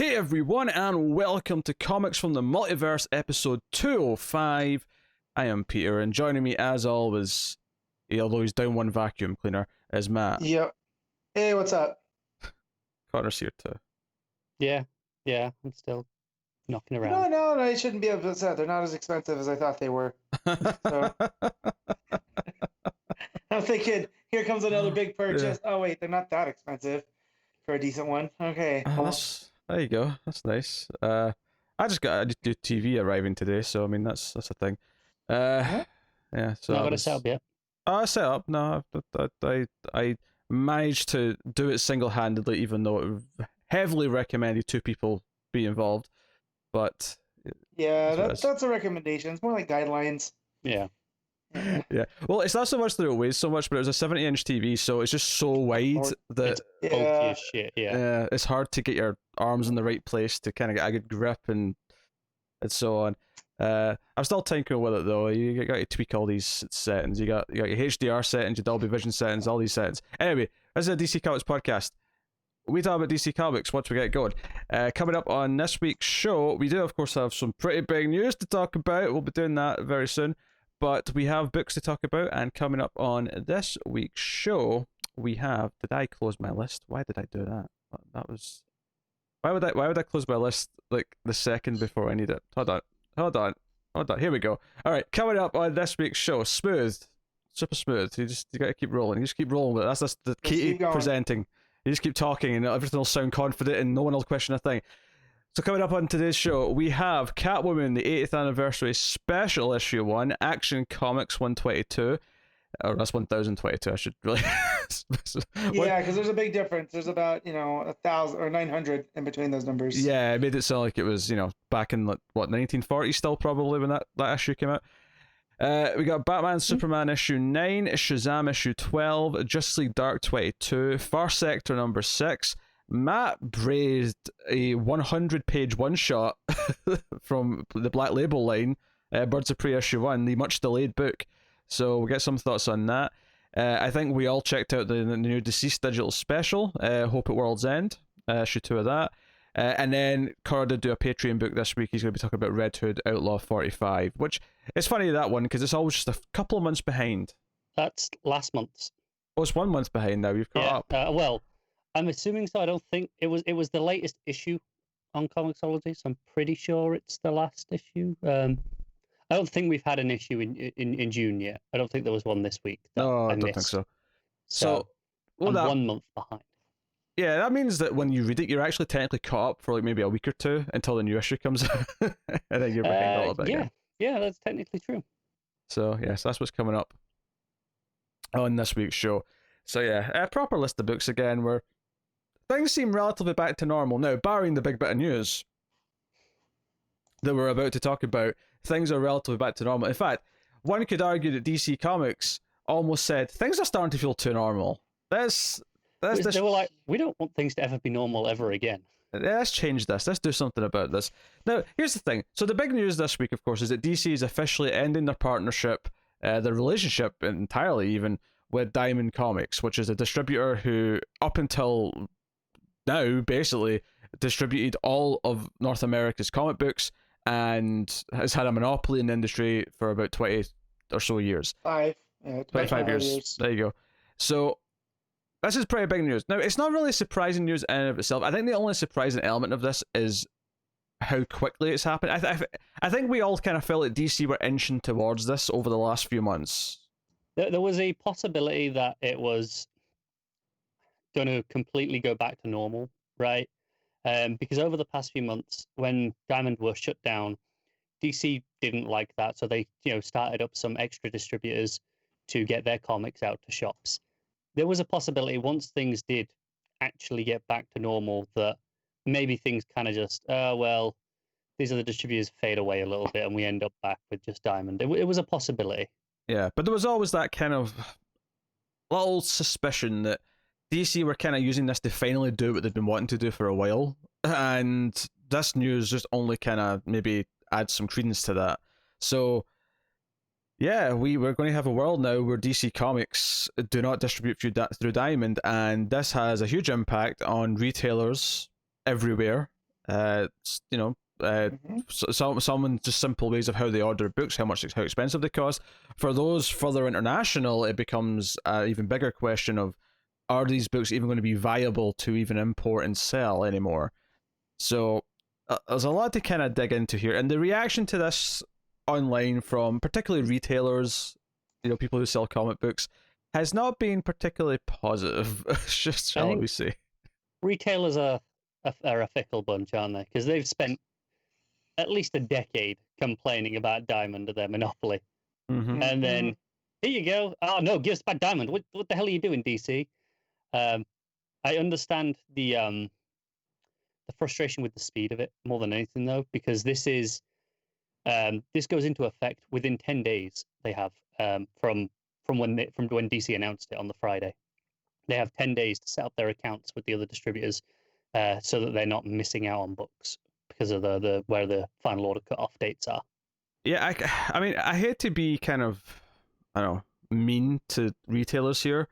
Hey everyone, and welcome to Comics from the Multiverse, episode 205. I am Peter, and joining me as always, although he's down one vacuum cleaner, is Matt. Yep. Hey, what's up? Connor's here too. Yeah, I'm still knocking around. No, you shouldn't be upset. They're not as expensive as I thought they were. So I'm thinking, here comes another big purchase. Yeah. Oh wait, they're not that expensive for a decent one. Okay. There you go. That's nice. I just got a new TV arriving today, so I mean that's a thing. Yeah. So not got a setup yet. Set up. No, I managed to do it single-handedly, even though it heavily recommended two people be involved. But yeah, that's a recommendation. It's more like guidelines. Yeah. Yeah. Well, it's not so much that it weighs so much, but it was a 70-inch TV, so it's just so wide that it's bulky as shit. Yeah. It's hard to get your arms in the right place to kind of get a good grip and so on. I'm still tinkering with it though. You got to tweak all these settings. You got your HDR settings, your Dolby Vision settings, all these settings. Anyway, this is a DC Comics podcast. We talk about DC Comics once we get going. Coming up on this week's show, we do of course have some pretty big news to talk about. We'll be doing that very soon. But we have books to talk about, and coming up on this week's show, we have... Did I close my list? Why did I do that? That was... Why would I close my list like the second before I need it? Hold on. Here we go. All right, coming up on this week's show, smooth, super smooth. You got to keep rolling. You just keep rolling with it. That's the key to presenting. You just keep talking, and everything will sound confident, and no one will question a thing. So coming up on today's show, we have Catwoman, the 80th anniversary special issue 1, Action Comics 122. Or that's 1022, I should really... Yeah, because there's a big difference. There's about, 1,000 or 900 in between those numbers. Yeah, it made it sound like it was, back in, 1940 still probably when that issue came out. We got Batman Superman issue 9, Shazam issue 12, Justice League Dark 22, Far Sector number 6, Matt brazed a 100-page one-shot from the Black Label line, Birds of Prey issue 1, the much-delayed book. So we'll get some thoughts on that. I think we all checked out the new DCeased digital special, Hope at World's End, issue 2 of that. And then Cora did do a Patreon book this week. He's going to be talking about Red Hood Outlaw 45, which is funny, that one, because it's always just a couple of months behind. That's last month's. Oh, it's 1 month behind now. You've caught up. Well, I'm assuming so. I don't think it was the latest issue on Comixology, so I'm pretty sure it's the last issue. I don't think we've had an issue in June yet. I don't think there was one this week. No, I don't think so. So I'm 1 month behind. Yeah, that means that when you read it, you're actually technically caught up for like maybe a week or two until the new issue comes out. And then you're behind a little bit. Yeah, that's technically true. So, yes, that's what's coming up on this week's show. So, yeah, a proper list of books again where things seem relatively back to normal. Now, barring the big bit of news that we're about to talk about, things are relatively back to normal. In fact, one could argue that DC Comics almost said, things are starting to feel too normal. They were like, we don't want things to ever be normal ever again. Let's change this. Let's do something about this. Now, here's the thing. So the big news this week, of course, is that DC is officially ending their partnership, their relationship entirely even, with Diamond Comics, which is a distributor who, up until now, basically distributed all of North America's comic books and has had a monopoly in the industry for about 20 or so years. 25 years. There you go. So this is pretty big news. Now, it's not really surprising news in and of itself. I think the only surprising element of this is how quickly it's happened. I think we all kind of felt that DC were inching towards this over the last few months. There was a possibility that it was going to completely go back to normal, right? Because over the past few months, when Diamond was shut down, DC didn't like that, so they started up some extra distributors to get their comics out to shops. There was a possibility once things did actually get back to normal that maybe things kind of just, these are the distributors fade away a little bit and we end up back with just Diamond. It was a possibility. Yeah, but there was always that kind of little suspicion that DC were kind of using this to finally do what they've been wanting to do for a while. And this news just only kind of maybe adds some credence to that. So yeah, we're going to have a world now where DC Comics do not distribute through Diamond, and this has a huge impact on retailers everywhere, You know, some just simple ways of how they order books, how expensive they cost. For those further international, it becomes an even bigger question of, are these books even going to be viable to even import and sell anymore? So there's a lot to kind of dig into here, and the reaction to this online from particularly retailers, you know, people who sell comic books, has not been particularly positive. Just shall we say? Retailers are a fickle bunch, aren't they? Because they've spent at least a decade complaining about Diamond and their monopoly, and then here you go. Oh no, give us back Diamond. What the hell are you doing, DC? I understand the frustration with the speed of it more than anything, though, because this goes into effect within 10 days. They have from when DC announced it on the Friday. They have 10 days to set up their accounts with the other distributors, so that they're not missing out on books because of the where the final order cutoff dates are. Yeah, I mean, I hate to be kind of, I don't know, mean to retailers here,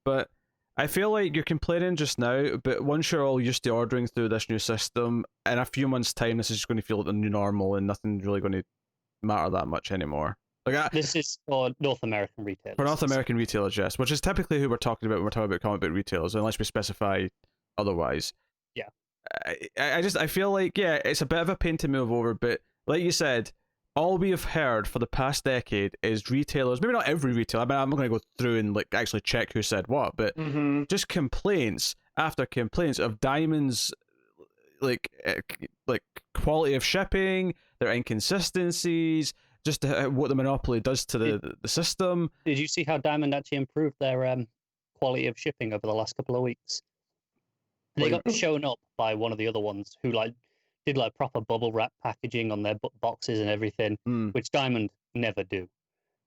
but I feel like you're complaining just now, but once you're all used to ordering through this new system, in a few months' time, this is just going to feel like the new normal, and nothing's really going to matter that much anymore. This is for North American retailers. For North American retailers, yes, which is typically who we're talking about when we're talking about comic book retailers, unless we specify otherwise. Yeah. I feel like, yeah, it's a bit of a pain to move over, but like you said, all we have heard for the past decade is retailers, maybe not every retailer, I mean, I'm not going to go through and like actually check who said what, but just complaints after complaints of Diamond's like quality of shipping, their inconsistencies, just what the monopoly does to the system. Did you see how Diamond actually improved their quality of shipping over the last couple of weeks? They got shown up by one of the other ones who did proper bubble wrap packaging on their boxes and everything, which Diamond never do.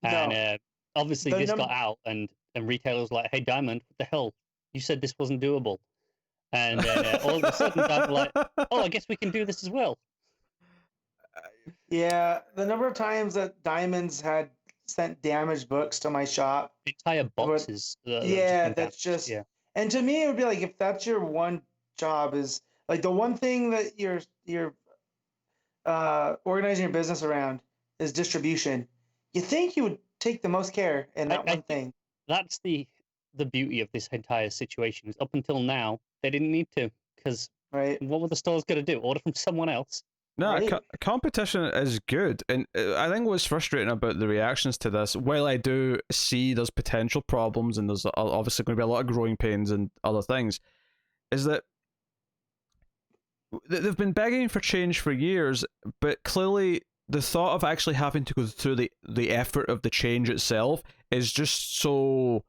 And obviously this got out, and retailers were like, "Hey, Diamond, what the hell? You said this wasn't doable." And then all of a sudden, Diamond like, "Oh, I guess we can do this as well." Yeah, the number of times that Diamonds had sent damaged books to my shop, entire boxes. That's just. Yeah. And to me, it would be like, if that's your one job, is like the one thing that you're organizing your business around is distribution. You think you would take the most care in that one thing. That's the beauty of this entire situation. Is up until now they didn't need to, because what were the stores going to do? Order from someone else? No, competition is good, and I think what's frustrating about the reactions to this, while I do see there's potential problems and there's obviously going to be a lot of growing pains and other things, is that they've been begging for change for years, but clearly the thought of actually having to go through the effort of the change itself is just so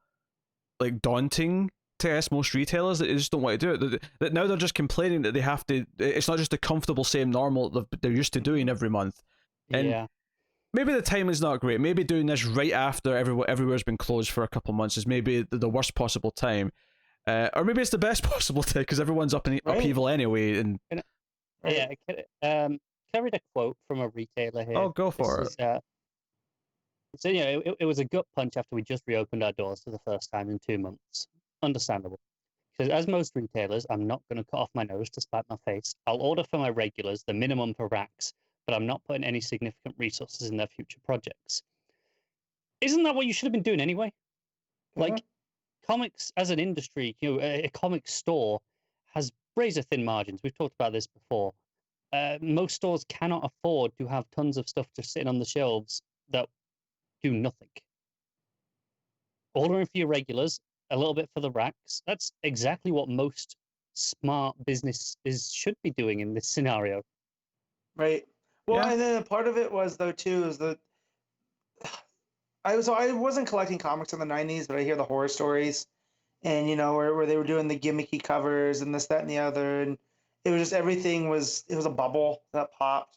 daunting to us, most retailers, that they just don't want to do it. That now they're just complaining that they have to. It's not just the comfortable same normal that they're used to doing every month. And maybe the timing's not great. Maybe doing this right after everywhere's been closed for a couple months is maybe the worst possible time, or maybe it's the best possible time because everyone's up in upheaval anyway. And can I read a quote from a retailer here? Oh, go for it. So it was a gut punch after we just reopened our doors for the first time in 2 months. Understandable. Because as most retailers, I'm not going to cut off my nose to spite my face. I'll order for my regulars the minimum for racks, but I'm not putting any significant resources in their future projects. Isn't that what you should have been doing anyway? Like, comics as an industry, a comic store has razor thin margins. We've talked about this before. Most stores cannot afford to have tons of stuff just sitting on the shelves that do nothing. Ordering for your regulars, a little bit for the racks. That's exactly what most smart businesses should be doing in this scenario. Right. Well, and then a part of it was, though, too, is that I wasn't collecting comics in the 90s, but I hear the horror stories, and, where they were doing the gimmicky covers and this, that, and the other, and it was just everything it was a bubble that popped.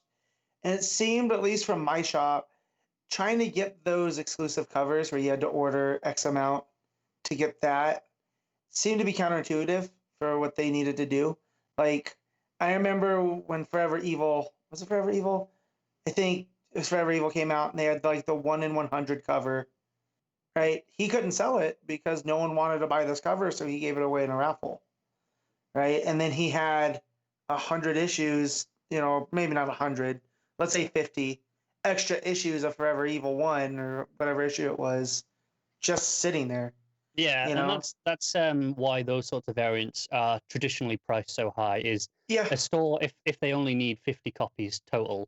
And it seemed, at least from my shop, trying to get those exclusive covers where you had to order X amount to get that seemed to be counterintuitive for what they needed to do. Like, I remember when Forever Evil, was it Forever Evil? I think it was Forever Evil came out, and they had the 1 in 100 cover, right? He couldn't sell it because no one wanted to buy this cover, so he gave it away in a raffle, right? And then he had 100 issues, maybe not 100, let's say 50 extra issues of Forever Evil 1 or whatever issue it was, just sitting there. Yeah, and that's why those sorts of variants are traditionally priced so high. Is a store, if they only need 50 copies total,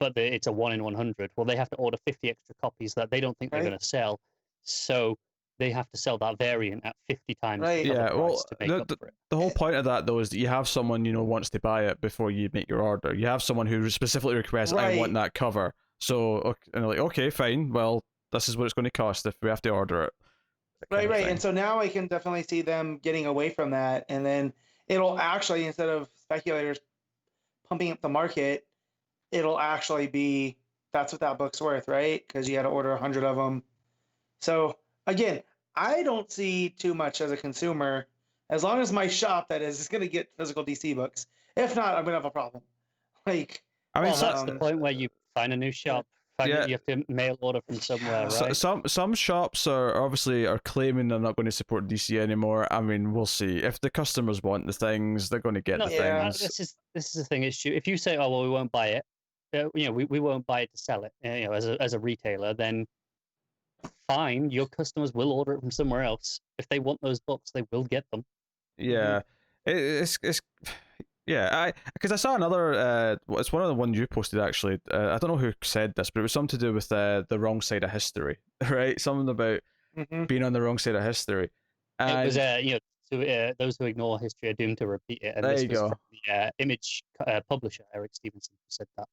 but it's a 1 in 100, well, they have to order 50 extra copies that they don't think they're going to sell, so they have to sell that variant at 50 times the cover price to make up for it. The whole point of that, though, is that you have someone wants to buy it before you make your order. You have someone who specifically requests, I want that cover. So, and they're like, okay, fine, well, this is what it's going to cost if we have to order it. Right. And so now I can definitely see them getting away from that. And then it'll actually, instead of speculators pumping up the market, it'll actually be, that's what that book's worth, right? Because you had to order 100 of them. So again, I don't see too much as a consumer, as long as my shop, that is going to get physical DC books. If not, I'm going to have a problem. Like, that's the point where you find a new shop. You have to mail order from somewhere, right? Some shops are claiming they're not going to support DC anymore. I mean, we'll see. If the customers want the things, they're going to get the things. This is the thing. If you say, oh well, we won't buy it, we won't buy it to sell it, as a retailer, then fine, your customers will order it from somewhere else. If they want those books, they will get them. Yeah, it's because I saw another. It's one of the ones you posted actually. I don't know who said this, but it was something to do with the wrong side of history, right? Something about being on the wrong side of history. And it was those who ignore history are doomed to repeat it. And there this you was go. From the Image publisher Eric Stevenson who said that.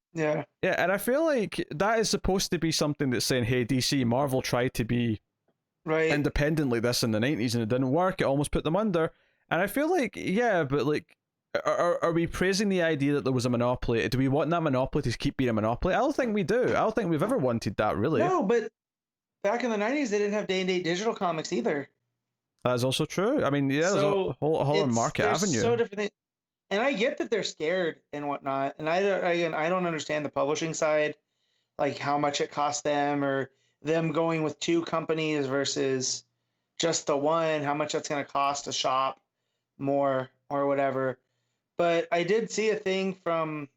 Yeah, and I feel like that is supposed to be something that's saying, hey, DC, Marvel tried to be independent like this in the 90s and it didn't work. It almost put them under. And I feel like, but like, are we praising the idea that there was a monopoly? Do we want that monopoly to keep being a monopoly? I don't think we do. I don't think we've ever wanted that, really. No, but back in the 90s, they didn't have day-and-date digital comics either. That's also true. I mean, there's a whole market avenue. So different, and I get that they're scared and whatnot. And I don't understand the publishing side, like how much it costs them, or them going with two companies versus just the one. How much that's going to cost a shop more or whatever. But I did see a thing from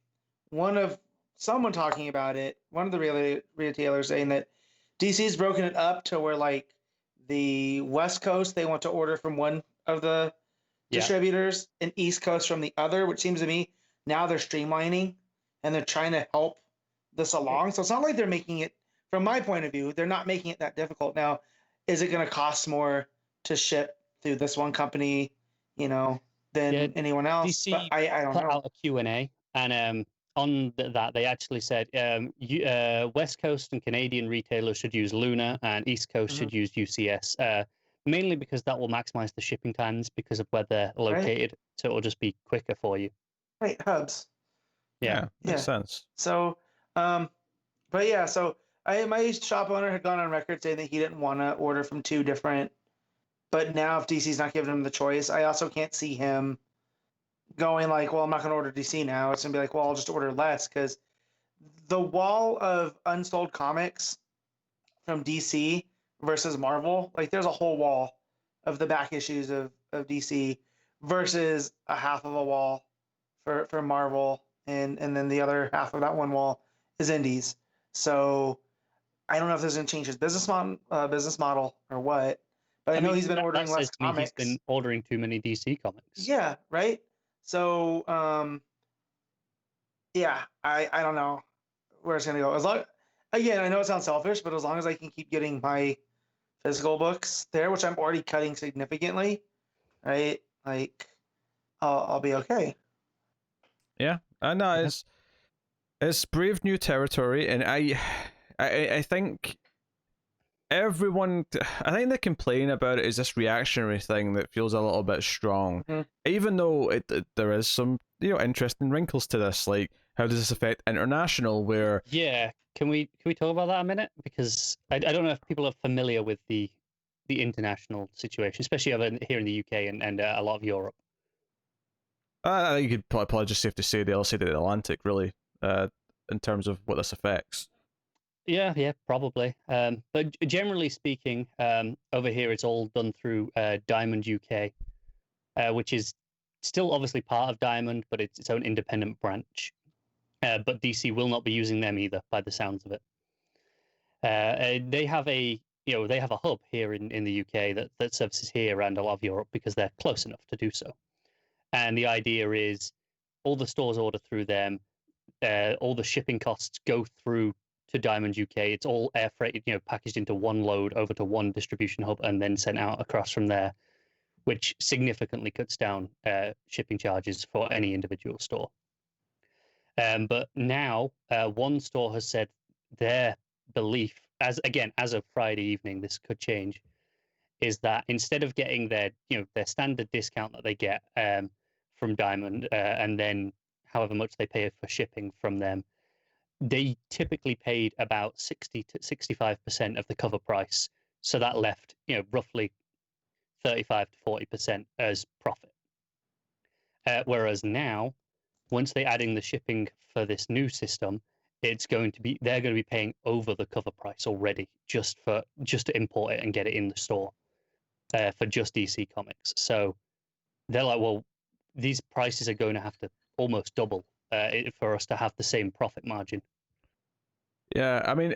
someone talking about it. One of the retailers saying that DC's broken it up to where like the West Coast, they want to order from one of the distributors, and East Coast from the other, which seems to me now they're streamlining and they're trying to help this along. So it's not like they're making it, from my point of view, they're not making it that difficult. Now, is it going to cost more to ship through this one company, than anyone else? DC I don't put know. out a Q&A, and on that they actually said West Coast and Canadian retailers should use Luna and East Coast should use UCS, mainly because that will maximize the shipping times because of where they're located, so it'll just be quicker for you. Right, hubs. Yeah, makes sense. So, but yeah, so my shop owner had gone on record saying that he didn't want to order from two different, but now if DC's not giving him the choice, I also can't see him going like, well, I'm not going to order DC now. It's going to be like, well, I'll just order less, because the wall of unsold comics from DC versus Marvel, like there's a whole wall of the back issues of DC versus a half of a wall for Marvel, and then the other half of that one wall is indies. So I don't know if this is going to change his business model or what, but I know he's been ordering less comics. He's been ordering too many DC comics. Yeah, right? So, I don't know where it's going to go. Again, I know it sounds selfish, but as long as I can keep getting my physical books there, which I'm already cutting significantly, right? Like, I'll be okay. Yeah, I know it's brave new territory, and I think everyone, I think the complaint about it is this reactionary thing that feels a little bit strong, even though there is some interesting wrinkles to this. Like, how does this affect international? Where can we talk about that a minute? Because I don't know if people are familiar with the international situation, especially here in the UK and a lot of Europe. I think you could probably just safe to say the other side of the Atlantic, really, in terms of what this affects. Yeah, probably. But generally speaking, over here it's all done through Diamond UK, which is still obviously part of Diamond, but it's its own independent branch. But DC will not be using them either, by the sounds of it. They have a hub here in the UK that services here and a lot of Europe because they're close enough to do so. And the idea is all the stores order through them, all the shipping costs go through to Diamond UK. It's all air freighted, packaged into one load over to one distribution hub and then sent out across from there, which significantly cuts down shipping charges for any individual store. But now one store has said their belief, as of Friday evening, this could change, is that instead of getting their standard discount that they get from Diamond and then however much they pay for shipping from them, they typically paid about 60 to 65% of the cover price. So that left roughly 35 to 40% as profit. Whereas now, once they add in the shipping for this new system, they're going to be paying over the cover price already just to import it and get it in the store for just DC Comics. So they're like, well, these prices are going to have to almost double for us to have the same profit margin. Yeah, I mean,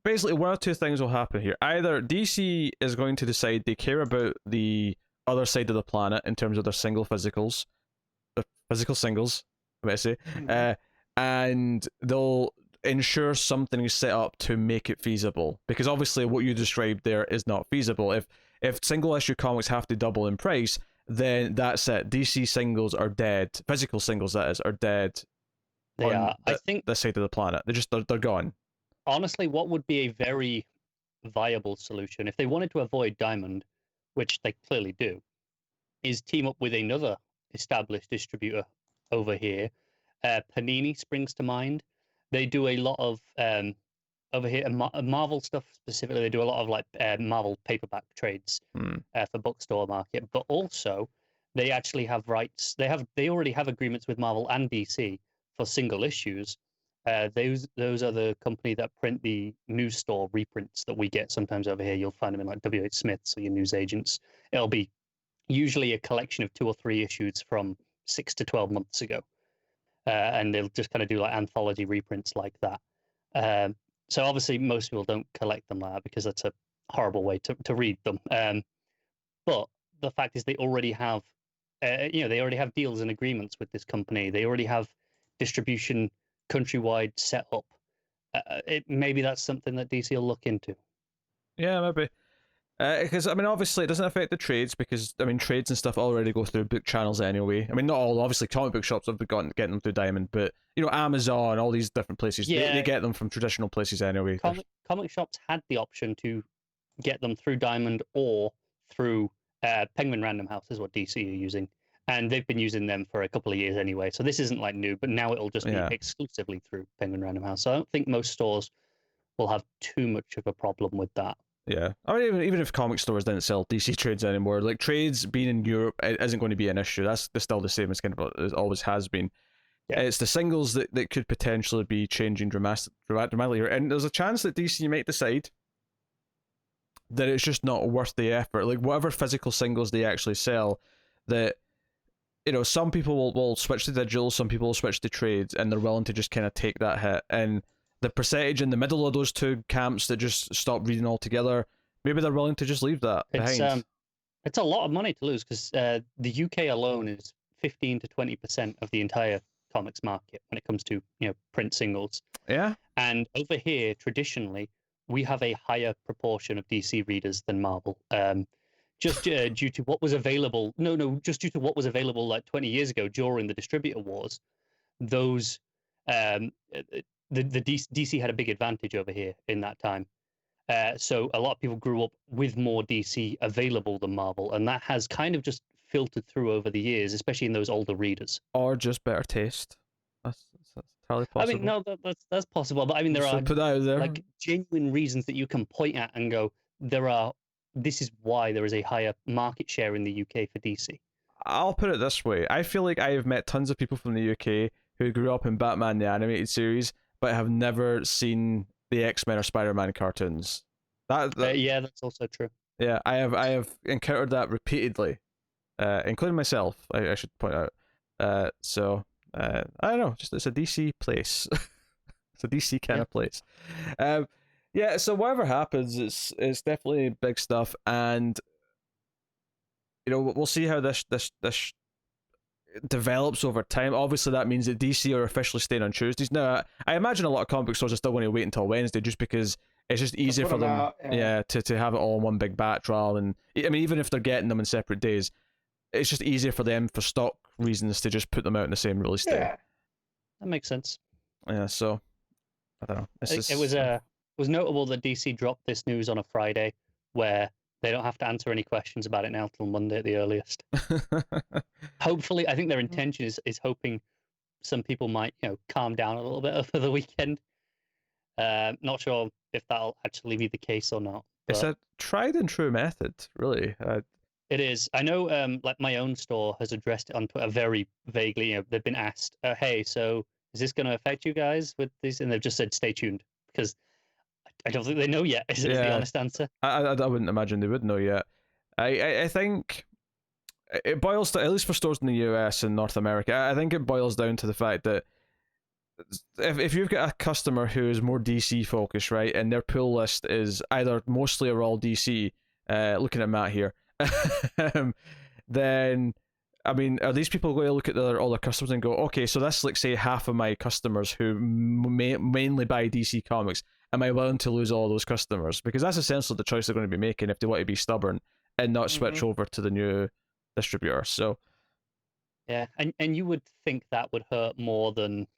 basically one or two things will happen here. Either DC is going to decide they care about the other side of the planet in terms of their physical singles, I might say, and they'll ensure something is set up to make it feasible. Because obviously what you described there is not feasible. If single issue comics have to double in price, then that's it. DC singles are dead. Physical singles, that is, are dead. They are. I think this side of the planet. They're gone. Honestly, what would be a very viable solution if they wanted to avoid Diamond, which they clearly do, is team up with another established distributor over here. Panini springs to mind. They do a lot of over here Marvel stuff specifically. They do a lot of like Marvel paperback trades for bookstore market, but also they actually have rights. They already have agreements with Marvel and DC for single issues. Those are the company that print the news store reprints that we get sometimes over here. You'll find them in like WH Smith's or your news agents. It'll be usually a collection of 2 or 3 issues from 6 to 12 months ago. And they'll just kind of do like anthology reprints like that. So obviously most people don't collect them like that because that's a horrible way to read them. But the fact is they already have, they already have deals and agreements with this company. They already have distribution countrywide set up. Maybe that's something that DC will look into. Yeah, maybe. Because I mean, obviously, it doesn't affect the trades because I mean, trades and stuff already go through book channels anyway. I mean, not all. Obviously, comic book shops have getting them through Diamond, but Amazon, all these different places, they get them from traditional places anyway. Comic shops had the option to get them through Diamond or through Penguin Random House, is what DC are using, and they've been using them for a couple of years anyway. So this isn't like new, but now it'll just be exclusively through Penguin Random House. So I don't think most stores will have too much of a problem with that. Yeah, I mean, even if comic stores didn't sell DC trades anymore, like trades being in Europe isn't going to be an issue. That's still the same as kind of it always has been. Yeah. It's the singles that could potentially be changing dramatically here, and there's a chance that DC might decide that it's just not worth the effort. Like whatever physical singles they actually sell, that some people will switch to digital, some people will switch to trades, and they're willing to just kind of take that hit. And the percentage in the middle of those two camps that just stop reading altogether, maybe they're willing to just leave that behind. It's a lot of money to lose because the UK alone is 15 to 20% of the entire comics market when it comes to print singles. Yeah. And over here, traditionally, we have a higher proportion of DC readers than Marvel. Just due to what was available. Just due to what was available like 20 years ago during the distributor wars. Those the DC had a big advantage over here in that time. So a lot of people grew up with more DC available than Marvel, and that has kind of just filtered through over the years, especially in those older readers. Or just better taste. That's entirely possible. I mean, no, that's possible, but I mean, there are put that out there. Like genuine reasons that you can point at and go, this is why there is a higher market share in the UK for DC. I'll put it this way. I feel like I have met tons of people from the UK who grew up in Batman the animated series, but have never seen the X-Men or Spider-Man cartoons. Yeah, that's also true. Yeah, I have encountered that repeatedly. including myself. I should point out. So I don't know. Just it's a DC place. It's a DC kind of place. Yeah. So whatever happens, it's definitely big stuff, and we'll see how this develops over time. Obviously, that means that DC are officially staying on Tuesdays. Now, I imagine a lot of comic book stores are still going to wait until Wednesday, just because it's just easier for them, out, to have it all in one big batch rather than. I mean, even if they're getting them in separate days, it's just easier for them for stock reasons to just put them out in the same release day. That makes sense. Yeah, so I don't know. It was notable that DC dropped this news on a Friday, where they don't have to answer any questions about it now till Monday at the earliest. Hopefully, I think their intention is hoping some people might calm down a little bit over the weekend. Not sure if that'll actually be the case or not. It's a tried and true method, really. It is. I know, like my own store has addressed it on Twitter very vaguely. They've been asked, "Hey, so is this going to affect you guys with these?" And they've just said, "Stay tuned," because I don't think they know yet. Is the honest answer. I wouldn't imagine they would know yet. I think it boils to, at least for stores in the US and North America, I think it boils down to the fact that if you've got a customer who is more DC focused, right, and their pull list is either mostly or all DC, looking at Matt here, then I mean, are these people going to look at all their customers and go, okay, so that's like, say, half of my customers who mainly buy DC comics. Am I willing to lose all those customers? Because that's essentially the choice they're going to be making if they want to be stubborn and not switch over to the new distributor. So yeah, and you would think that would hurt more than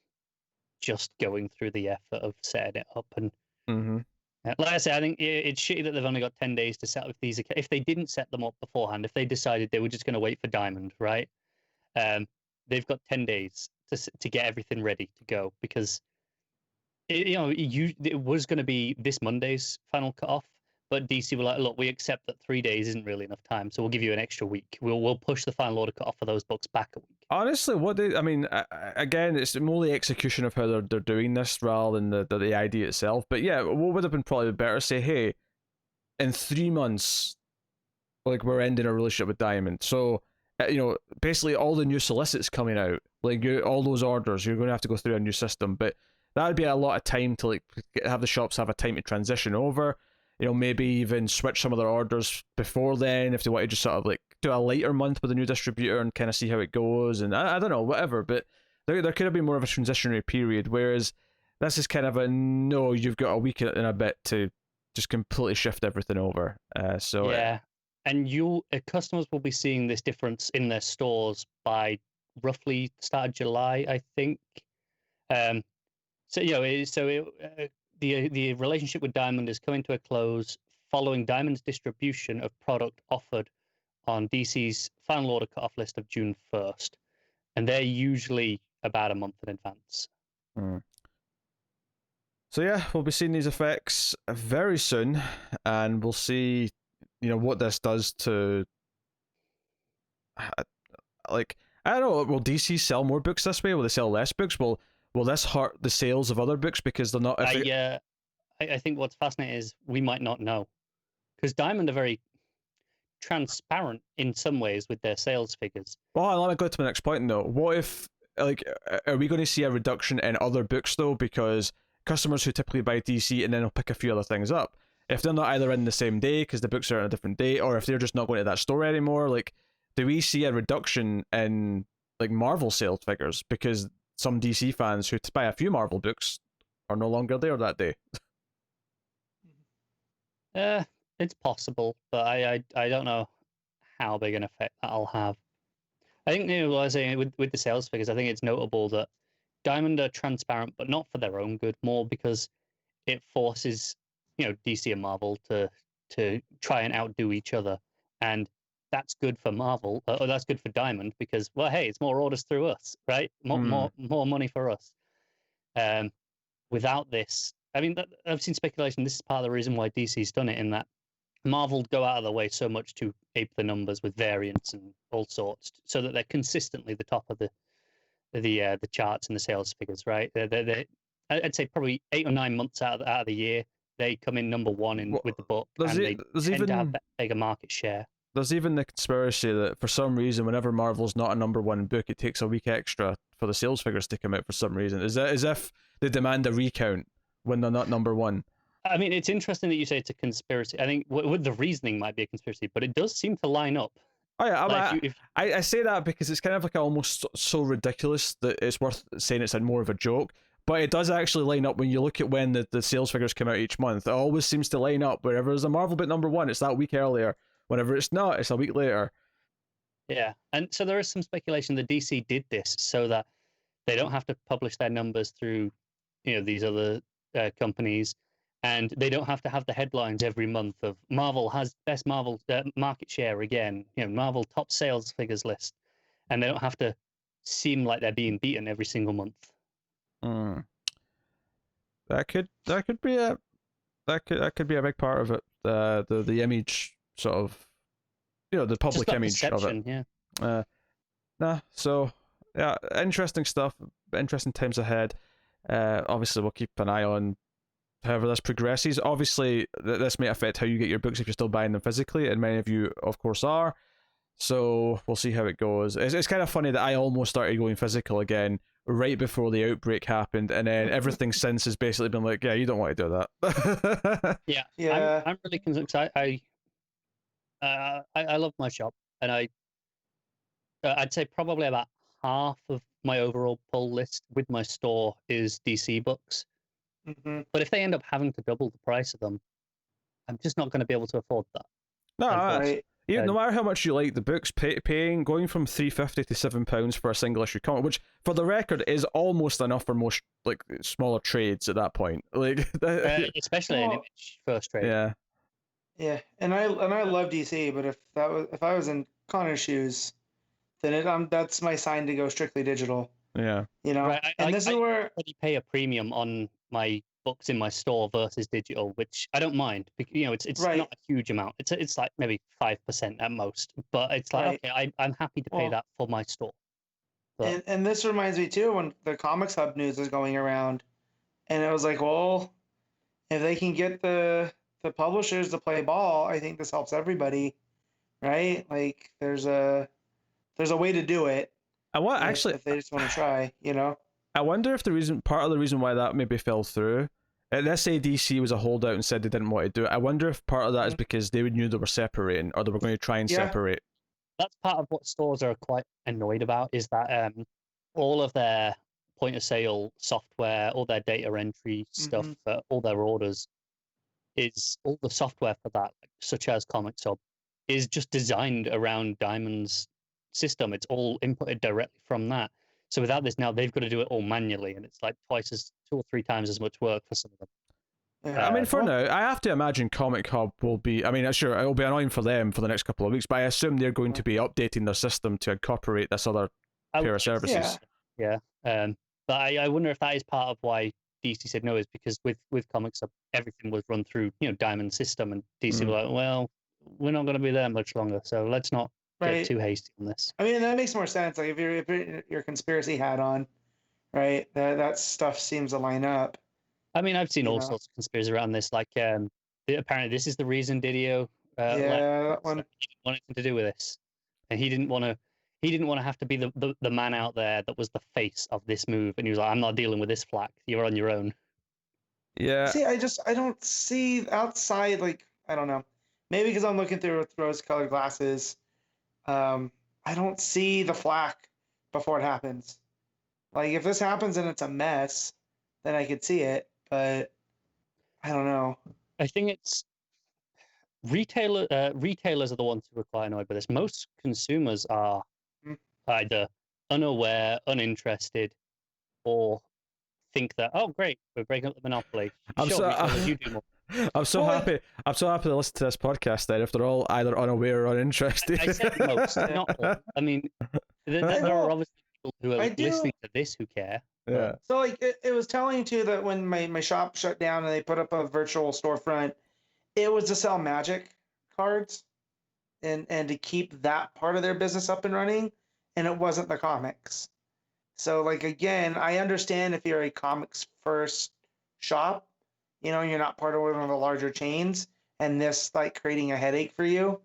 just going through the effort of setting it up. And like I said, I think it's shitty that they've only got 10 days to set up these. If they didn't set them up beforehand, if they decided they were just going to wait for Diamond, right? They've got 10 days to get everything ready to go, because it was going to be this Monday's final cutoff, but DC were like, look, we accept that 3 days isn't really enough time, so we'll give you an extra week. We'll push the final order cutoff for those books back a week. Honestly, again, it's more the execution of how they're doing this rather than the idea itself. But yeah, what would have been probably better to say, hey, in 3 months, like, we're ending a relationship with Diamond, so basically all the new solicits coming out, like all those orders, you're going to have to go through a new system, but that would be a lot of time to like have the shops have a time to transition over. Maybe even switch some of their orders before then if they want to just sort of like do a later month with a new distributor and kind of see how it goes. And I don't know, whatever. But there could have been more of a transitionary period. Whereas this is kind of no, you've got a week and a bit to just completely shift everything over. And customers will be seeing this difference in their stores by roughly start of July, I think. The relationship with Diamond is coming to a close following Diamond's distribution of product offered on DC's final order cutoff list of June 1st. And they're usually about a month in advance. So yeah, we'll be seeing these effects very soon, and we'll see, what this does to, like, I don't know, will DC sell more books this way? Will they sell less books? Will this hurt the sales of other books because they're not? I think what's fascinating is we might not know, because Diamond are very transparent in some ways with their sales figures. Well, let me go to my next point though. What if, like, are we going to see a reduction in other books though? Because customers who typically buy DC and then will pick a few other things up, if they're not either in the same day because the books are on a different day, or if they're just not going to that store anymore, like, do we see a reduction in like Marvel sales figures because some DC fans who buy a few Marvel books are no longer there that day? It's possible, but I don't know how big an effect that'll have. I think, what I was saying with the sales figures, I think it's notable that Diamond are transparent, but not for their own good, more because it forces DC and Marvel to try and outdo each other, and that's good for Marvel, or that's good for Diamond, because, well, hey, it's more orders through us, right? More money for us. Without this, I mean, I've seen speculation. This is part of the reason why DC's done it, in that Marvel go out of their way so much to ape the numbers with variants and all sorts, so that they're consistently the top of the charts and the sales figures, right? I'd say probably 8 or 9 months out of the year, they come in number one with the book, and they tend to have a bigger market share. there's even the conspiracy that for some reason, whenever Marvel's not a #1 book, it takes a week extra for the sales figures to come out for some reason. Is that as if they demand a recount when they're not #1? I mean, it's interesting that you say it's a conspiracy. I think with the reasoning might be a conspiracy, but it does seem to line up. Oh yeah, Like, I say that because it's kind of like almost so ridiculous that it's worth saying it's more of a joke. But it does actually line up when you look at when the sales figures come out each month. It always seems to line up. Wherever there's a Marvel book #1, it's that week earlier. Whenever it's not, it's a week later. Yeah, and so there is some speculation that DC did this so that they don't have to publish their numbers through, these other companies, and they don't have to have the headlines every month of Marvel has best Marvel market share again, Marvel top sales figures list, and they don't have to seem like they're being beaten every single month. That could be that could be a big part of it. The image sort of, the public image of it. Yeah. So yeah, interesting stuff. Interesting times ahead. Obviously, we'll keep an eye on however this progresses. Obviously, this may affect how you get your books if you're still buying them physically, and many of you, of course, are. So we'll see how it goes. It's kind of funny that I almost started going physical again right before the outbreak happened, and then everything since has basically been like, yeah, you don't want to do that. Yeah. I'm really concerned because I love my shop, and I'd say probably about half of my overall pull list with my store is DC books. Mm-hmm. But if they end up having to double the price of them, I'm just not going to be able to afford that. No, right. No matter how much you like the books, paying going from £3.50 to £7 for a single issue comic, which for the record is almost enough for most like smaller trades at that point. Like especially an image first trade. Yeah, and I love DC, but if I was in Connor's shoes, then that's my sign to go strictly digital. Yeah, Right, this is where I pay a premium on my books in my store versus digital, which I don't mind. It's right. not a huge amount. It's like maybe 5% at most, but it's like okay, I'm happy to pay that for my store. But, and this reminds me too when the Comics Hub news is going around, and it was like, well, if they can get the publishers to play ball, I think this helps everybody, right? Like there's a way to do it. If they just want to try, I wonder if part of the reason why that maybe fell through. Let's say DC was a holdout and said they didn't want to do it. I wonder if part of that is because they knew they were separating, or they were going to try and separate. That's part of what stores are quite annoyed about, is that all of their point of sale software, all their data entry stuff, all their orders, is all the software for that, such as Comics Hub, is just designed around Diamond's system. It's all inputted directly from that. So without this now, they've got to do it all manually, and it's like 2 or 3 times as much work for some of them. I mean, for now, I have to imagine Comic Hub will be. I mean, sure, it'll be annoying for them for the next couple of weeks, but I assume they're going to be updating their system to incorporate this other pair of services. Yeah. But I wonder if that is part of why DC said no, is because with Comics Hub, everything was run through Diamond's system, and DC were like, well, we're not going to be there much longer, so let's not get too hasty on this. I mean, that makes more sense. Like if you're your conspiracy hat on, right? That stuff seems to line up. I mean, I've seen all sorts of conspiracies around this. Like, apparently, this is the reason Didio that one. He didn't want anything to do with this, and he didn't want to have to be the man out there that was the face of this move. And he was like, "I'm not dealing with this flack. You're on your own." Yeah. See, I don't see outside. Like, I don't know. Maybe because I'm looking through with rose-colored glasses. I don't see the flack before it happens. Like if this happens and it's a mess, then I could see it, but I don't know. I think it's retailers are the ones who are quite annoyed by this. Most consumers are either unaware, uninterested, or think that, oh great, we're breaking up the monopoly. You do more. I'm so happy to listen to this podcast then if they're all either unaware or uninterested. I said most, not all. I mean, there are obviously people who are listening to this who care. Yeah. So like it was telling too that when my shop shut down and they put up a virtual storefront, it was to sell Magic cards and to keep that part of their business up and running, and it wasn't the comics. So like again, I understand if you're a comics first shop, you're not part of one of the larger chains, and this like creating a headache for you.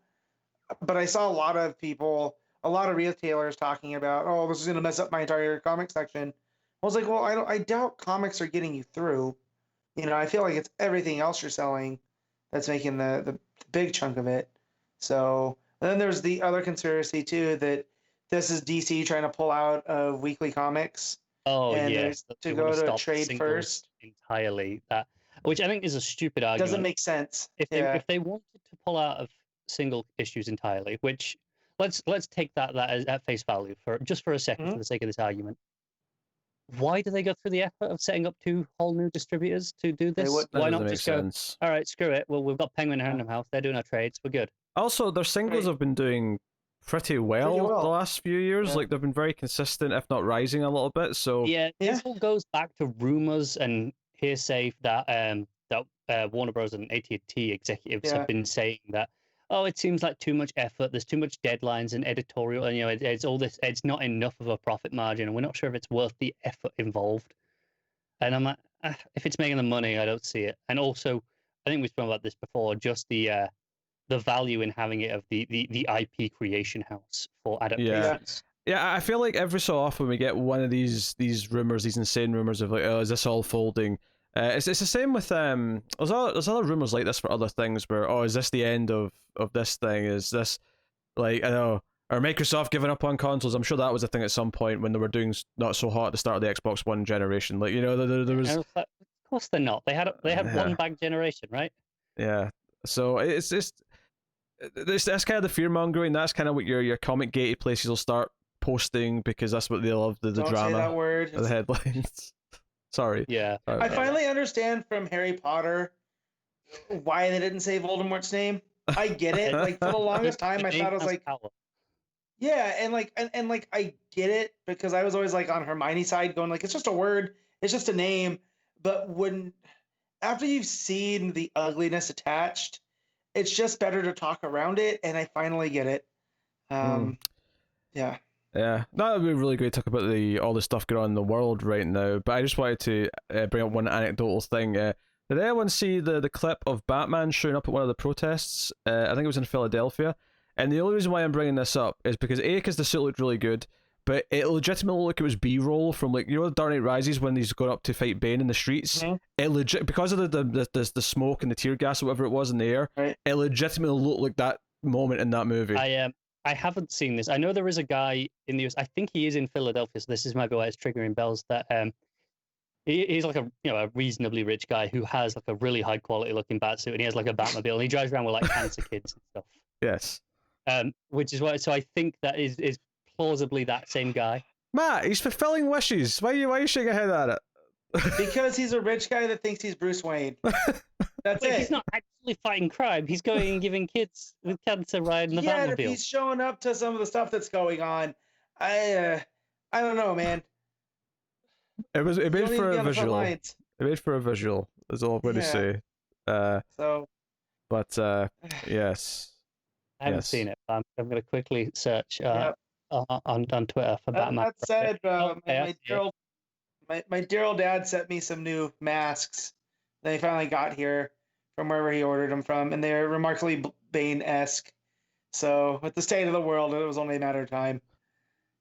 but I saw a lot of people, a lot of retailers talking about, oh, this is going to mess up my entire comic section. I was like, well, I doubt comics are getting you through. I feel like it's everything else you're selling that's making the big chunk of it. So then there's the other conspiracy too, that this is DC trying to pull out of weekly comics. Oh, and yes. to go to a trade first entirely. Which I think is a stupid argument. Doesn't make sense. If they wanted to pull out of single issues entirely, which let's take that as at face value for a second for the sake of this argument. Why do they go through the effort of setting up 2 whole new distributors to do this? Why not just go, all right, screw it. Well, we've got Penguin and Random House. They're doing our trades. We're good. Also, their singles have been doing pretty well the last few years. Yeah. Like, they've been very consistent, if not rising a little bit. So this all goes back to rumors and hearsay that Warner Bros. And AT&T executives have been saying that, oh, it seems like too much effort. There's too much deadlines and editorial, and it's all this. It's not enough of a profit margin, and we're not sure if it's worth the effort involved. And I'm like, if it's making the money, I don't see it. And also, I think we've spoken about this before. Just the value in having it of the IP creation house for adaptations. Yeah, I feel like every so often we get one of these rumors, these insane rumors of like, oh, is this all folding? It's the same with there's other rumors like this for other things where, oh, is this the end of this thing? Is this, like, I don't know, are Microsoft giving up on consoles? I'm sure that was a thing at some point when they were doing not so hot at the start of the Xbox One generation. Like, there was. Of course they're not. They had one bag generation, right? Yeah. So it's just that's kind of the fear mongering. That's kind of what your comic gatey places will start posting because that's what they love, the Don't drama, say that word. the headlines. Sorry. Yeah. I finally understand from Harry Potter why they didn't say Voldemort's name. I get it. Like, for the longest time, I thought it was like, yeah, and I get it because I was always like on Hermione's side, going like, it's just a word, it's just a name. But after you've seen the ugliness attached, it's just better to talk around it, and I finally get it. Yeah. Yeah, that would be really great to talk about all the stuff going on in the world right now. But I just wanted to bring up one anecdotal thing. Did anyone see the clip of Batman showing up at one of the protests? I think it was in Philadelphia. And the only reason why I'm bringing this up is because because the suit looked really good, but it legitimately looked like it was B-roll from, like, Dark Knight Rises when he's going up to fight Bane in the streets. It because of the smoke and the tear gas or whatever it was in the air, it legitimately looked like that moment in that movie. I haven't seen this. I know there is a guy in the US. I think he is in Philadelphia. So this is maybe why it's triggering bells. That he's like a reasonably rich guy who has like a really high quality looking Batsuit, and he has like a Batmobile, and he drives around with like cancer kids and stuff. Yes. Which is why. So I think that is plausibly that same guy. Matt, he's fulfilling wishes. Why are you shaking your head at it? Because he's a rich guy that thinks he's Bruce Wayne. That's it. He's not actually fighting crime. He's going and giving kids with cancer riding the Batmobile. Yeah, he's showing up to some of the stuff that's going on. I don't know, man. It made for a visual. It made for a visual. Is all I'm going to say. Yes. I haven't seen it. I'm going to quickly search on Twitter for Batman. That said, my dear old dad sent me some new masks. They finally got here from wherever he ordered them from, and they're remarkably Bane-esque. So, with the state of the world, it was only a matter of time.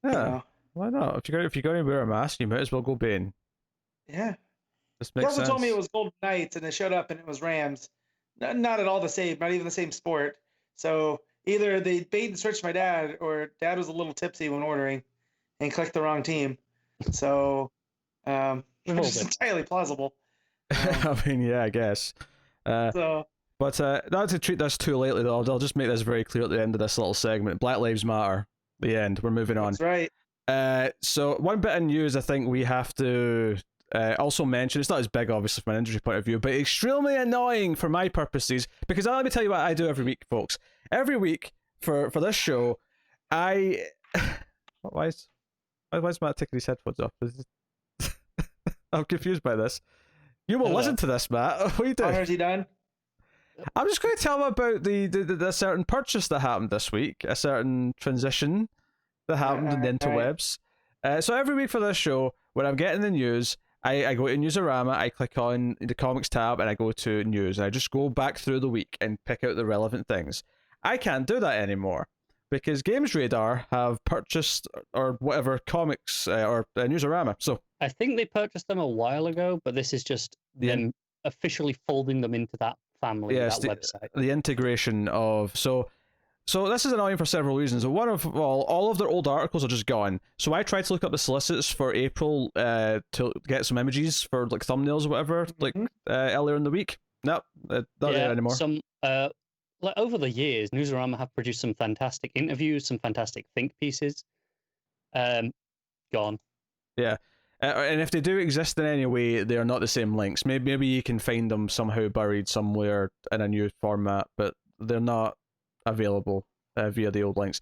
Yeah, why not? If you're going to wear a mask, you might as well go Bane. Yeah. This He makes also sense. told me it was Golden Knights, and it showed up, and it was Rams. Not at all the same, not even the same sport. So, either they bait and switched my dad, or Dad was a little tipsy when ordering and clicked the wrong team. So, which is entirely plausible. I mean, yeah, I guess. But not to treat this too lightly, though, I'll just make this very clear at the end of this little segment. Black Lives Matter. The end. We're moving on. That's right. So one bit of news I think we have to also mention. It's not as big, obviously, from an industry point of view, but extremely annoying for my purposes, because let me tell you what I do every week, folks. Every week for this show, why is Matt taking his headphones off? I'm confused by this. You will listen to this, Matt. What are you doing? Is he done? I'm just going to tell him about the certain purchase that happened this week, a certain transition that happened in the interwebs. So every week for this show, when I'm getting the news, I go to Newsarama, I click on the comics tab, and I go to news, and I just go back through the week and pick out the relevant things. I can't do that anymore because Games Radar have purchased or whatever comics or Newsarama. So I think they purchased them a while ago, but this is just them officially folding them into that family, that website. The integration of So this is annoying for several reasons. One of all of their old articles are just gone. So I tried to look up the solicits for April to get some images for like thumbnails or whatever, like earlier in the week. Nope, not there anymore. Some like over the years, Newsarama have produced some fantastic interviews, some fantastic think pieces. Gone. Yeah. And if they do exist in any way, they are not the same links. Maybe you can find them somehow buried somewhere in a new format, but they're not available via the old links.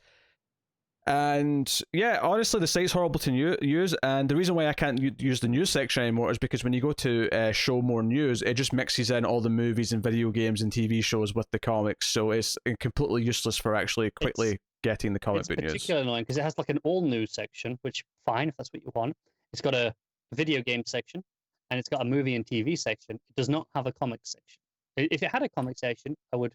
And yeah, honestly, the site's horrible to use, and the reason why I can't use the news section anymore is because when you go to show more news, it just mixes in all the movies and video games and TV shows with the comics, so it's completely useless for actually quickly getting the comic book news. It's particularly annoying because it has like an all news section, which fine if that's what you want. It's got a video game section, and it's got a movie and TV section. It does not have a comic section. If it had a comic section, I would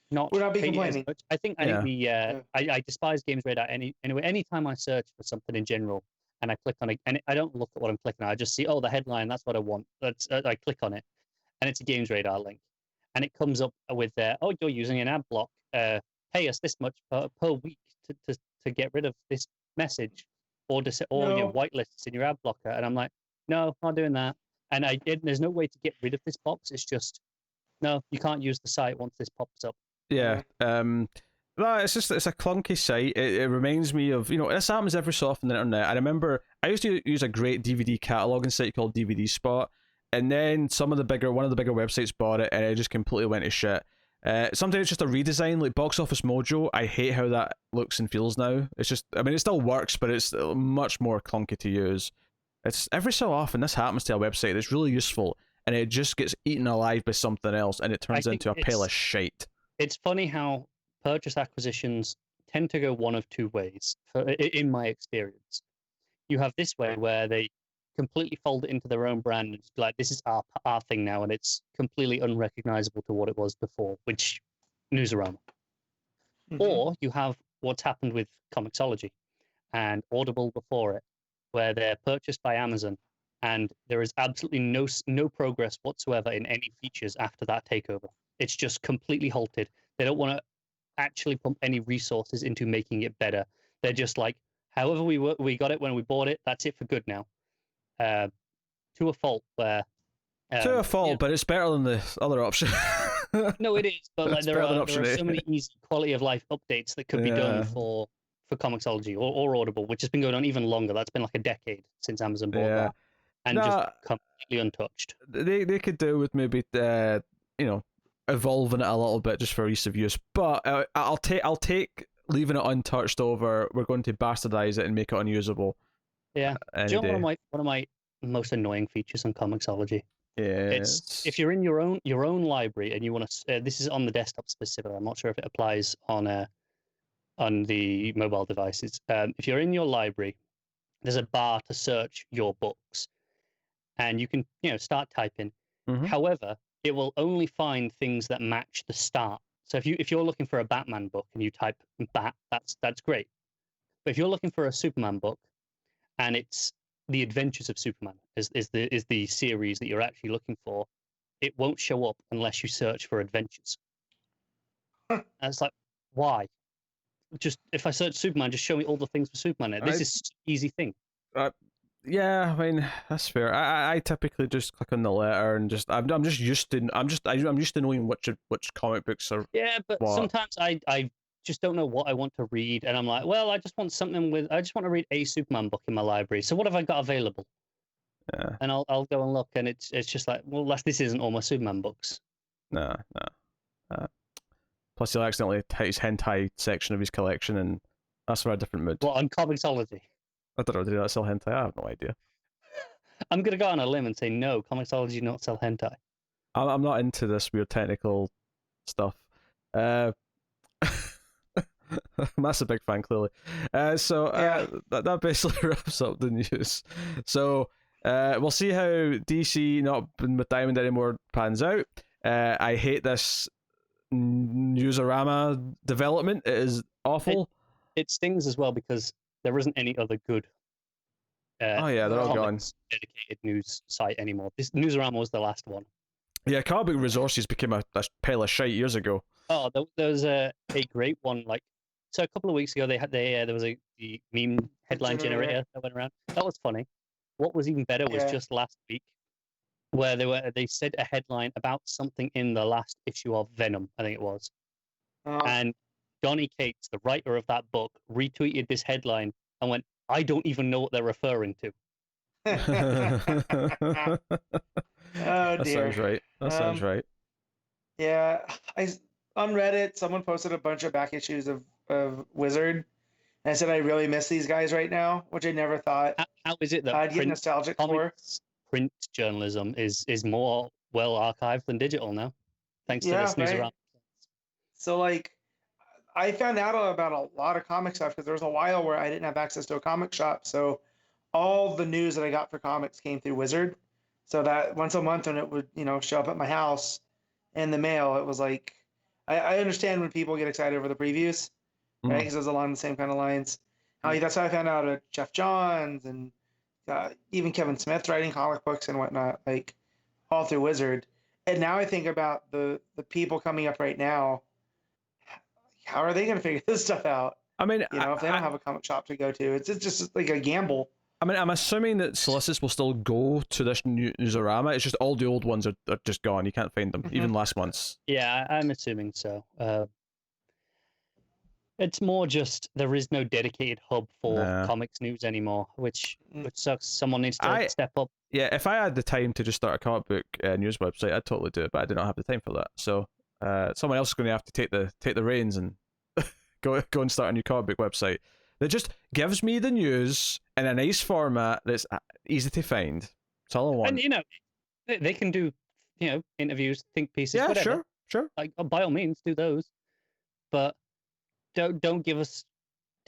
not be complaining. I think I despise Games Radar anyway. Anytime I search for something in general and I click on it, and I don't look at what I'm clicking on, I just see the headline. That's what I want. I click on it, and it's a Games Radar link, and it comes up with you're using an ad block. Pay us this much per week to get rid of this message, or whitelist this in your ad blocker. And I'm like, no, not doing that. And there's no way to get rid of this box. It's just no, you can't use the site once this pops up. Yeah. No, it's a clunky site. It reminds me of, this happens every so often on the internet. I remember I used to use a great DVD cataloging site called DVD Spot, and then one of the bigger websites bought it, and it just completely went to shit. Sometimes it's just a redesign, like Box Office Mojo. I hate how that looks and feels now. It's just, it still works, but it's much more clunky to use. It's every so often this happens to a website that's really useful, and it just gets eaten alive by something else, and it turns into a pile of shite. It's funny how purchase acquisitions tend to go one of two ways, in my experience. You have this way where they completely fold it into their own brand and just be like, this is our thing now, and it's completely unrecognizable to what it was before, which Newsarama. Or you have what's happened with Comixology and Audible before it, where they're purchased by Amazon, and there is absolutely no progress whatsoever in any features after that takeover. It's just completely halted. They don't want to actually pump any resources into making it better. They're just like, however we got it when we bought it, that's it for good now. To a fault, where but it's better than the other option. No, it is, but like there are so many easy quality of life updates that could be done for Comixology or Audible, which has been going on even longer. That's been like a decade since Amazon bought that, and just completely untouched. They could do with maybe evolving it a little bit just for ease of use, but I'll take leaving it untouched over we're going to bastardize it and make it unusable. Yeah. Do you know one of my most annoying features on Comixology? Yeah. It's if you're in your own library and you want to. This is on the desktop specifically. I'm not sure if it applies on the mobile devices. If you're in your library, there's a bar to search your books, and you can start typing. However, it will only find things that match the start. So if you're looking for a Batman book and you type Bat, that's great. But if you're looking for a Superman book, and it's The Adventures of Superman is the series that you're actually looking for, it won't show up unless you search for Adventures. And it's like, why? Just if I search Superman, just show me all the things for Superman. This is an easy thing. Yeah, I mean that's fair. I typically just click on the letter and I'm used to knowing which comic books are. Yeah, but sometimes I just don't know what I want to read, and I'm like, well, I just want to read a Superman book in my library. So what have I got available? Yeah. And I'll go and look, and it's just like, well, this isn't all my Superman books. No. Plus, he'll accidentally hit his hentai section of his collection, and that's for a different mood. What, on Comixology? I don't know, do that sell hentai? I have no idea. I'm going to go on a limb and say no, Comixology do not sell hentai. I'm not into this weird technical stuff. Matt's a big fan, clearly. That basically wraps up the news. So we'll see how DC not been with Diamond anymore pans out. I hate this Newsarama development. It is awful. It stings as well because there isn't any other good Oh yeah, they're all gone. comics dedicated news site anymore. This Newsarama was the last one. Yeah, Comic Book Resources became a pile of shite years ago. Oh, there was a great one. Like, so a couple of weeks ago, there was the meme headline generator that went around. That was funny. What was even better was just last week, where they said a headline about something in the last issue of Venom, I think it was, and Donny Cates, the writer of that book, retweeted this headline and went, "I don't even know what they're referring to." Oh that dear. Sounds right. That sounds right. Yeah, on Reddit, someone posted a bunch of back issues of Wizard, and I said I really miss these guys right now, which I never thought. How is it that I'd get nostalgic for? Print journalism is more well archived than digital now, thanks to this news around. So like, I found out about a lot of comic stuff because there was a while where I didn't have access to a comic shop, so all the news that I got for comics came through Wizard. So that once a month when it would, show up at my house in the mail, it was like, I understand when people get excited over the previews, right? Because it was along the same kind of lines. That's how I found out about Jeff Johns and even Kevin Smith writing comic books and whatnot, like all through Wizard. And now I think about the people coming up right now. How are they going to figure this stuff out? I mean, if they don't have a comic shop to go to, it's just like a gamble. I mean, I'm assuming that solicits will still go to this Newsarama. It's just all the old ones are just gone. You can't find them, even last month's. Yeah, I'm assuming so. It's more just there is no dedicated hub for comics news anymore, which sucks. Someone needs to step up. Yeah, if I had the time to just start a comic book news website, I'd totally do it, but I do not have the time for that. So someone else is going to have to take the reins and go and start a new comic book website that just gives me the news in a nice format that's easy to find. That's all I want. And they can do interviews, think pieces, whatever. Sure. Like, by all means, do those, but don't give us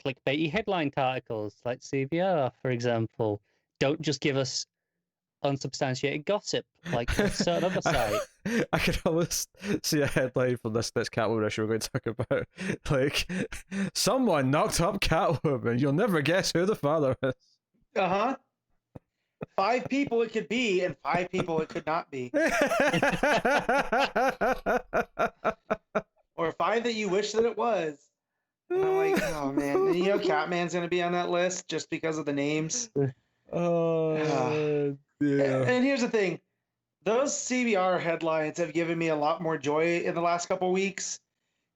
clickbaity headline articles like CBR, for example. Don't just give us unsubstantiated gossip like a certain other site. I could almost see a headline from this Catwoman issue we're going to talk about. Like, someone knocked up Catwoman. You'll never guess who the father is. 5 people it could be, and 5 people it could not be. Or 5 that you wish that it was. And I'm like, oh man. And Catman's going to be on that list just because of the names. Oh, yeah. And here's the thing. Those CBR headlines have given me a lot more joy in the last couple weeks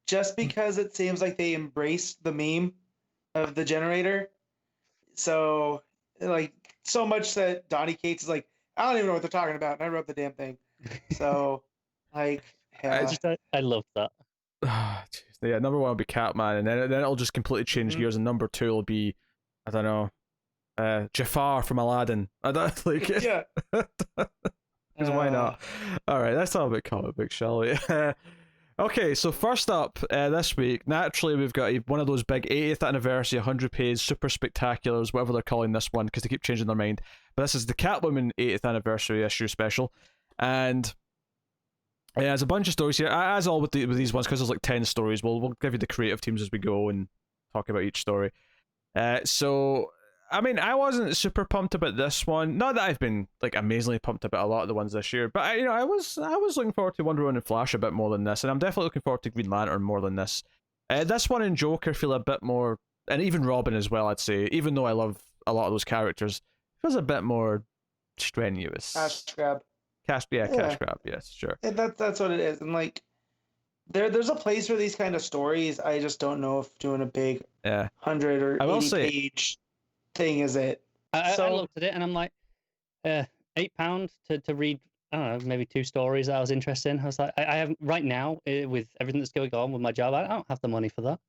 just because it seems like they embraced the meme of the generator. So, like, so much that Donny Cates is like, I don't even know what they're talking about, and I wrote the damn thing. So, like, yeah. I love that. Yeah, number 1 will be Catman, and then it'll just completely change gears, and number 2 will be, I don't know, Jafar from Aladdin. I don't like it. Yeah. Because why not? All right, let's talk about comic books, shall we? Okay, so first up this week, naturally, we've got one of those big 80th anniversary, 100-page super spectaculars, whatever they're calling this one, because they keep changing their mind. But this is the Catwoman 80th anniversary issue special, and there's a bunch of stories here. As all with these ones, because there's like 10 stories, we'll give you the creative teams as we go and talk about each story. So, I mean, I wasn't super pumped about this one. Not that I've been like amazingly pumped about a lot of the ones this year, but I was looking forward to Wonder Woman and Flash a bit more than this, and I'm definitely looking forward to Green Lantern more than this. This one and Joker feel a bit more, and even Robin as well, I'd say. Even though I love a lot of those characters, feels a bit more strenuous. Cash grab. Cash grab. Yes, sure. And that's what it is, and like. There's a place for these kind of stories. I just don't know if doing a big 100 or 80 page thing is it. I looked at it and I'm like, £8 to read, I don't know, maybe 2 stories that I was interested in. I was like, I haven't right now with everything that's going on with my job. I don't have the money for that.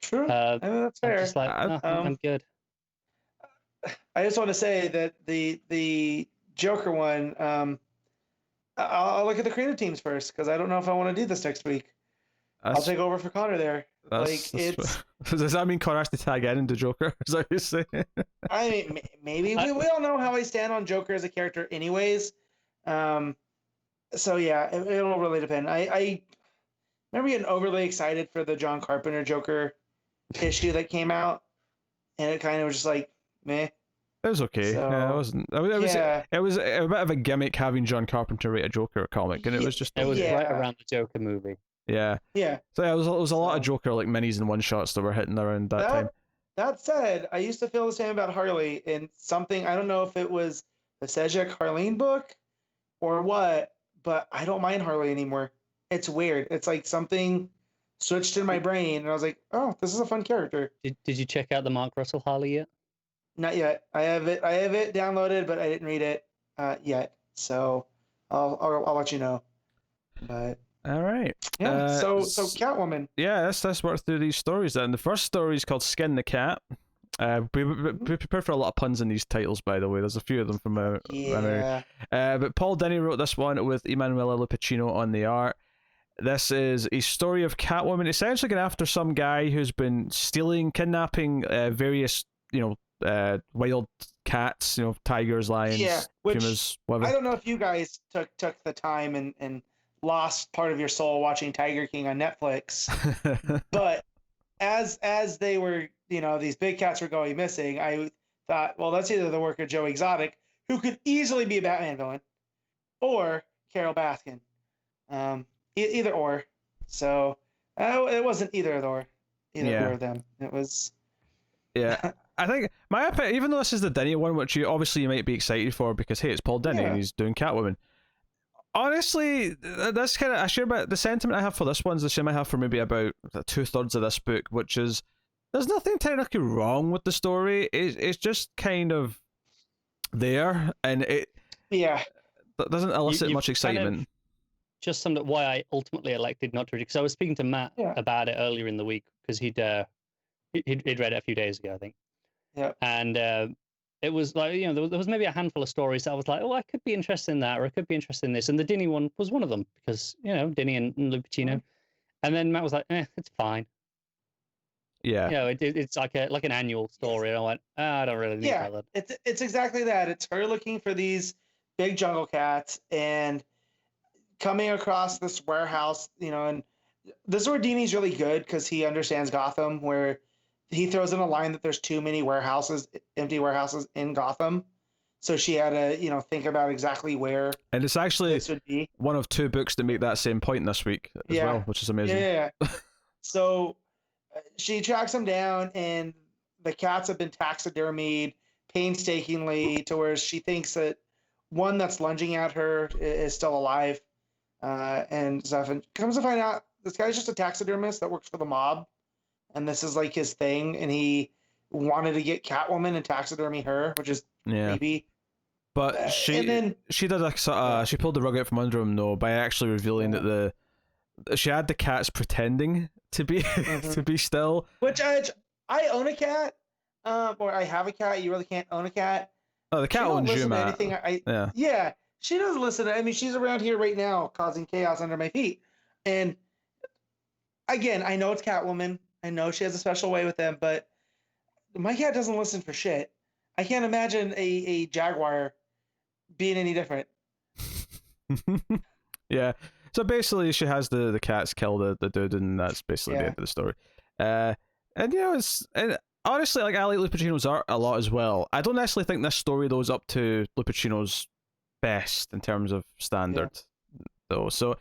True. I mean, that's fair. I'm just like, I'm good. I just want to say that the Joker one, I'll look at the creative teams first because I don't know if I want to do this next week. I'll take over for Connor there. Does that mean Connor has to tag in into Joker? Is that what you're saying? I mean, maybe we all know how I stand on Joker as a character, anyways. So yeah, it'll really depend. remember getting overly excited for the John Carpenter Joker issue that came out, and it kind of was just like meh. It was okay. So, yeah, it wasn't. It was a bit of a gimmick having John Carpenter write a Joker comic, and it was just. It was right around the Joker movie. Yeah. Yeah. So it was a lot of Joker like minis and one shots that were hitting around that time. That said, I used to feel the same about Harley, and something I don't know if it was the Sejak Harleen book or what, but I don't mind Harley anymore. It's weird. It's like something switched in my brain, and I was like, "Oh, this is a fun character." Did you check out the Mark Russell Harley yet? Not yet. I have it downloaded, but I didn't read it yet. So I'll let you know. But all right. Yeah. So Catwoman. Yeah, let's work through these stories then. The first story is called Skin the Cat. We prepare for a lot of puns in these titles, by the way. There's a few of them from but Paul Dini wrote this one with Emanuela Lupacchino on the art. This is a story of Catwoman essentially going after some guy who's been kidnapping various, wild cats, tigers, lions, pumas, whatever. I don't know if you guys took the time and lost part of your soul watching Tiger King on Netflix, but as they were, these big cats were going missing, I thought, well, that's either the work of Joe Exotic, who could easily be a Batman villain, or Carol Baskin. Either or. So it wasn't either of them. It was. Yeah, I think my opinion, even though this is the Dini one, which you might be excited for because hey, it's Paul Dini and he's doing Catwoman. Honestly, that's kind of I share about the sentiment I have for this one's the same I have for maybe about 2/3 of this book, which is there's nothing technically wrong with the story. It's just kind of there, and it doesn't elicit much excitement. Kind of just summed up why I ultimately elected not to read it, because I was speaking to Matt about it earlier in the week because he'd read it a few days ago, I think. Yeah. And it was like, there was maybe a handful of stories that I was like, oh, I could be interested in that, or I could be interested in this. And the Dini one was one of them because, Dini and Lupacchino. Mm-hmm. And then Matt was like, it's fine. Yeah. It's like an annual story. And I went, I don't really need that. It's exactly that. It's her looking for these big jungle cats and coming across this warehouse, and this is where Dini's really good because he understands Gotham, where he throws in a line that there's too many empty warehouses in Gotham. So she had to, think about exactly where. And it's actually this would be. One of 2 books that make that same point this week as well, which is amazing. Yeah. So she tracks him down, and the cats have been taxidermied painstakingly to where she thinks that one that's lunging at her is still alive. And stuff, and comes to find out this guy's just a taxidermist that works for the mob, and this is like his thing, and he wanted to get Catwoman and taxidermy her, which is creepy. But she did she pulled the rug out from under him though by actually revealing that she had the cats pretending to be to be still. Which I own a cat, or I have a cat. You really can't own a cat. Oh, the cat owns you, Matt. Yeah. She doesn't listen to. She's around here right now, causing chaos under my feet. And again, I know it's Catwoman. I know she has a special way with them, but my cat doesn't listen for shit. I can't imagine a Jaguar being any different. Yeah. So basically, she has the cats kill the dude, and that's basically the end of the story. And honestly, like I like Lupacchino's art a lot as well. I don't necessarily think this story though is up to Lupacchino's best in terms of standard though. So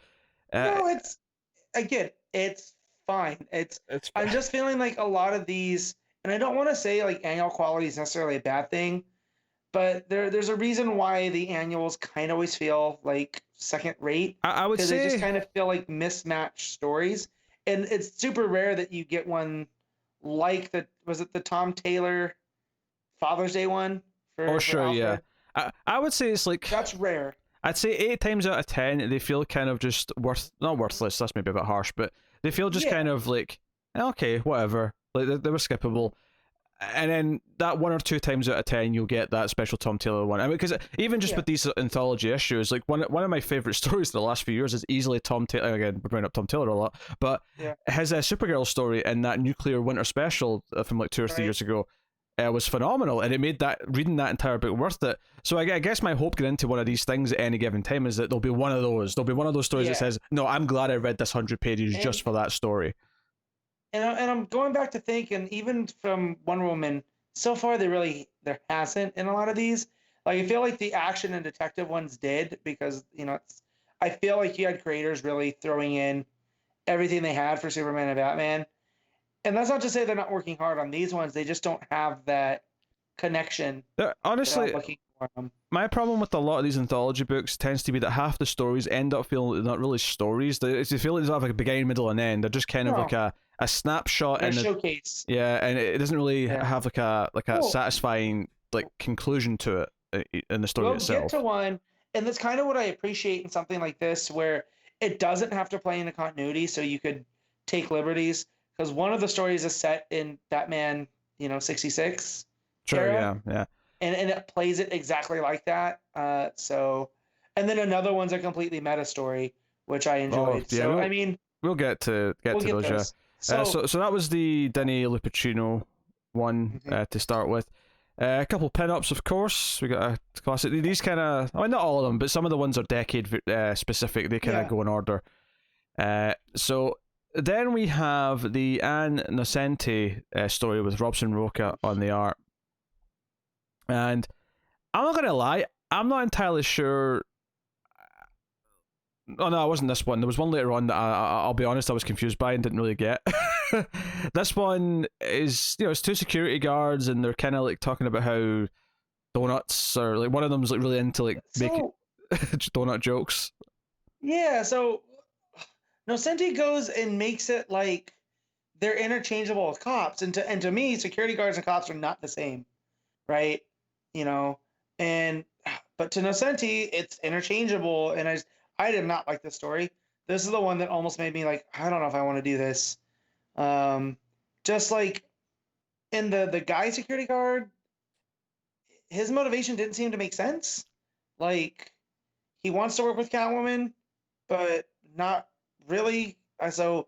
no, it's fine. It's I'm just feeling like a lot of these, and I don't want to say like annual quality is necessarily a bad thing, but there's a reason why the annuals kind of always feel like second rate. I would say they just kind of feel like mismatched stories, and it's super rare that you get one like the Tom Taylor Father's Day one for sure. I would say it's like that's rare. I'd say 8 times out of 10 they feel kind of just not worthless. That's maybe a bit harsh, but they feel just kind of like okay, whatever. Like they were skippable. And then that 1 or 2 times out of 10 you'll get that special Tom Taylor one. Because even just with these anthology issues, like one of my favorite stories of the last few years is easily Tom Taylor. Again, we're bringing up Tom Taylor a lot, but his Supergirl story in that Nuclear Winter special from like 2 or 3 years ago. was phenomenal, and it made that reading that entire book worth it. So I guess my hope getting into one of these things at any given time is that there'll be one of those. There'll be one of those stories that says, "No, I'm glad I read this 100 pages just for that story." And I'm going back to think, and even from Wonder Woman, so far there hasn't in a lot of these. Like I feel like the action and detective ones did, because I feel like you had creators really throwing in everything they had for Superman and Batman. And that's not to say they're not working hard on these ones. They just don't have that connection. Honestly, looking for them. My problem with a lot of these anthology books tends to be that half the stories end up feeling not really stories. They feel like they don't have like a beginning, middle, and end. They're just kind of like a snapshot and a showcase. Yeah, and it doesn't really have like a satisfying like conclusion to it in the story itself. We'll get to one, and that's kind of what I appreciate in something like this, where it doesn't have to play into continuity, so you could take liberties. Because one of the stories is set in Batman, 66. Sure, era, yeah. And it plays it exactly like that. And then another one's a completely meta story, which I enjoyed. We'll get to those. Yeah. So that was the Denny Lupacchino one to start with. A couple pin-ups, of course. We got a classic. These kind of, not all of them, but some of the ones are decade specific. They kind of go in order. So then we have the Ann Nocenti story with Robson Roca on the art. And I'm not going to lie, I'm not entirely sure. Oh no, it wasn't this one. There was one later on that I'll be honest, I was confused by and didn't really get. This one is, it's two security guards, and they're kind of like talking about how donuts are like, one of them's like really into like making donut jokes. Yeah, so Nocenti goes and makes it like they're interchangeable with cops, and to me, security guards and cops are not the same, right? But to Nocenti, it's interchangeable, and I did not like this story. This is the one that almost made me like, I don't know if I want to do this. Just like in the guy security guard, his motivation didn't seem to make sense. Like, he wants to work with Catwoman, but not really. I don't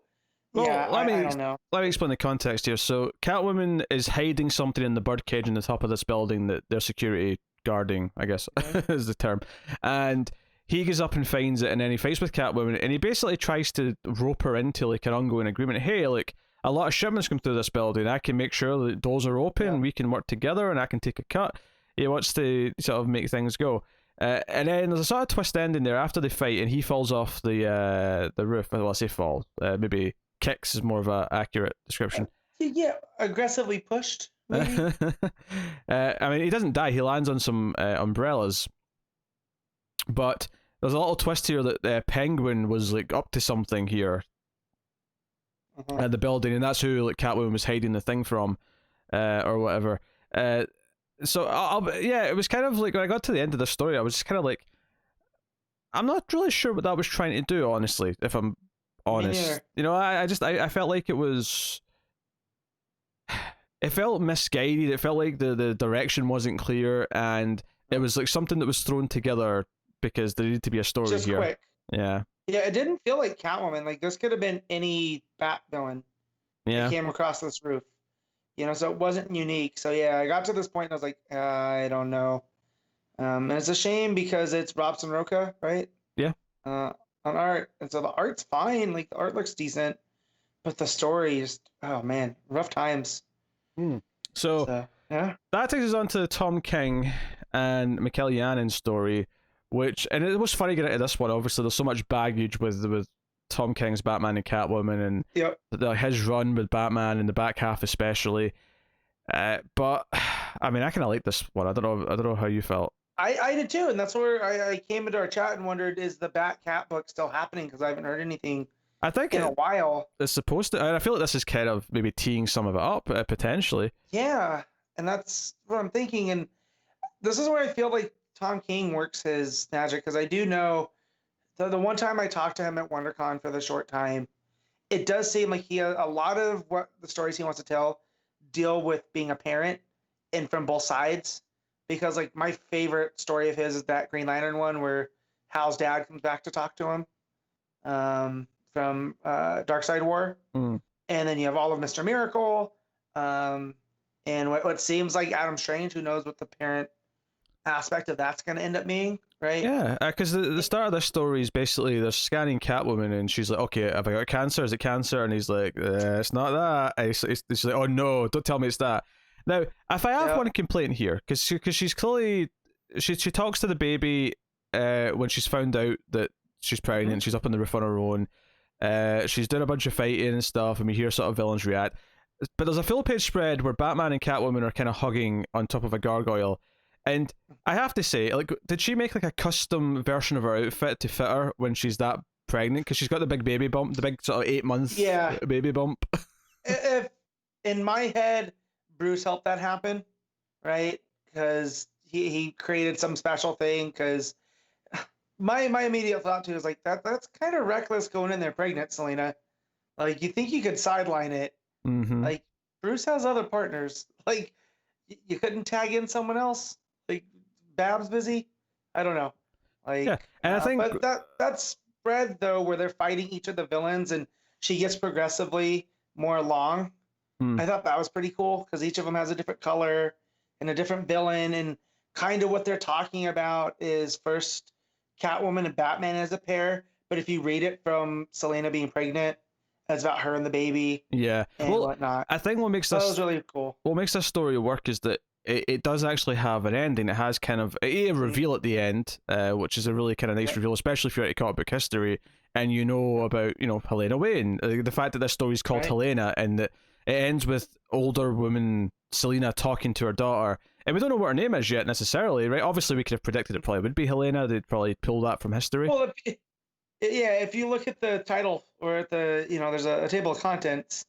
know. Let me explain the context here. So Catwoman is hiding something in the birdcage in the top of this building that they're security guarding, I guess is the term. And he goes up and finds it, and then he fights with Catwoman, and he basically tries to rope her into like an ongoing agreement. Hey, like, a lot of shipments come through this building. I can make sure that doors are open, we can work together, and I can take a cut. He wants to sort of make things go. And then there's a sort of twist ending there after they fight, and he falls off the roof. Well, I say fall. Maybe kicks is more of an accurate description. Yeah, aggressively pushed, maybe. I mean, he doesn't die. He lands on some umbrellas. But there's a little twist here that Penguin was like up to something here at the building, and that's who like Catwoman was hiding the thing from, or whatever. So it was kind of like when I got to the end of the story, I was just kind of like, I'm not really sure what that was trying to do, honestly. If I'm honest, I felt like it felt misguided. It felt like the direction wasn't clear, and it was like something that was thrown together because there needed to be a story just here. Quick. Yeah, it didn't feel like Catwoman. Like, this could have been any Bat villain that came across this roof. So it wasn't unique. So yeah, I got to this point and I was like, I don't know. And it's a shame because it's Robson Roca, right? Yeah. On art. And so the art's fine. Like, the art looks decent. But the story just, oh man, rough times. So that takes us on to Tom King and Mikel Yannen's story, and it was funny getting into this one. Obviously, there's so much baggage with Tom King's Batman and Catwoman, and his run with Batman in the back half especially. But I mean, I kind of like this one. I don't know how you felt. I did too, and that's where I came into our chat and wondered, is the Bat-Cat book still happening? Because I haven't heard anything. I think in a while. It's supposed to. I feel like this is kind of maybe teeing some of it up potentially. Yeah, and that's what I'm thinking. And this is where I feel like Tom King works his magic, because I do know the one time I talked to him at WonderCon for the short time, it does seem like he has a lot of what the stories he wants to tell deal with being a parent and from both sides. Because like my favorite story of his is that Green Lantern one where Hal's dad comes back to talk to him from Dark Side War. And then you have all of Mr. Miracle. And and what seems like Adam Strange. Who knows what the parent aspect of that's going to end up being, right? Yeah, because the start of this story is basically they're scanning Catwoman, and she's like, "Okay, have I got cancer? Is it cancer?" And he's like, "It's not that." And she's like, "Oh no, don't tell me it's that." Now, if I have one complaint here, because she's clearly she talks to the baby when she's found out that she's pregnant. She's up on the roof on her own. She's doing a bunch of fighting and stuff, and we hear sort of villains react. But there's a full page spread where Batman and Catwoman are kind of hugging on top of a gargoyle. And I have to say, like, did she make like a custom version of her outfit to fit her when she's that pregnant? Because she's got the big baby bump, the big sort of 8-month baby bump. If in my head, Bruce helped that happen, right? Because he created some special thing. Because my immediate thought too is like that's kind of reckless going in there pregnant, Selena. Like, you think you could sideline it? Mm-hmm. Like, Bruce has other partners. Like, you couldn't tag in someone else. Like, Bab's busy. I don't know. Like, yeah, and I think, but that spread though, where they're fighting each of the villains, and she gets progressively more along. I thought that was pretty cool because each of them has a different color and a different villain, and kind of what they're talking about is first Catwoman and Batman as a pair, but if you read it from Selena being pregnant, it's about her and the baby. Yeah, and whatnot. I think what makes this that was really cool. What makes this story work is that it does actually have an ending. It has kind of a reveal at the end, which is a really kind of nice reveal, especially if you're into comic book history and you know about Helena Wayne. The fact that this story is called Helena and that it ends with older woman Selena talking to her daughter, and we don't know what her name is yet necessarily, right? Obviously, we could have predicted it probably would be Helena. They'd probably pull that from history. Well, if you look at the title or at the there's a table of contents.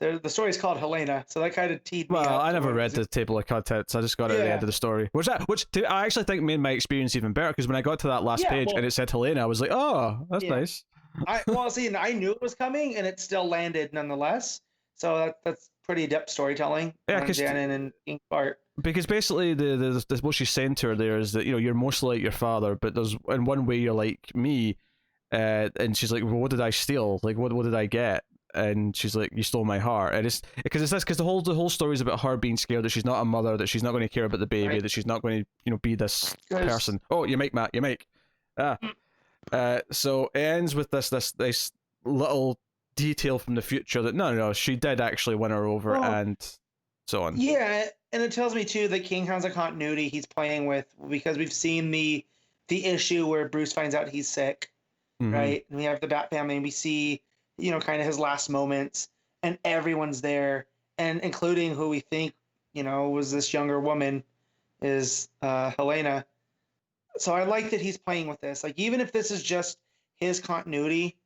The story is called Helena, so that kind of teed me up. Well, I never read the table of contents. I just got it at the end of the story, which I actually think made my experience even better, because when I got to that last page and it said Helena, I was like, oh, that's nice. I knew it was coming, and it still landed nonetheless. So that's pretty adept storytelling. Yeah, because Janin and Ink Bart. Because basically, the what she's saying to her there is that you're mostly like your father, but there's in one way you're like me, and she's like, well, what did I steal? Like, what did I get? And she's like, you stole my heart. And it's because the whole story is about her being scared that she's not a mother, that she's not going to care about the baby, that she's not going to be this person. Oh, you make Matt, you make. So it ends with this little detail from the future that no, she did actually win her over, and so on. Yeah, and it tells me too that King has a continuity he's playing with, because we've seen the issue where Bruce finds out he's sick, right? And we have the Bat family, and we see kind of his last moments, and everyone's there, and including who we think was this younger woman is Helena. So I like that he's playing with this. Like, even if this is just his continuity,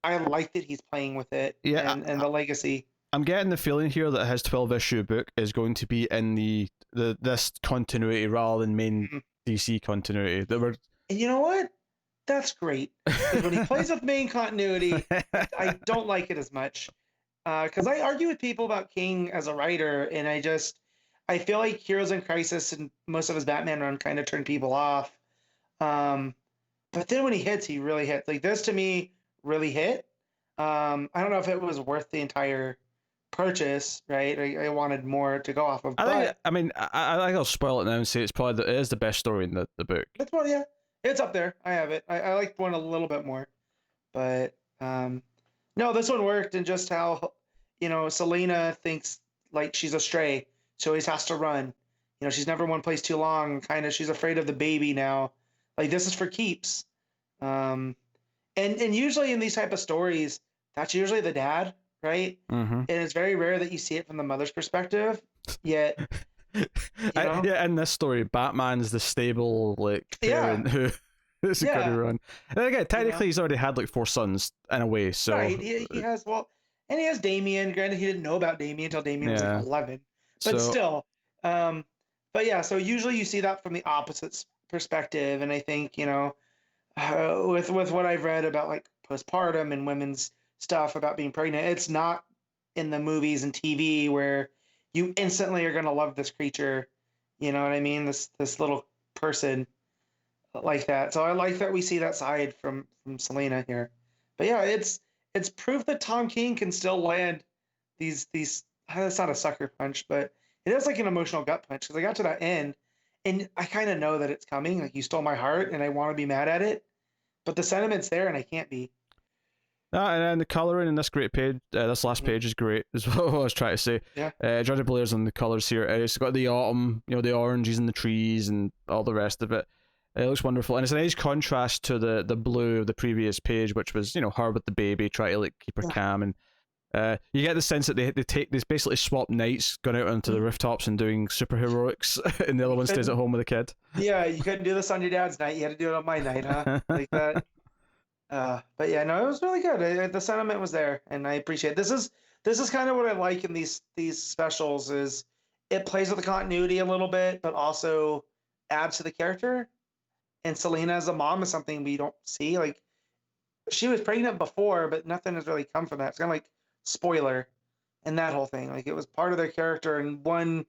I like that he's playing with it. Yeah, and the legacy. I'm getting the feeling here that his 12-issue book is going to be in this continuity rather than main DC continuity. And you know what? That's great. Because when he plays with main continuity, I don't like it as much. Because I argue with people about King as a writer, and I feel like Heroes in Crisis and most of his Batman run kind of turned people off. But then when he hits, he really hits. Like, this to me really hit. I don't know if it was worth the entire purchase, right? I wanted more to go off of. I think I'll spoil it now and say it is the best story in the book. That's one, yeah. It's up there. I have it. I like one a little bit more, but no, this one worked. And just how Selena thinks like she's a stray, she always has to run. She's never one place too long. Kind of, she's afraid of the baby now. Like, this is for keeps. And usually in these type of stories, that's usually the dad, right? And it's very rare that you see it from the mother's perspective. Yet. In this story, Batman's the stable parent who's going to run. And again, technically, he's already had 4 sons in a way. So right, he has and he has Damien. Granted, he didn't know about Damien until Damien was 11, but still. But yeah, so usually you see that from the opposite perspective, and I think with what I've read about postpartum and women's stuff about being pregnant, it's not in the movies and TV where you instantly are going to love this creature, you know what I mean? This little person like that. So I like that we see that side from Selena here. But yeah, it's proof that Tom King can still land these. That's not a sucker punch, but it is like an emotional gut punch because I got to that end, and I kind of know that it's coming. Like, you stole my heart, and I want to be mad at it, but the sentiment's there, and I can't be. And then the colouring in this great page, this last page is great, is what I was trying to say. Yeah. Jordan Blair's on the colours here. It's got the autumn, the oranges in the trees and all the rest of it. It looks wonderful, and it's a nice contrast to the blue of the previous page, which was her with the baby, trying to like keep her calm, and you get the sense that they basically swap nights, going out onto the rooftops and doing superheroics, and the other one stays at home with the kid. Yeah, you couldn't do this on your dad's night; you had to do it on my night, huh? Like that. But yeah, no, it was really good. The sentiment was there, and I appreciate it. This is kind of what I like in these specials. Is it plays with the continuity a little bit, but also adds to the character. And Selena as a mom is something we don't see. Like, she was pregnant before, but nothing has really come from that. It's kind of like spoiler, and that whole thing. Like, it was part of their character in one,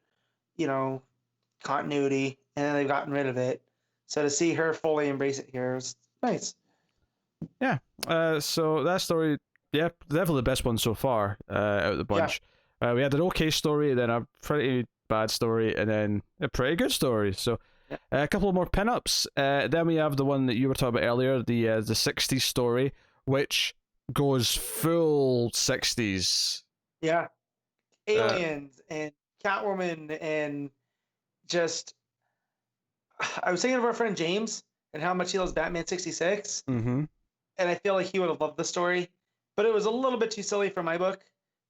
continuity, and then they've gotten rid of it. So to see her fully embrace it here was nice. Yeah. So that story, definitely the best one so far out of the bunch. Yeah. We had an okay story, then a pretty bad story, and then a pretty good story. So a couple of more pinups. Then we have the one that you were talking about earlier, the 60s story, which goes full 60s. Yeah. Aliens and Catwoman and just... I was thinking of our friend James and how much he loves Batman 66. Mm-hmm. And I feel like he would have loved the story. But it was a little bit too silly for my book.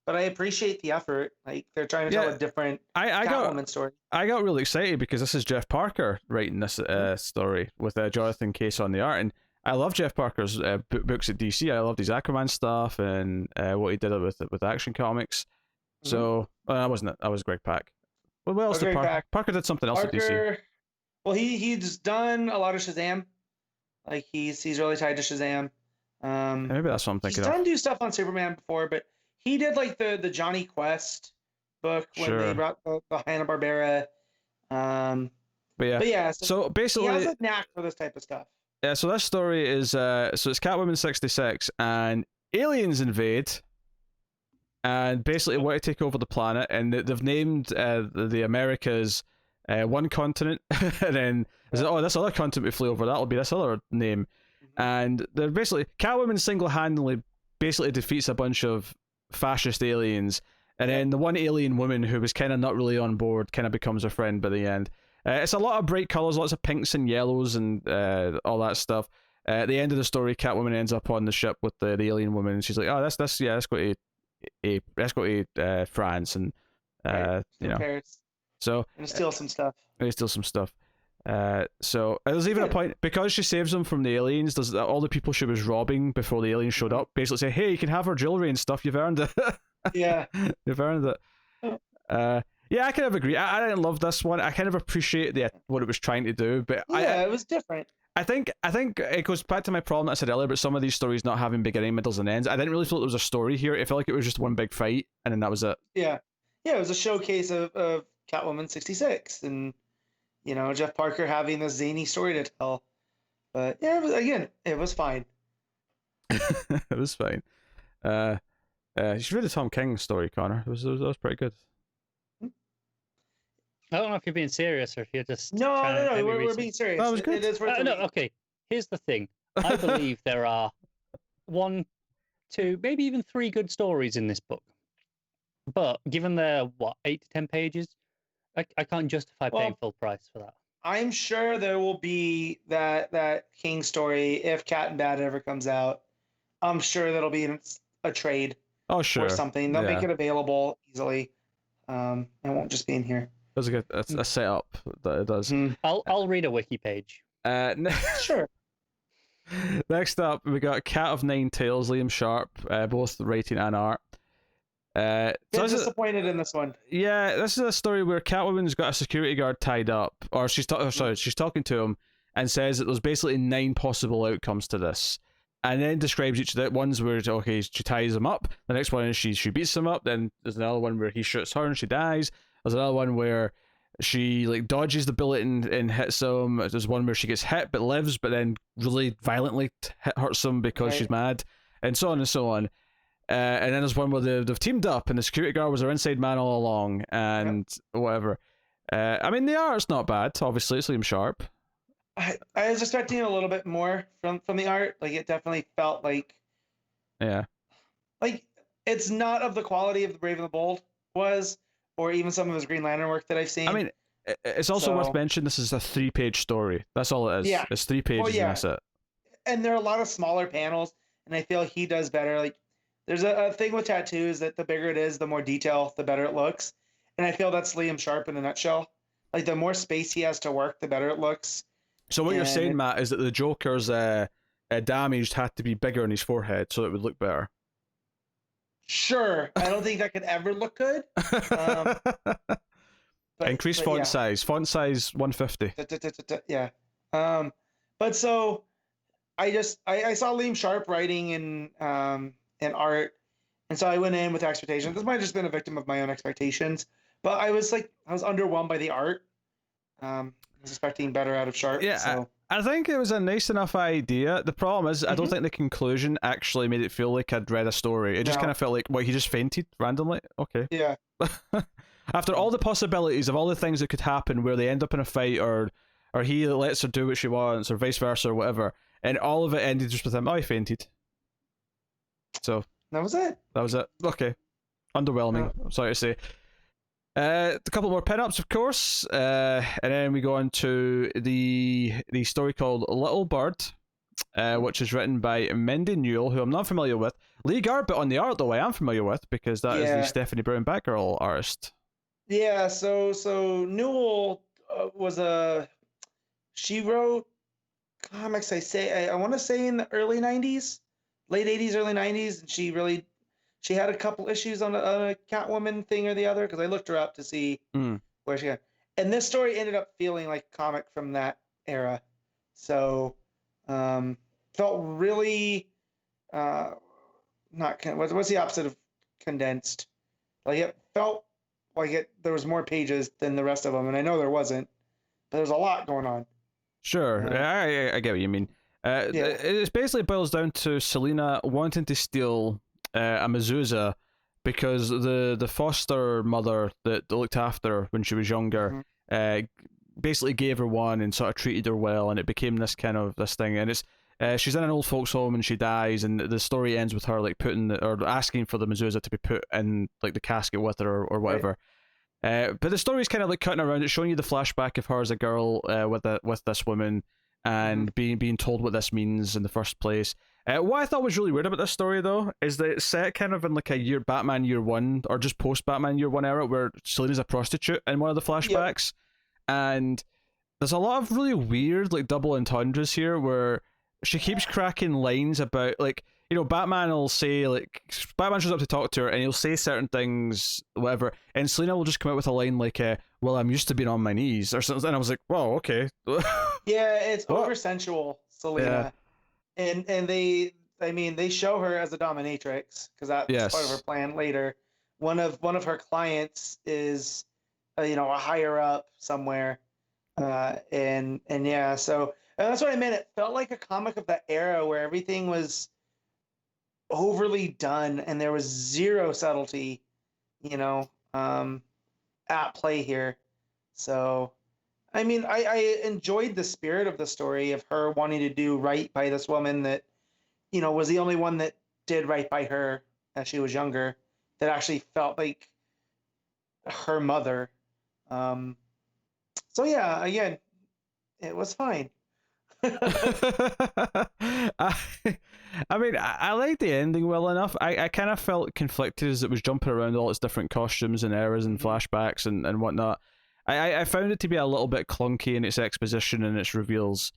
But I appreciate the effort. Like, they're trying to tell a different Catwoman story. I got really excited because this is Jeff Parker writing this story with Jonathan Case on the art, and I love Jeff Parker's books at DC. I loved his Aquaman stuff and what he did with Action Comics. So I wasn't it. That was Greg Pak. Well, what else did Parker? Parker did something else at DC. Well, he's done a lot of Shazam. Like, he's really tied to Shazam. Maybe that's what I'm thinking. He's done do stuff on Superman before, but he did like the Johnny Quest book when they brought the Hanna-Barbera. But yeah. So basically, he has a knack for this type of stuff. Yeah. So this story is so it's Catwoman 66, and aliens invade, and basically want to take over the planet, and they've named the Americas one continent, and then this other continent we flew over, that'll be this other name, and they're basically Catwoman single-handedly basically defeats a bunch of fascist aliens, and then the one alien woman who was kind of not really on board kind of becomes a friend by the end. It's a lot of bright colors, lots of pinks and yellows and all that stuff. At the end of the story, Catwoman ends up on the ship with the alien woman, and she's like, "Oh, let's go to France and Paris. So and steal some stuff. So there's even a point, because she saves them from the aliens, there's all the people she was robbing before the aliens showed up basically say, "Hey, you can have her jewelry and stuff, you've earned it." Yeah. You've earned it. Yeah, I kind of agree. I didn't love this one. I kind of appreciate what it was trying to do, but it was different. I think it goes back to my problem that I said earlier about some of these stories not having beginning, middles, and ends. I didn't really feel there was a story here. It felt like it was just one big fight, and then that was it. Yeah, it was a showcase of Catwoman 66, and Jeff Parker having this zany story to tell. But yeah, it was fine. It was fine. You should read the Tom King story, Connor. It was pretty good. I don't know if you're being serious or if you're just... No, we're being serious. That was good. It is worth no, okay. Here's the thing. I believe there are 1, 2, maybe even 3 good stories in this book. But given they're, 8 to 10 pages, I can't justify paying full price for that. I'm sure there will be that King story if Cat and Bat ever comes out. I'm sure that'll be a trade. Oh, sure. Or something. They'll make it available easily. It won't just be in here. That's a good a setup that it does. I'll read a wiki page. Sure. Next up, we got Cat of Nine Tails, Liam Sharp, both writing and art. Disappointed in this one. Yeah, this is a story where Catwoman's got a security guard tied up, or she's talking to him, and says that there's basically 9 possible outcomes to this, and then describes each of the ones where she ties him up. The next one is she beats him up. Then there's another one where he shoots her and she dies. There's another one where she dodges the bullet and hits him. There's one where she gets hit but lives, but then really violently hurts him because she's mad, and so on and so on. And then there's one where they've teamed up, and the security guard was their inside man all along, and whatever. I mean, the art's not bad. Obviously, it's Liam Sharp. I was expecting a little bit more from the art. Like, it definitely felt like, like it's not of the quality of the Brave and the Bold was, or even some of his Green Lantern work that I've seen. I mean, it's also worth mentioning this is a 3-page story. That's all it is. Yeah. It's 3 pages, and that's it. And there are a lot of smaller panels, and I feel he does better. Like, there's a thing with tattoos that the bigger it is, the more detail, the better it looks. And I feel that's Liam Sharp in a nutshell. Like, the more space he has to work, the better it looks. So what you're saying, Matt, is that the Joker's damaged had to be bigger on his forehead so it would look better. Sure. I don't think that could ever look good. Increase font size. Font size 150. Yeah. But so I saw Liam Sharp writing in art, and so I went in with expectations. This might have just been a victim of my own expectations, but I was underwhelmed by the art. I was expecting better out of Sharp. Yeah, so. I think it was a nice enough idea. The problem is, I don't think the conclusion actually made it feel like I'd read a story. It just kind of felt like, he just fainted randomly? Okay. Yeah. After all the possibilities of all the things that could happen where they end up in a fight, or he lets her do what she wants, or vice versa, or whatever, and all of it ended just with him, he fainted. So. That was it. Okay. Underwhelming, I'm sorry to say. A couple more pin-ups, of course, and then we go on to the story called Little Bird, which is written by Mindy Newell, who I'm not familiar with. Lee Garbett on the art, though, I am familiar with, because that is the Stephanie Brown Batgirl artist. Yeah, so Newell she wrote comics, I want to say in the early 90s, late 80s, early 90s, and she had a couple issues on a Catwoman thing or the other, because I looked her up to see where she got. And this story ended up feeling like a comic from that era. So, felt really, what's the opposite of condensed? Like, it felt like there was more pages than the rest of them, and I know there wasn't, but there's a lot going on. Sure, I get what you mean. It basically boils down to Selina wanting to steal a mezuzah because the foster mother that looked after her when she was younger basically gave her one and sort of treated her well, and it became this thing. And it's she's in an old folks home and she dies, and the story ends with her like asking for the mezuzah to be put in like the casket with her or whatever. Right. But the story's kind of like cutting around. It's showing you the flashback of her as a girl with this woman, and being told what this means in the first place. What I thought was really weird about this story, though, is that it's set kind of in like a Batman Year One, or just post Batman Year One era, where Selina's a prostitute in one of the flashbacks, and there's a lot of really weird like double entendres here, where she keeps cracking lines about like, Batman will say like, Batman shows up to talk to her and he'll say certain things, whatever, and Selina will just come out with a line like, well, I'm used to being on my knees or something, and I was like, whoa, okay. Yeah, it's over sensual, Selina. And they show her as a dominatrix, because that's part of her plan later. One of her clients is a higher up somewhere, and that's what I meant. It felt like a comic of that era where everything was overly done and there was zero subtlety, at play here. So, I mean, I enjoyed the spirit of the story of her wanting to do right by this woman that, was the only one that did right by her as she was younger, that actually felt like her mother. So yeah, again, it was fine. I mean, I liked the ending well enough. I kind of felt conflicted as it was jumping around all its different costumes and eras and flashbacks and whatnot. I found it to be a little bit clunky in its exposition and its reveals.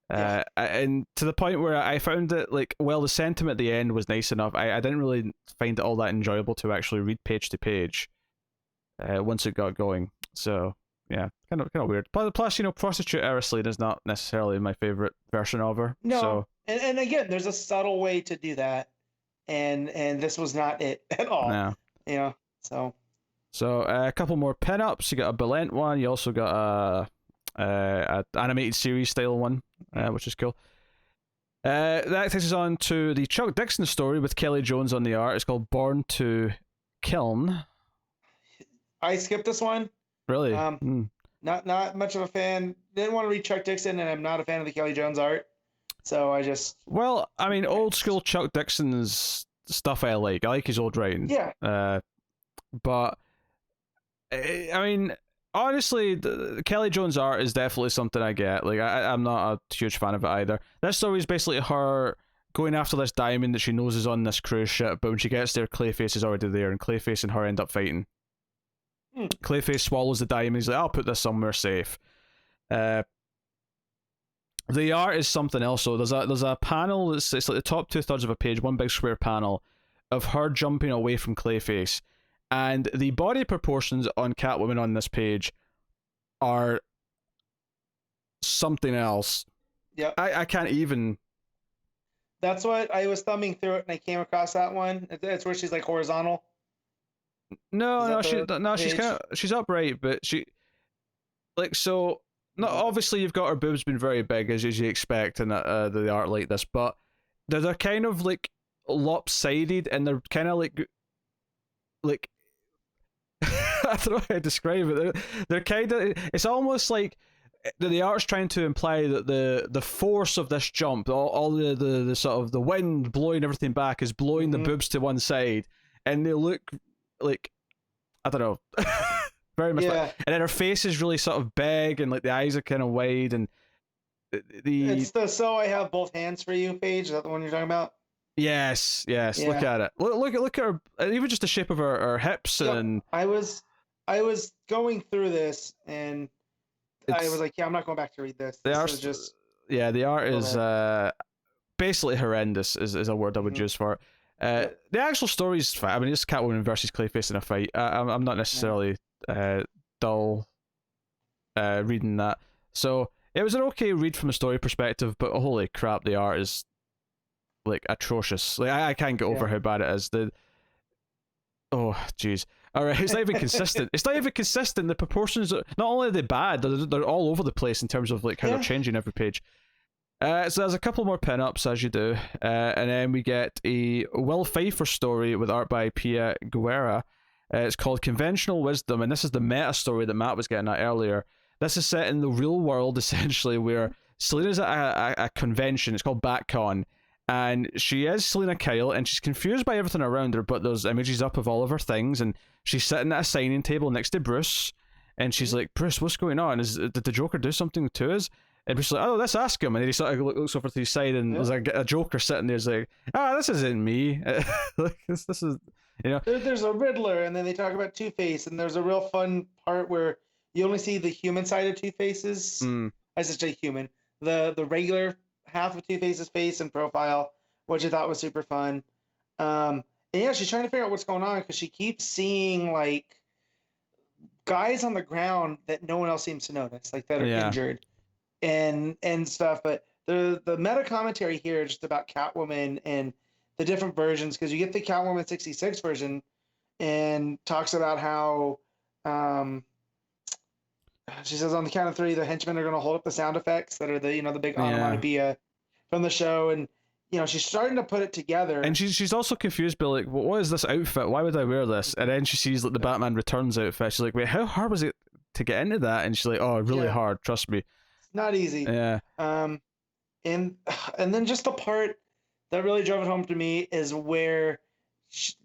And to the point where I found it like, well, the sentiment at the end was nice enough. I didn't really find it all that enjoyable to actually read page to page once it got going. So yeah, kind of weird. Plus, prostitute era Selina is not necessarily my favorite version of her. No, so. and again, there's a subtle way to do that, and this was not it at all. No. So a couple more pin-ups. You got a Belent one. You also got a animated series style one, which is cool. That takes us on to the Chuck Dixon story with Kelly Jones on the art. It's called Born to Kiln. I skipped this one. Really? Not much of a fan. Didn't want to read Chuck Dixon, and I'm not a fan of the Kelly Jones art. So I just... Well, I mean, old school Chuck Dixon's stuff I like. I like his old writing. Yeah. But, I mean, honestly, the Kelly Jones art is definitely something I get. Like, I'm not a huge fan of it either. This story is basically her going after this diamond that she knows is on this cruise ship, but when she gets there, Clayface is already there, and Clayface and her end up fighting. Clayface swallows the diamond. He's like, I'll put this somewhere safe. The art is something else. So there's a panel it's like the top 2/3 of a page, one big square panel of her jumping away from Clayface, and the body proportions on Catwoman on this page are something else. Yeah, I can't even. That's what I was thumbing through it, and I came across that one. It's where she's like horizontal. No, she's upright, but she like so. Not obviously you've got her boobs being very big as you expect in the art like this, but they're kind of like lopsided and they're kind of like I don't know how to describe it. They're kind of, it's almost like the art's trying to imply that the force of this jump, all the sort of the wind blowing everything back is blowing the boobs to one side, and they look like, I don't know, very much like, and then her face is really sort of big and like the eyes are kind of wide, and it's the "So I Have Both Hands for You" page. Is that the one you're talking about? Yes. Look at it. Look at her, even just the shape of her hips. And I was going through this and I was like, yeah, I'm not going back to read this. This is just the art is basically horrendous. Is a word I would use for it. The actual story's fine. I mean, it's Catwoman versus Clayface in a fight. I'm not necessarily dull reading that. So it was an okay read from a story perspective, but holy crap, the art is like atrocious. Like I can't get over how bad it is. Oh jeez. All right, it's not even consistent. It's not even consistent. The proportions are not only are they bad, they're all over the place in terms of like how they're changing every page. So there's a couple more pin-ups as you do, and then we get a Will Pfeiffer story with art by Pia Guerra. It's called Conventional Wisdom, and this is the meta story that Matt was getting at earlier. This is set in the real world essentially, where Selina's at a convention. It's called BatCon, and she is Selina Kyle, and she's confused by everything around her. But there's images up of all of her things, and she's sitting at a signing table next to Bruce, and she's like, "Bruce, what's going on? Did the Joker do something to us?" And Bruce's like, "Oh, let's ask him." And then he sort of looks over to his side, and there's a Joker sitting there. He's like, this isn't me. Like this is, you know. There's a Riddler, and then they talk about Two-Face, and there's a real fun part where you only see the human side of Two-Face's. I should say human. The regular half of Two-Face's face and profile, which I thought was super fun. And yeah, she's trying to figure out what's going on because she keeps seeing like guys on the ground that no one else seems to notice, like that are injured and stuff. But the meta commentary here is just about Catwoman and the different versions, because you get the Catwoman 66 version and talks about how she says on the count of three, the henchmen are going to hold up the sound effects that are the the big onomatopoeia from the show, and she's starting to put it together. And she's also confused by like, what is this outfit? Why would I wear this? And then she sees like the Batman Returns outfit. She's like, wait, how hard was it to get into that? And she's like, oh, really hard. Trust me. It's not easy. Yeah. And then just the part that really drove it home to me is where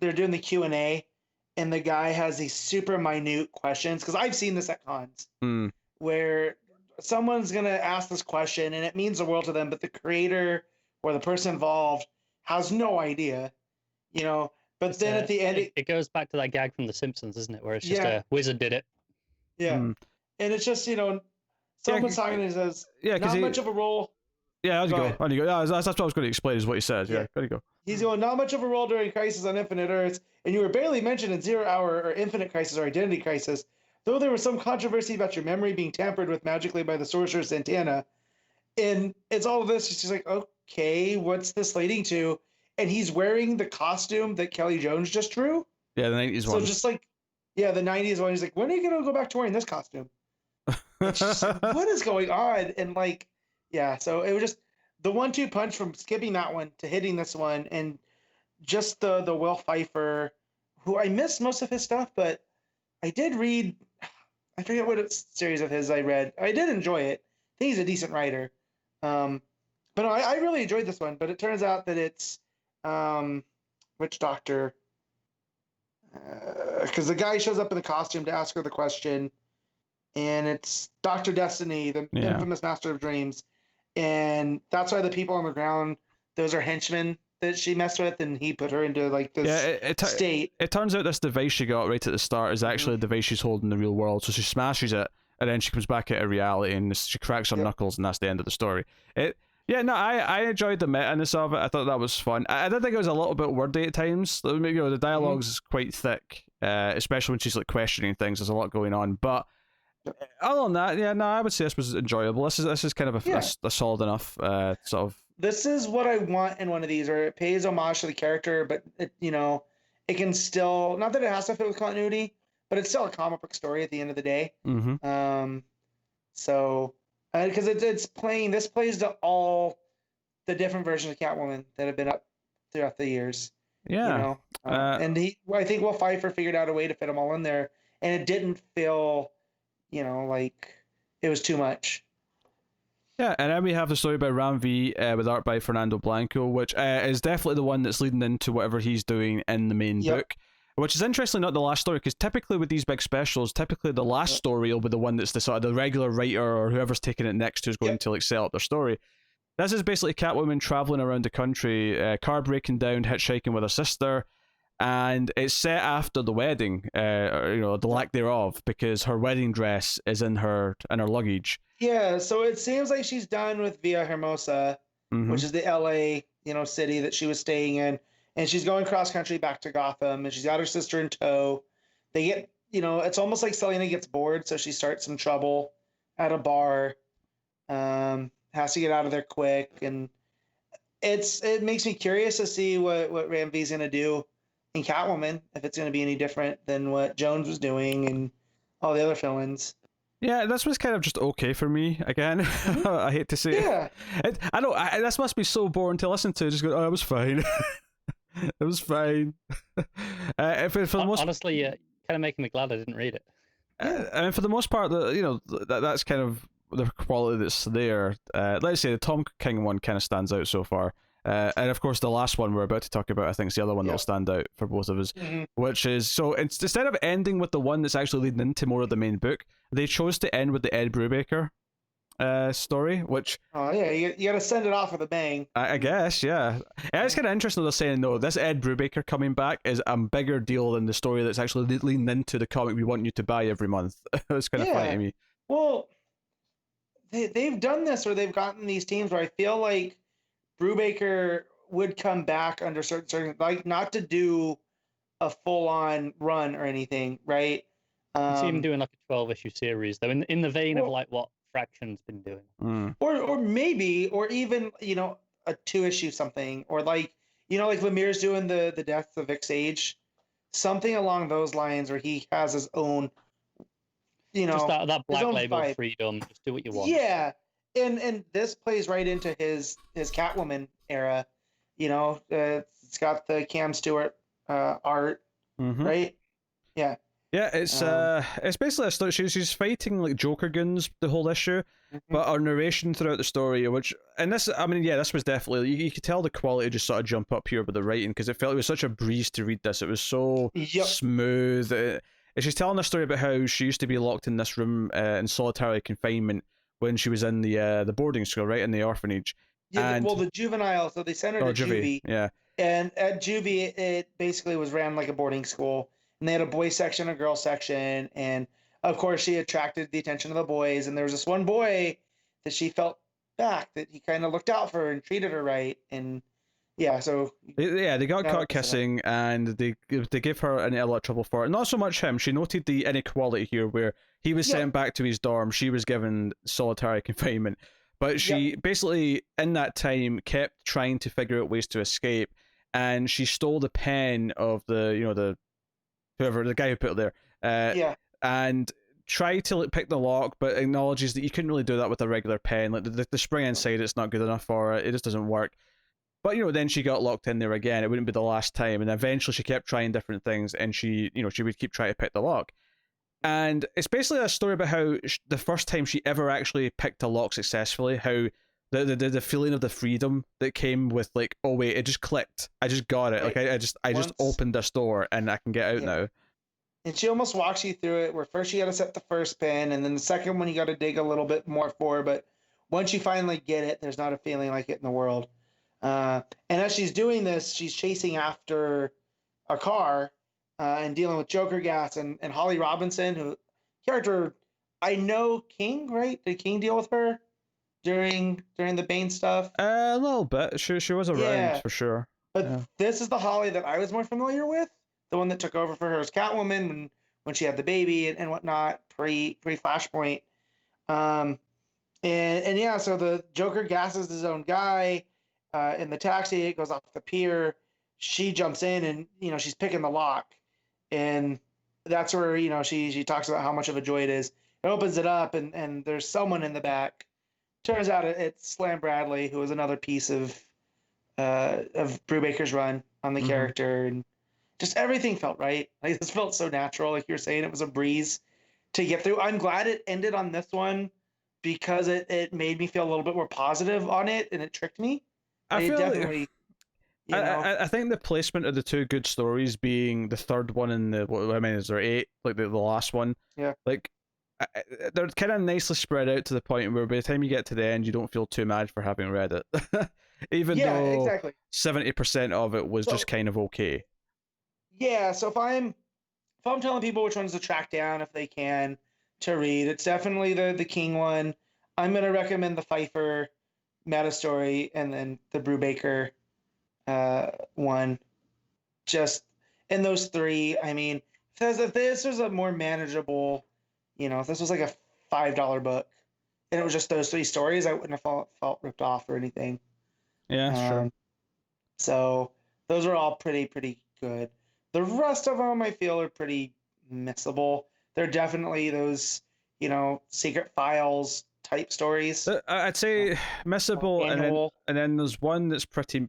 they're doing the Q&A, and the guy has these super minute questions, because I've seen this at cons, where someone's going to ask this question and it means the world to them, but the creator or the person involved has no idea, but then at the end... It goes back to that gag from The Simpsons, isn't it? Where it's just a wizard did it. Yeah. And it's just, someone's talking and he says, not much of a role... Yeah, how'd you go? Yeah, that's what I was going to explain, is what he said. Yeah, there you go. He's going, not much of a role during Crisis on Infinite Earths, and you were barely mentioned in Zero Hour or Infinite Crisis or Identity Crisis, though there was some controversy about your memory being tampered with magically by the sorcerer Santana. And it's all of this. She's like, okay, what's this leading to? And he's wearing the costume that Kelly Jones just drew. Yeah, the 90s one. So just like, the 90s one. He's like, when are you going to go back to wearing this costume? Just, what is going on? And like, yeah, so it was just the 1-2 punch from skipping that one to hitting this one, and just the Will Pfeiffer, who I missed most of his stuff, but I did read. I forget what series of his I read. I did enjoy it. I think he's a decent writer. But no, I really enjoyed this one. But it turns out that it's which doctor? Because the guy shows up in the costume to ask her the question, and it's Dr. Destiny, the infamous Master of Dreams, and that's why the people on the ground, those are henchmen that she messed with, and he put her into like this state. It turns out this device she got right at the start is actually the device she's holding in the real world. So she smashes it, and then she comes back out of reality, and she cracks her knuckles, and that's the end of the story. I enjoyed the meta-ness of it. I thought that was fun. I did think it was a little bit wordy at times. The dialogue is quite thick, especially when she's like questioning things. There's a lot going on, but other than that, I would say this was enjoyable. This is kind of a solid enough sort of. This is what I want in one of these, where it pays homage to the character, but it can still, not that it has to fit with continuity, but it's still a comic book story at the end of the day. So, because this plays to all the different versions of Catwoman that have been up throughout the years. Yeah. And I think Will Pfeiffer figured out a way to fit them all in there, and it didn't feel, like it was too much. Yeah, and then we have the story by Ram V with art by Fernando Blanco, which is definitely the one that's leading into whatever he's doing in the main book. Which is interestingly not the last story, because typically with these big specials, the last story will be the one that's the sort of the regular writer or whoever's taking it next who's going to like sell up their story. This is basically Catwoman traveling around the country, car breaking down, hitchhiking with her sister, and it's set after the wedding, or the lack thereof, because her wedding dress is in her luggage. Yeah, so it seems like she's done with Via Hermosa, which is the LA, city that she was staying in, and she's going cross country back to Gotham, and she's got her sister in tow. They get, it's almost like Selena gets bored, so she starts some trouble at a bar. Has to get out of there quick, and it makes me curious to see what Ram V's gonna do in Catwoman, if it's gonna be any different than what Jones was doing and all the other villains. Yeah, this was kind of just okay for me, again. I hate to say it. I know, this must be so boring to listen to. Just go, oh, it was fine. It was fine. Honestly, kind of making me glad I didn't read it. And for the most part, that's kind of the quality that's there. Let's say the Tom King one kind of stands out so far. And of course, the last one we're about to talk about, I think, is the other one that'll stand out for both of us, which is, so instead of ending with the one that's actually leading into more of the main book, they chose to end with the Ed Brubaker story, which... Oh, yeah, you gotta send it off with a bang. I guess, yeah. And it's kind of interesting they're saying, no, this Ed Brubaker coming back is a bigger deal than the story that's actually leading into the comic we want you to buy every month. It's kind of funny to me. Well, they've done this, or they've gotten these teams where I feel like Brubaker would come back under certain, like, not to do a full-on run or anything, right? It's even doing like a 12-issue series, though, in the vein of like what Fraction's been doing. Or maybe, or even, a 2-issue something, or like, like Lemire's doing the Death of Vic Sage, something along those lines where he has his own, just that black label freedom, just do what you want. Yeah. And this plays right into his Catwoman era, it's got the Cam Stewart art, right? Yeah. Yeah, it's basically a story. She's fighting like Joker goons the whole issue, but our narration throughout the story, which, and this, I mean, this was definitely, you could tell the quality just sort of jump up here with the writing, because it was such a breeze to read this. It was so smooth. She's telling a story about how she used to be locked in this room in solitary confinement when she was in the boarding school, right, in the orphanage. Yeah, well, the juvenile, so they sent her to juvie. Yeah. And at juvie, it basically was ran like a boarding school. And they had a boys section, a girls section, and of course she attracted the attention of the boys. And there was this one boy that she felt back, that he kind of looked out for her and treated her right. And so they got caught kissing, and they gave her a lot of trouble for it. Not so much him. She noted the inequality here, where he was sent back to his dorm, she was given solitary confinement. But she basically, in that time, kept trying to figure out ways to escape, and she stole the pen of the guy who put it there. And try to pick the lock, but acknowledges that you couldn't really do that with a regular pen. Like the spring inside, it's not good enough for it. It just doesn't work. But then she got locked in there again. It wouldn't be the last time, and eventually she kept trying different things, and she would keep trying to pick the lock. And it's basically a story about how the first time she ever actually picked a lock successfully, how the feeling of the freedom that came with, like, oh wait, it just clicked. I just got it. Like I just opened this door and I can get out now. And she almost walks you through it, where first you got to set the first pin, and then the second one you got to dig a little bit more for. But once you finally get it, there's not a feeling like it in the world. And as she's doing this, she's chasing after a car and dealing with Joker gas and Holly Robinson, who character I know King, right? Did King deal with her during the Bane stuff? A little bit. She was around for sure. But this is the Holly that I was more familiar with, the one that took over for her as Catwoman when she had the baby and whatnot pre Flashpoint. And yeah, so the Joker gasses his own guy. In the taxi, it goes off the pier. She jumps in and, she's picking the lock. And that's where, she talks about how much of a joy it is. It opens it up and there's someone in the back. Turns out it's Slam Bradley, who was another piece of Brubaker's run on the character. And just everything felt right. Like, this felt so natural. Like you were saying, it was a breeze to get through. I'm glad it ended on this one because it made me feel a little bit more positive on it, and it tricked me. I definitely. I think the placement of the two good stories being the third one and is there 8? Like the last one. Yeah. Like they're kind of nicely spread out to the point where by the time you get to the end, you don't feel too mad for having read it, even though exactly 70% of it was just kind of okay. Yeah. So if I'm telling people which ones to track down if they can to read, it's definitely the King one. I'm gonna recommend the Pfeiffer meta story and then the Brubaker one. Just in those three, I mean, if this was a more manageable, if this was like a $5 book and it was just those 3 stories, I wouldn't have felt ripped off or anything. Yeah, sure. So those are all pretty good. The rest of them I feel are pretty missable. They're definitely those, secret files type stories. I'd say missable, and then there's one that's pretty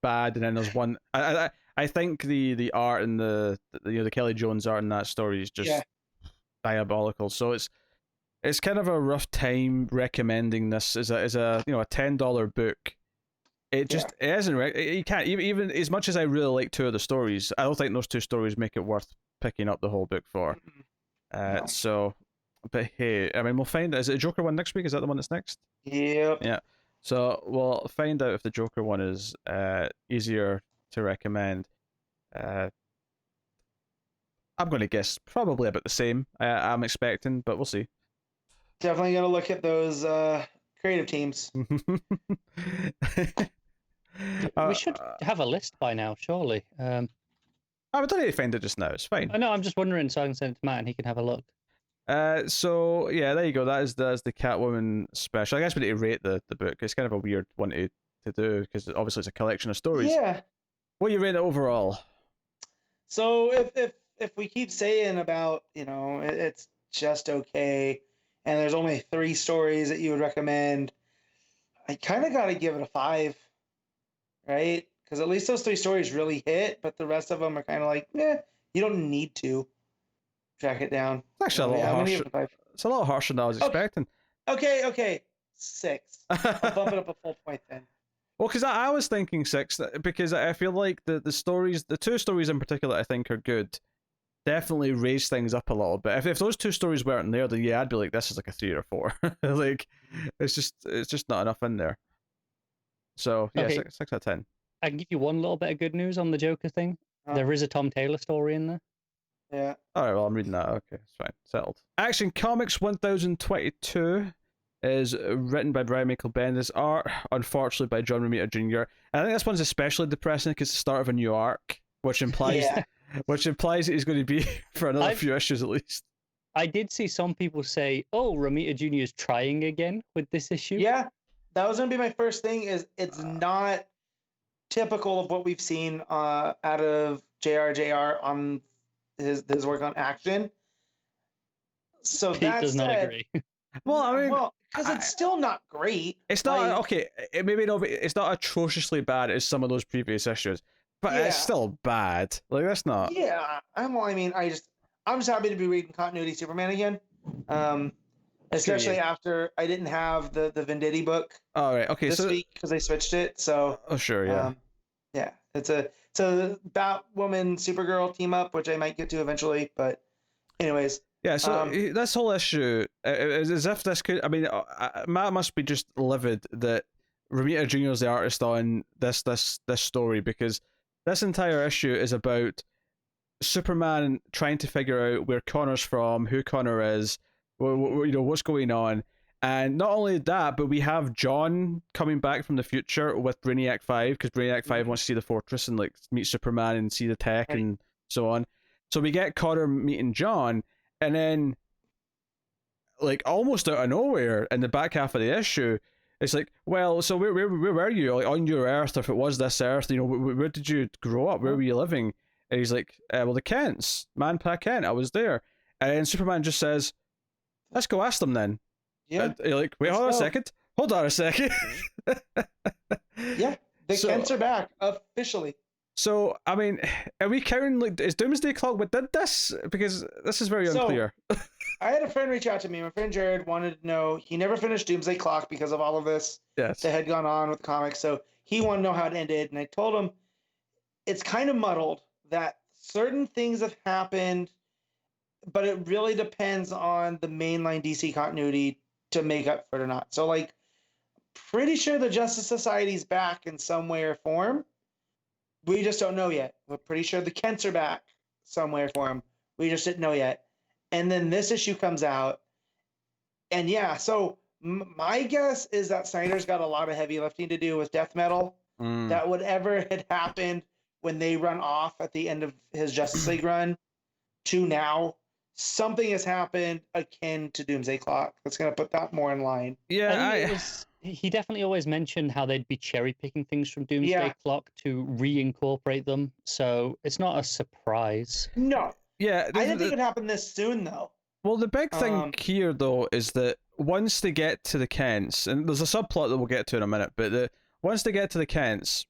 bad, and then there's one. I think the art and the Kelly Jones art in that story is just diabolical. So it's kind of a rough time recommending this as a $10 book. It just it isn't. You can't even as much as I really like 2 of the stories. I don't think those 2 stories make it worth picking up the whole book for. No. So. But hey, I mean, we'll find out. Is it a Joker one next week? Is that the one that's next? Yep. Yeah. So we'll find out if the Joker one is easier to recommend. I'm going to guess probably about the same. I'm expecting, but we'll see. Definitely going to look at those creative teams. We should have a list by now, surely. I don't need to find it just now. It's fine. I know. I'm just wondering, so I can send it to Matt and he can have a look. So yeah, there you go. That is the Catwoman special. I guess we need to rate the book. It's kind of a weird one to do because obviously it's a collection of stories. Yeah. What do you rate it overall? So if we keep saying about it's just okay, and there's only 3 stories that you would recommend, I kind of got to give it a 5, right? Because at least those 3 stories really hit, but the rest of them are kind of like, you don't need to track it down. It's actually a lot harsher. It's a lot harsher than I was expecting. Okay. 6. I'll bump it up a full point then. Well, because I was thinking 6, because I feel like the stories, the 2 stories in particular, I think are good. Definitely raise things up a little bit. If those 2 stories weren't there, then I'd be like, this is like a 3 or 4. Like, it's just not enough in there. So yeah, 6 out of 10. I can give you one little bit of good news on the Joker thing. There is a Tom Taylor story in there. Yeah. Alright, well, I'm reading that. Okay, it's fine. Settled. Action Comics 1022 is written by Brian Michael Bendis. Art, unfortunately, by John Romita Jr. And I think this one's especially depressing because it's the start of a new arc, which implies that he's going to be for another few issues at least. I did see some people say, oh, Romita Jr. is trying again with this issue. Yeah, that was going to be my first thing, is it's not typical of what we've seen out of JR on his work on Action. So Pete that does not said, agree. Well, I mean, because it's still not great. it's not like, okay. It's not atrociously bad as some of those previous issues, but Yeah. it's still bad. Like that's not. Yeah, I'm just happy to be reading continuity Superman again. Especially after I didn't have the Venditti book All right. Okay. this week because they switched it. So Oh sure. Yeah. yeah, it's a Batwoman Supergirl team up, which I might get to eventually. But anyways, Yeah, so this whole issue, as if this could, I mean, Matt must be just livid that Romita Jr. is the artist on this story, because this entire issue is about Superman trying to figure out where Connor's from, who Connor is, what's going on, and not only that, but we have John coming back from the future with Brainiac 5, because Brainiac 5 wants to see the fortress and like meet Superman and see the tech and so on. So we get Connor meeting John. And then, like, almost out of nowhere, in the back half of the issue, it's like, well, so where were you? Like, on your Earth, or if it was this Earth, where did you grow up? Where were you living? And he's like, well, the Kents. Manpa Kent, I was there. And then Superman just says, let's go ask them then. Yeah. And you're like, wait, hold on a second. Hold on a second. Yeah, the Kents are back, officially. So, I mean, are we counting, like, is Doomsday Clock what did this? Because this is very unclear. I had a friend reach out to me. My friend Jared wanted to know, he never finished Doomsday Clock because of all of this that had gone on with the comics. So he wanted to know how it ended. And I told him it's kind of muddled, that certain things have happened, but it really depends on the mainline DC continuity to make up for it or not. So, like, pretty sure the Justice Society's back in some way or form. We just don't know yet. We're pretty sure the Kents are back somewhere for him. We just didn't know yet. And then this issue comes out. And yeah, so my guess is that Snyder's got a lot of heavy lifting to do with Death Metal. That whatever had happened when they run off at the end of his Justice League run to now, something has happened akin to Doomsday Clock that's going to put that more in line. Yeah, he definitely always mentioned how they'd be cherry picking things from Doomsday Clock to reincorporate them. So it's not a surprise. No. Yeah. I didn't think it happened this soon, though. Well, the big thing here, though, is that once they get to the Kents, and there's a subplot that we'll get to in a minute, but once they get to the Kents,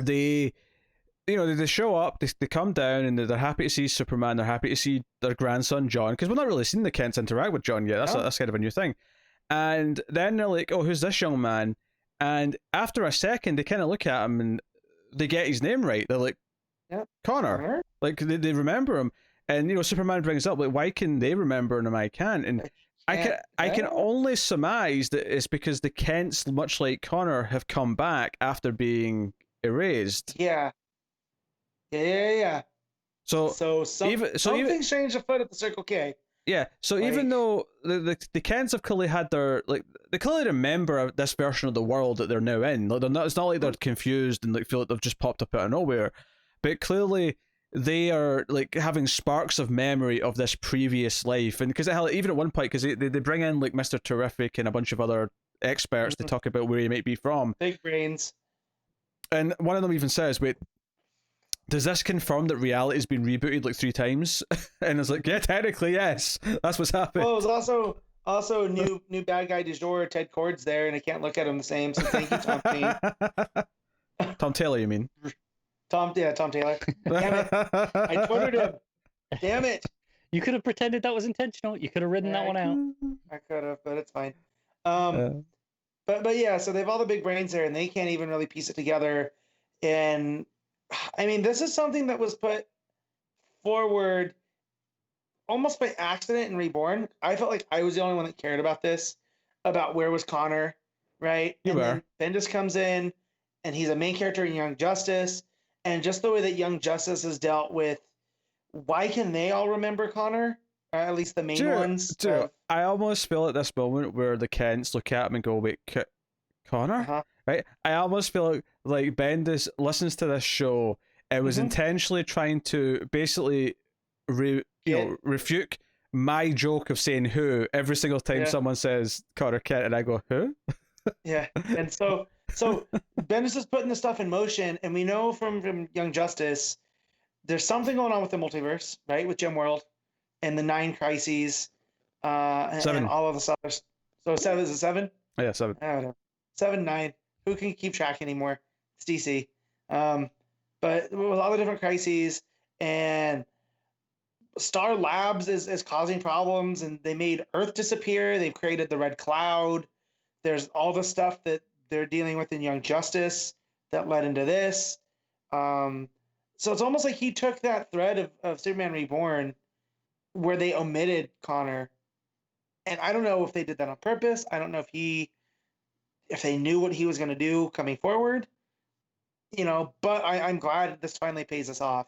they show up, they come down, and they're happy to see Superman, they're happy to see their grandson, John, because we've not really seen the Kents interact with John yet. That's kind of a new thing. And then they're like, oh, who's this young man? And after a second, they kind of look at him and they get his name right. They're like, Connor. Like, they remember him. And, Superman brings up, like, why can they remember him and I can't? And I can only surmise that it's because the Kents, much like Connor, have come back after being erased. Yeah. So something strange afoot at the Circle K. Yeah, so even though the Kents have clearly had their, like, they clearly remember this version of the world that they're now in. Like, it's not like they're confused and like feel like they've just popped up out of nowhere, but clearly they are like having sparks of memory of this previous life. And because even at one point, because they bring in like Mr. Terrific and a bunch of other experts to talk about where he might be from. Big brains. And one of them even says, wait, does this confirm that reality has been rebooted like 3 times? And it's like, yeah, technically, yes. That's what's happened. Well, it was also new bad guy du jour, Ted Cord's there, and I can't look at him the same, so thank you, Tom T. Tom Taylor, you mean? Tom Taylor. Damn it. I Twittered him. Damn it. You could have pretended that was intentional. You could have written that one out. I could have, but it's fine. But yeah, so they have all the big brains there, and they can't even really piece it together. And I mean, this is something that was put forward almost by accident in Reborn. I felt like I was the only one that cared about this, about where was Connor, right? Then Bendis comes in, and he's a main character in Young Justice, and just the way that Young Justice has dealt with, why can they all remember Connor? Or at least the main ones. I almost feel at this moment where the Kents look at him and go, wait, Connor? Right? I almost feel like Bendis listens to this show and was intentionally trying to basically refute my joke of saying who every single time someone says Connor Kent, and I go, who? Yeah. And so Bendis is putting this stuff in motion, and we know from Young Justice there's something going on with the multiverse, right? With Gem World. and the 9 crises, 7. and all of the stuff. So 7 is a 7? Yeah, 7. I don't know. 7, 9. Who can keep track anymore? It's DC. But with all the different crises, and Star Labs is causing problems, and they made Earth disappear. They've created the Red Cloud. There's all the stuff that they're dealing with in Young Justice that led into this. So it's almost like he took that thread of Superman Reborn where they omitted Connor. And I don't know if they did that on purpose. I don't know if they knew what he was going to do coming forward. But I'm glad this finally pays us off.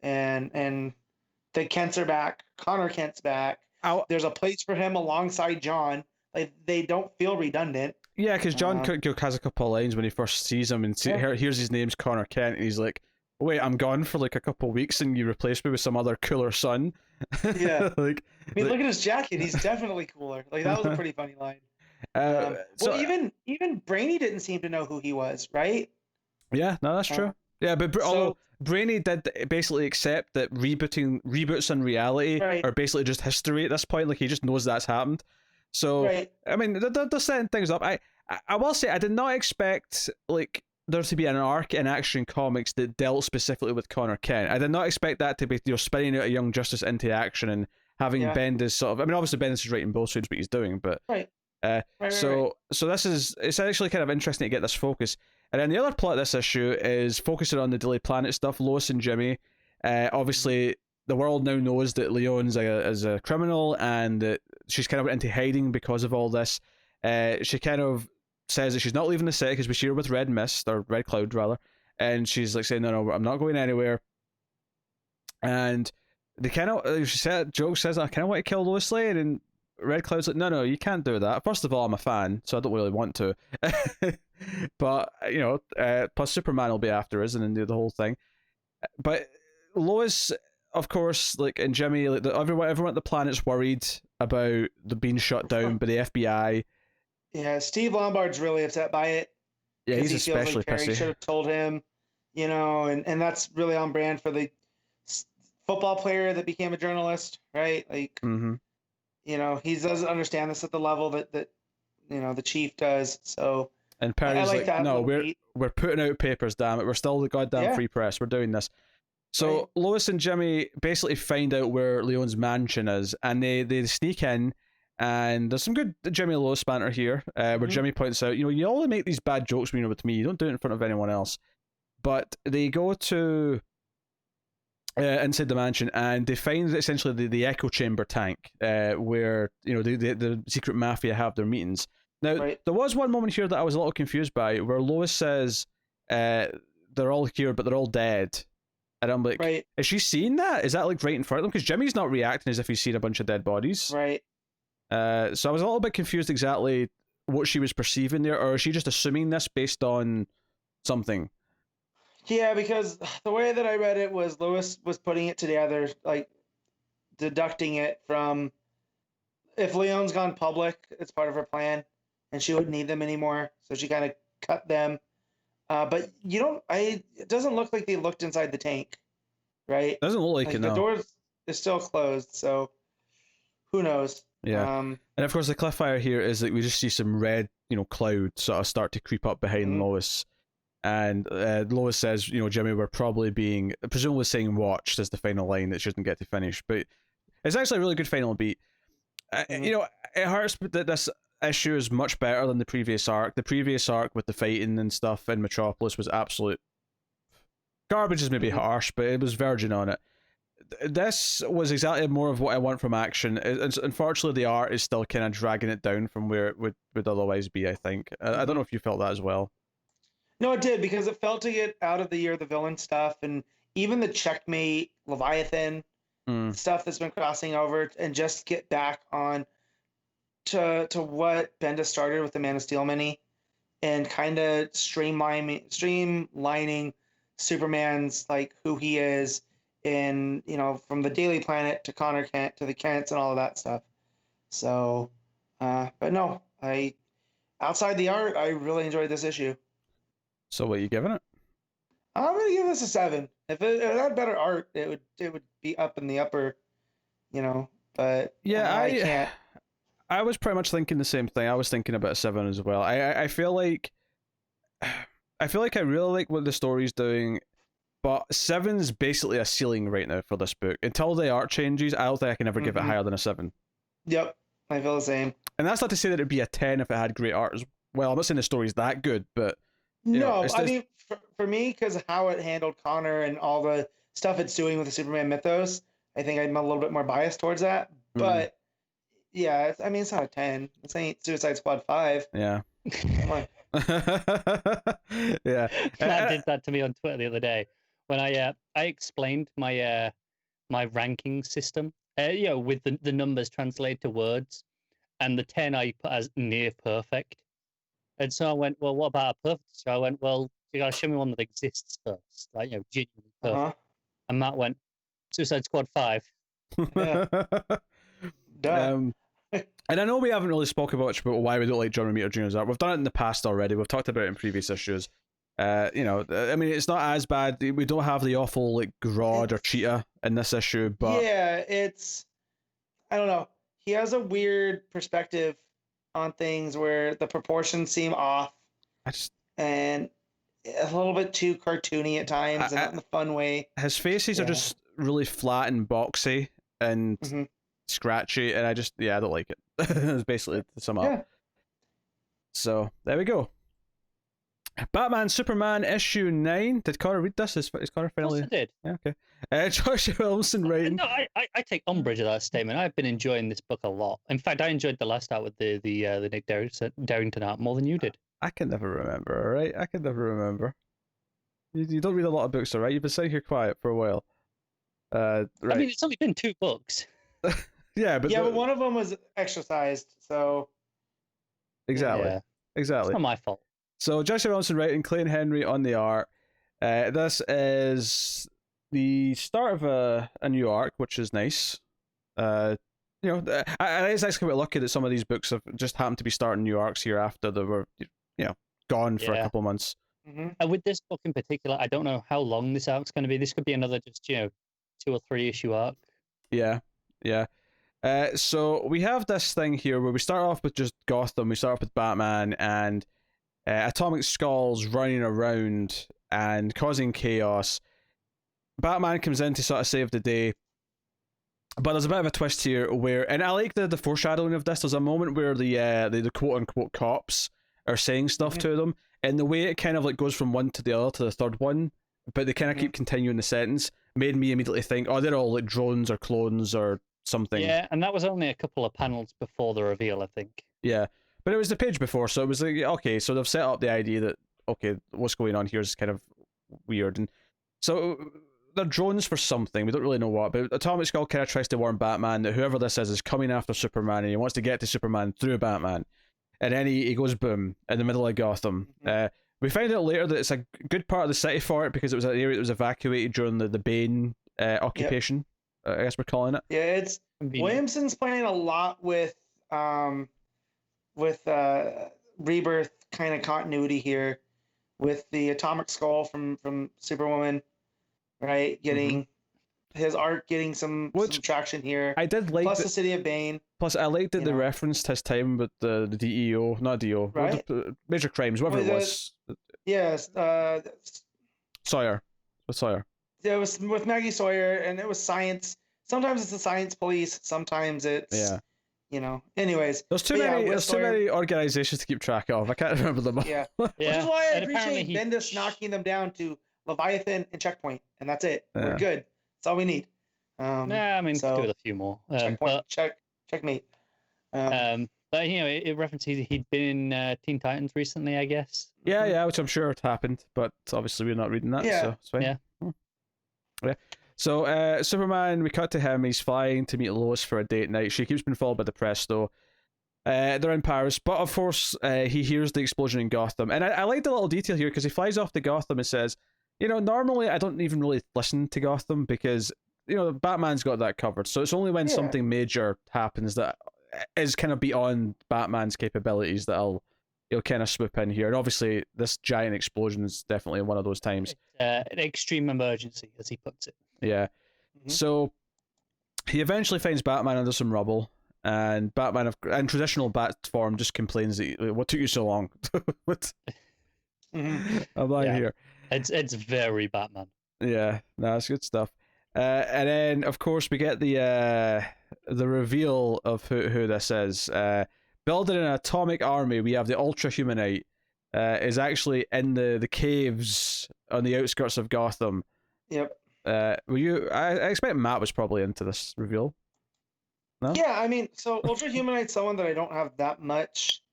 And the Kents are back. Connor Kent's back. There's a place for him alongside John. Like, they don't feel redundant. Yeah, because John Cook has a couple of lines when he first sees him, and here's his name's Connor Kent, and he's like, wait, I'm gone for like a couple of weeks, and you replace me with some other cooler son? Yeah. Look at his jacket. He's definitely cooler. Like, that was a pretty funny line. Even Brainy didn't seem to know who he was, right? Yeah, no, that's true. Yeah, but although Brainy did basically accept that reboots in reality are basically just history at this point. Like, he just knows that's happened. So, I mean, they're setting things up. I will say, I did not expect, like, there to be an arc in Action Comics that dealt specifically with Connor Kent. I did not expect that to be, spinning out a Young Justice into action and having Bendis sort of... I mean, obviously Bendis is writing both sides what he's doing, but... So this is... It's actually kind of interesting to get this focus. And then the other plot of this issue is focusing on the Daily Planet stuff. Lois and Jimmy. Obviously, the world now knows that Leon's is a criminal, and that she's kind of went into hiding because of all this. She kind of says that she's not leaving the city because we see her with Red Mist, or Red Cloud rather, and she's like saying, no, I'm not going anywhere. And they kind of, Joe says, I kind of want to kill Lois Lane, and Red Cloud's like, no, you can't do that. First of all, I'm a fan, so I don't really want to. But, plus Superman will be after us and then do the whole thing. But Lois, of course, like, and Jimmy, like, everyone at the planet's worried about the being shut down by the FBI. Yeah, Steve Lombard's really upset by it. Yeah, he's especially like Perry pissy. Should have told him, and that's really on brand for the football player that became a journalist, right? Like, he doesn't understand this at the level that the chief does. So, and Perry's like no, we're putting out papers, damn it. We're still the goddamn free press. We're doing this. So Lois and Jimmy basically find out where Leon's mansion is, and they sneak in. And there's some good Jimmy and Lois banter here, where Jimmy points out, you only make these bad jokes when you're with me. You don't do it in front of anyone else. But they go to inside the mansion, and they find essentially the echo chamber tank, where the secret mafia have their meetings. Now, there was one moment here that I was a little confused by, where Lois says, they're all here, but they're all dead. And I'm like, is she seeing that? Is that like right in front of them? Because Jimmy's not reacting as if he's seen a bunch of dead bodies. Right. So I was a little bit confused exactly what she was perceiving there, or is she just assuming this based on something? Yeah, because the way that I read it was Lois was putting it together, like deducting it from if Leon's gone public, it's part of her plan, and she wouldn't need them anymore, so she kind of cut them. But it doesn't look like they looked inside the tank, right? Doesn't look like it, no. The door is still closed, so who knows? Yeah, and of course the cliffhanger here is that we just see some red, cloud sort of start to creep up behind Lois, and Lois says, Jimmy, we're probably presumably saying watched as the final line that she doesn't get to finish, but it's actually a really good final beat. It hurts that this issue is much better than the previous arc. The previous arc with the fighting and stuff in Metropolis was absolute garbage, is maybe harsh, but it was virgin on it. This was exactly more of what I want from Action. Unfortunately, the art is still kind of dragging it down from where it would otherwise be, I think. I don't know if you felt that as well. No, it did, because it felt to get out of the Year of the Villain stuff, and even the Checkmate, Leviathan stuff that's been crossing over, and just get back on to what Bendis started with the Man of Steel mini, and kind of streamlining Superman's, like, who he is, in from the Daily Planet to Connor Kent to the Kents and all of that stuff. So but no, outside the art, I really enjoyed this issue. So what are you giving it? I'm gonna give this a 7. If it had better art, it would be up in the upper But Yeah, I can't. I was pretty much thinking the same thing. I was thinking about 7 as well. I feel like I really like what the story's doing, but 7's basically a ceiling right now for this book. Until the art changes, I don't think I can ever give it higher than a 7. Yep, I feel the same. And that's not to say that it'd be a 10 if it had great art as well. I'm not saying the story's that good, but I mean, for me, because of how it handled Connor and all the stuff it's doing with the Superman mythos, I think I'm a little bit more biased towards that. But yeah, it's not a 10. This ain't Suicide Squad 5. Yeah. Come on. Yeah. Matt did that to me on Twitter the other day when I explained my my ranking system, with the numbers translated to words, and the 10 I put as near perfect. And so I went, well, what about a perfect? So I went, well, you gotta show me one that exists first, like genuinely perfect. And Matt went, Suicide Squad 5. Yeah. And I know we haven't really spoken much about why we don't like John Romita Jr.'s art. We've done it in the past already. We've talked about it in previous issues. I mean, it's not as bad. We don't have the awful like Grodd or Cheetah in this issue, but yeah, I don't know. He has a weird perspective on things where the proportions seem off, and a little bit too cartoony at times, and not in the fun way. His faces are just really flat and boxy and scratchy, and I don't like it. It's basically to sum up. So there we go. Batman Superman issue 9. Did Connor read this? Is Connor finally? Yes, I did. Yeah, okay. Joshua Williamson writing. No, I take umbrage at that statement. I've been enjoying this book a lot. In fact, I enjoyed the last art with the Nick Darrington art more than you did. I can never remember. All right, I can never remember. You don't read a lot of books, all right? You've been sitting here quiet for a while. Right. I mean, it's only been 2 books. But one of them was exercised, so exactly. It's not my fault. So Joshua Williamson writing, Clayton Henry on the art. This is the start of a new arc, which is nice. I it's actually quite lucky that some of these books have just happened to be starting new arcs here after they were, gone for a couple months. And with this book in particular, I don't know how long this arc's going to be. This could be another just 2 or 3 issue arc. Yeah. So we have this thing here where we start off with just Gotham. We start off with Batman and Atomic Skull's running around and causing chaos. Batman comes in to sort of save the day, but there's a bit of a twist here where, and I like the foreshadowing of this. There's a moment where the quote unquote cops are saying stuff to them, and the way it kind of like goes from one to the other to the third one, but they kind of keep continuing the sentence, made me immediately think, oh, they're all like drones or clones or something. Yeah, and that was only a couple of panels before the reveal, I think. Yeah. But it was the page before, so it was like, okay, so they've set up the idea that, okay, what's going on here is kind of weird. And so they're drones for something, we don't really know what, but Atomic Skull kind of tries to warn Batman that whoever this is coming after Superman, and he wants to get to Superman through Batman. And then he goes boom, in the middle of Gotham. We find out later that it's a good part of the city for it, because it was an area that was evacuated during the Bane occupation, I guess we're calling it. Yeah, it's Williamson's playing a lot with Rebirth kind of continuity here, with the Atomic Skull from Superwoman, right? Getting his art getting some traction here. I did like plus the City of Bane. Plus, I liked that they referenced his time with the DEO, not DEO, right? Major Crimes, whatever it was. Yes, Sawyer. With Sawyer. Yeah, it was with Maggie Sawyer, and it was science. Sometimes it's the science police. Sometimes it's Anyways, there's too many organizations to keep track of. I can't remember them all. Yeah, which is why I appreciate Bendis knocking them down to Leviathan and Checkpoint, and that's it. Yeah. We're good. That's all we need. I mean, do with a few more. Checkmate. But it references he'd been in Teen Titans recently, I guess. Yeah, which I'm sure it happened, but obviously we're not reading that, so it's fine. Yeah. So Superman, we cut to him. He's flying to meet Lois for a date night. She keeps being followed by the press, though. They're in Paris, but of course he hears the explosion in Gotham, and I like the little detail here because he flies off to Gotham and says, normally I don't even really listen to Gotham because Batman's got that covered. So it's only when something major happens that is kind of beyond Batman's capabilities that he'll kind of swoop in here. And obviously, this giant explosion is definitely one of those times. An extreme emergency, as he puts it. Yeah. So he eventually finds Batman under some rubble, and Batman, in traditional Bat form, just complains that what took you so long? What? I'm lying here. It's very Batman. Yeah, no, it's good stuff. And then, of course, we get the reveal of who this is. Building an atomic army, we have the Ultra Humanite. Is actually in the caves on the outskirts of Gotham. Yep. Were you? I expect Matt was probably into this reveal. No? Yeah, I mean, so Ultra Humanite's someone that I don't have that much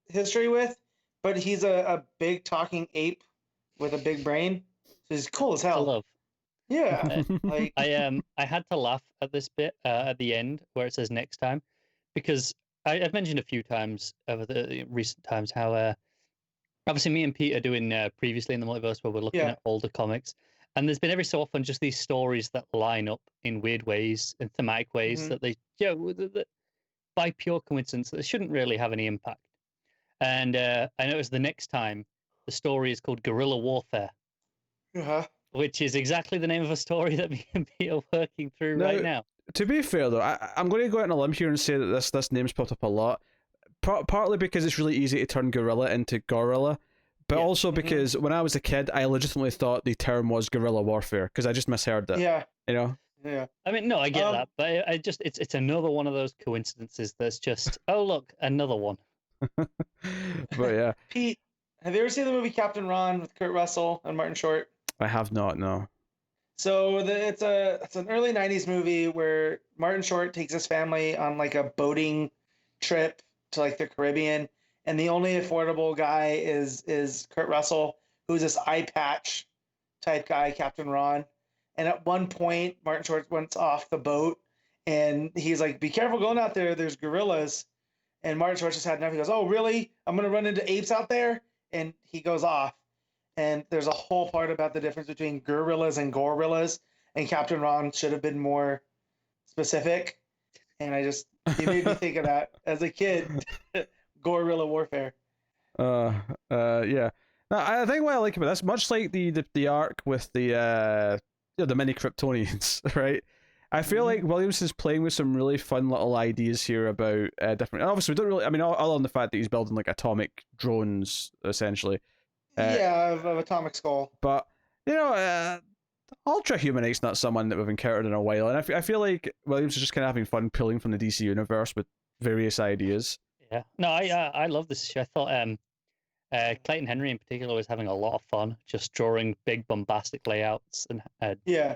history with, but he's a big talking ape with a big brain. So he's cool as hell. I love. Yeah. Like I had to laugh at this bit at the end where it says next time, because I've mentioned a few times over the recent times how obviously me and Pete are doing previously in the multiverse where we're looking at older comics, and there's been every so often just these stories that line up in weird ways, in thematic ways that they, that by pure coincidence, they shouldn't really have any impact. And I noticed the next time the story is called Guerrilla Warfare, which is exactly the name of a story that me and Pete are working through right now. To be fair, though, I'm going to go out on a limb here and say that this name's popped up a lot. Partly because it's really easy to turn gorilla into gorilla, but also because when I was a kid, I legitimately thought the term was guerrilla warfare because I just misheard it. Yeah. You know? Yeah. I mean, no, I get that, but I just it's another one of those coincidences that's just, oh, look, another one. But yeah. Pete, have you ever seen the movie Captain Ron with Kurt Russell and Martin Short? I have not, no. So it's an early 90s movie where Martin Short takes his family on like a boating trip to like the Caribbean, and the only affordable guy is Kurt Russell, who's this eye patch type guy, Captain Ron. And at one point, Martin Short went off the boat, and he's like, "Be careful going out there. There's gorillas." And Martin Short just had enough. He goes, "Oh, really? I'm gonna run into apes out there?" And he goes off. And there's a whole part about the difference between gorillas and gorillas, and Captain Ron should have been more specific. And he made me think of that as a kid. Gorilla warfare. Yeah. Now, I think what I like about this, much like the arc with the mini Kryptonians, right? I feel like Williamson's playing with some really fun little ideas here about different. And obviously, we don't really. I mean, other than the fact that he's building like atomic drones, essentially. Of Atomic Skull. But Ultra Humanite's not someone that we've encountered in a while, and I feel like Williams is just kind of having fun pulling from the DC universe with various ideas. Yeah, no, I love this issue. I thought Clayton Henry in particular was having a lot of fun, just drawing big bombastic layouts and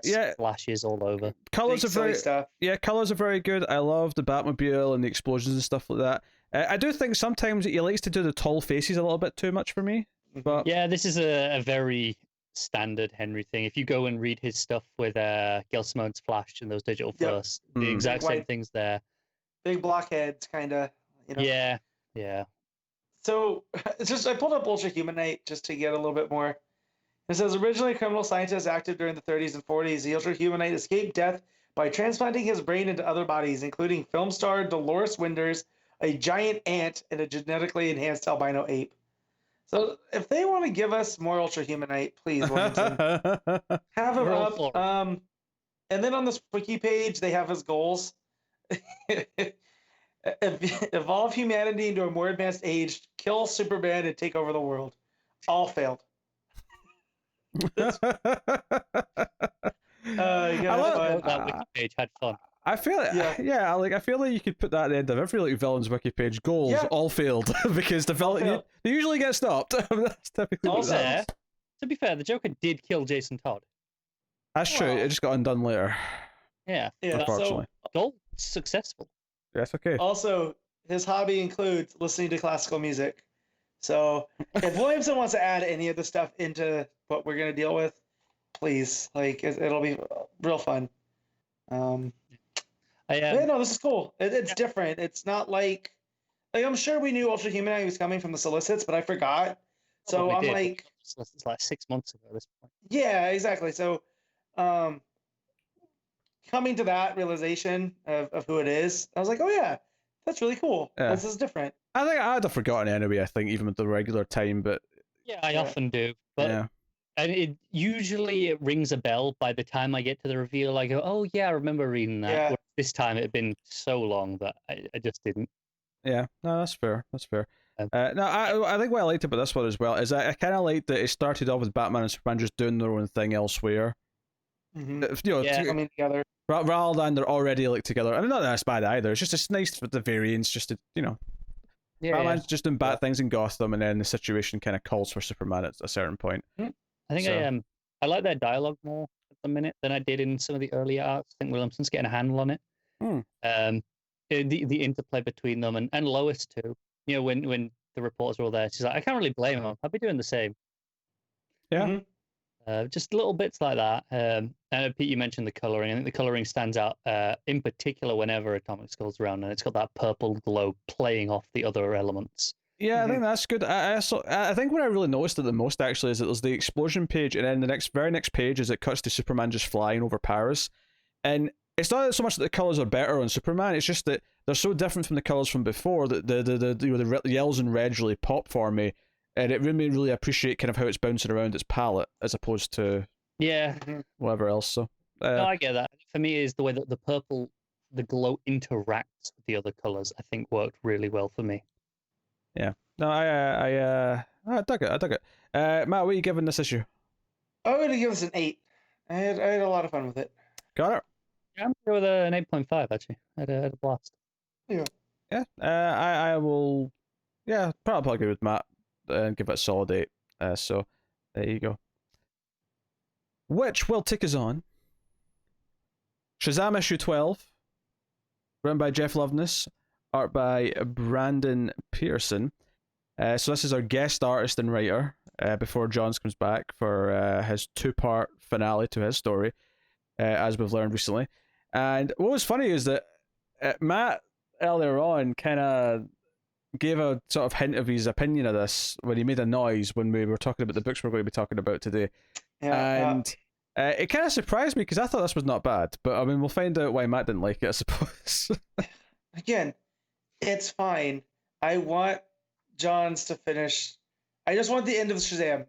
splashes all over. Colors are very good. I love the Batmobile and the explosions and stuff like that. I do think sometimes he likes to do the tall faces a little bit too much for me. But yeah, this is a very standard Henry thing. If you go and read his stuff with Gail Simone's Flash and those digital first, the exact same things there. Big blockheads, kind of. Yeah. So I pulled up Ultra Humanite just to get a little bit more. It says, originally a criminal scientist active during the 30s and 40s, the Ultra Humanite escaped death by transplanting his brain into other bodies, including film star Dolores Winders, a giant ant, and a genetically enhanced albino ape. So if they want to give us more Ultra Humanite, please, Williamson, have him up. And then on this wiki page, they have his goals. Evolve humanity into a more advanced age, kill Superman, and take over the world. All failed. I love that wiki page had fun. I feel I feel like you could put that at the end of every like villain's wiki page. Goals all failed because the villain they usually get stopped. That's typically also, to be fair, the Joker did kill Jason Todd. That's true. It just got undone later. Yeah. Unfortunately. So, goal successful. That's okay. Also, his hobby includes listening to classical music. So if Williamson wants to add any of the stuff into what we're gonna deal with, please, like it'll be real fun. No, this is cool. It's different. It's not like I'm sure we knew Ultra Humanite was coming from the solicits, but I forgot. So I'm like, it's like 6 months ago at this point. Yeah, exactly. So, coming to that realization of who it is, I was like, oh yeah, that's really cool. Yeah. This is different. I think I'd have forgotten anyway. I think even with the regular time, but yeah, I often do. But And it rings a bell by the time I get to the reveal. I go, oh yeah, I remember reading that. Yeah. Whereas this time it had been so long that I just didn't. Yeah, no, that's fair. That's fair. Um, No, I think what I liked about this one as well is I kind of liked that it started off with Batman and Superman just doing their own thing elsewhere. Mm-hmm. You know, Yeah. Coming together. rather than they're already like together. I mean, not that that's bad either. It's nice for the variance, just to yeah, Batman's just doing bad things in Gotham, and then the situation kind of calls for Superman at a certain point. I think So- I like their dialogue more at the minute than I did in some of the earlier arcs. I think Williamson's getting a handle on it. The interplay between them and Lois too. You know, when the reporters were all there, she's like, I can't really blame him. I'd be doing the same. Yeah. Just little bits like that. And Pete, you mentioned the coloring. I think the coloring stands out in particular whenever Atomic Skull's around, and it's got that purple glow playing off the other elements. Yeah, I think that's good. I think what I really noticed the most actually is that there's the explosion page, and then the very next page is it cuts to Superman just flying over Paris, and it's not so much that the colors are better on Superman. It's just that they're so different from the colors from before that the yellows and reds really pop for me, and it made me really appreciate kind of how it's bouncing around its palette as opposed to whatever else. So no, I get that. For me, is the way that the glow interacts with the other colors. I think worked really well for me. Yeah. No, I dug it. I dug it. Matt, what are you giving this issue? I'm going to give this an 8. I had a lot of fun with it. Got it. Yeah, I'm going with an 8.5 actually. I had a blast. Yeah. Yeah. I will. Yeah, probably agree with Matt and give it a solid 8. So there you go. Which will take us on. Shazam issue 12, written by Jeff Loveness, art by Brandon Peterson. So this is our guest artist and writer before Johns comes back for his 2-part finale to his story, as we've learned recently. And what was funny is that Matt earlier on kind of gave a sort of hint of his opinion of this when he made a noise when we were talking about the books we're going to be talking about today. Yeah. And it kind of surprised me because I thought this was not bad. But I mean, we'll find out why Matt didn't like it, I suppose. Again, it's fine. I want Johns to finish. I just want the end of Shazam.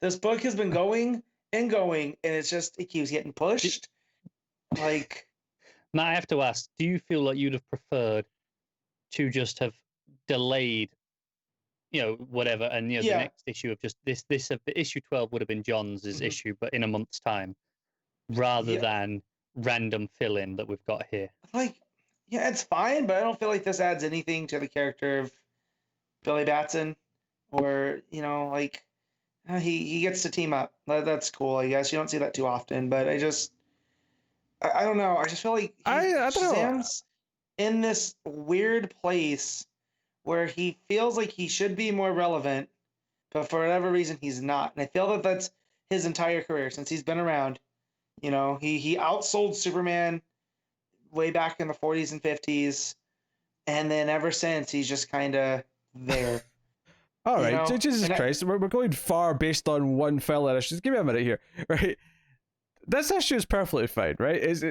This book has been going and going, and it keeps getting pushed. Like, Matt, I have to ask: do you feel like you'd have preferred to just have delayed, whatever, and the next issue of just this issue 12 would have been Johns' issue, but in a month's time, rather than random fill-in that we've got here? Like, yeah, it's fine, but I don't feel like this adds anything to the character of Billy Batson, or he gets to team up. That's cool, I guess. You don't see that too often, but I don't know. I just feel like Shazam's in this weird place where he feels like he should be more relevant, but for whatever reason he's not. And I feel that that's his entire career since he's been around. He outsold Superman way back in the 40s and 50s, and then ever since he's just kind of there. All right, Jesus Christ, we're going far based on one fella. Just give me a minute here, right? This issue is perfectly fine, right? It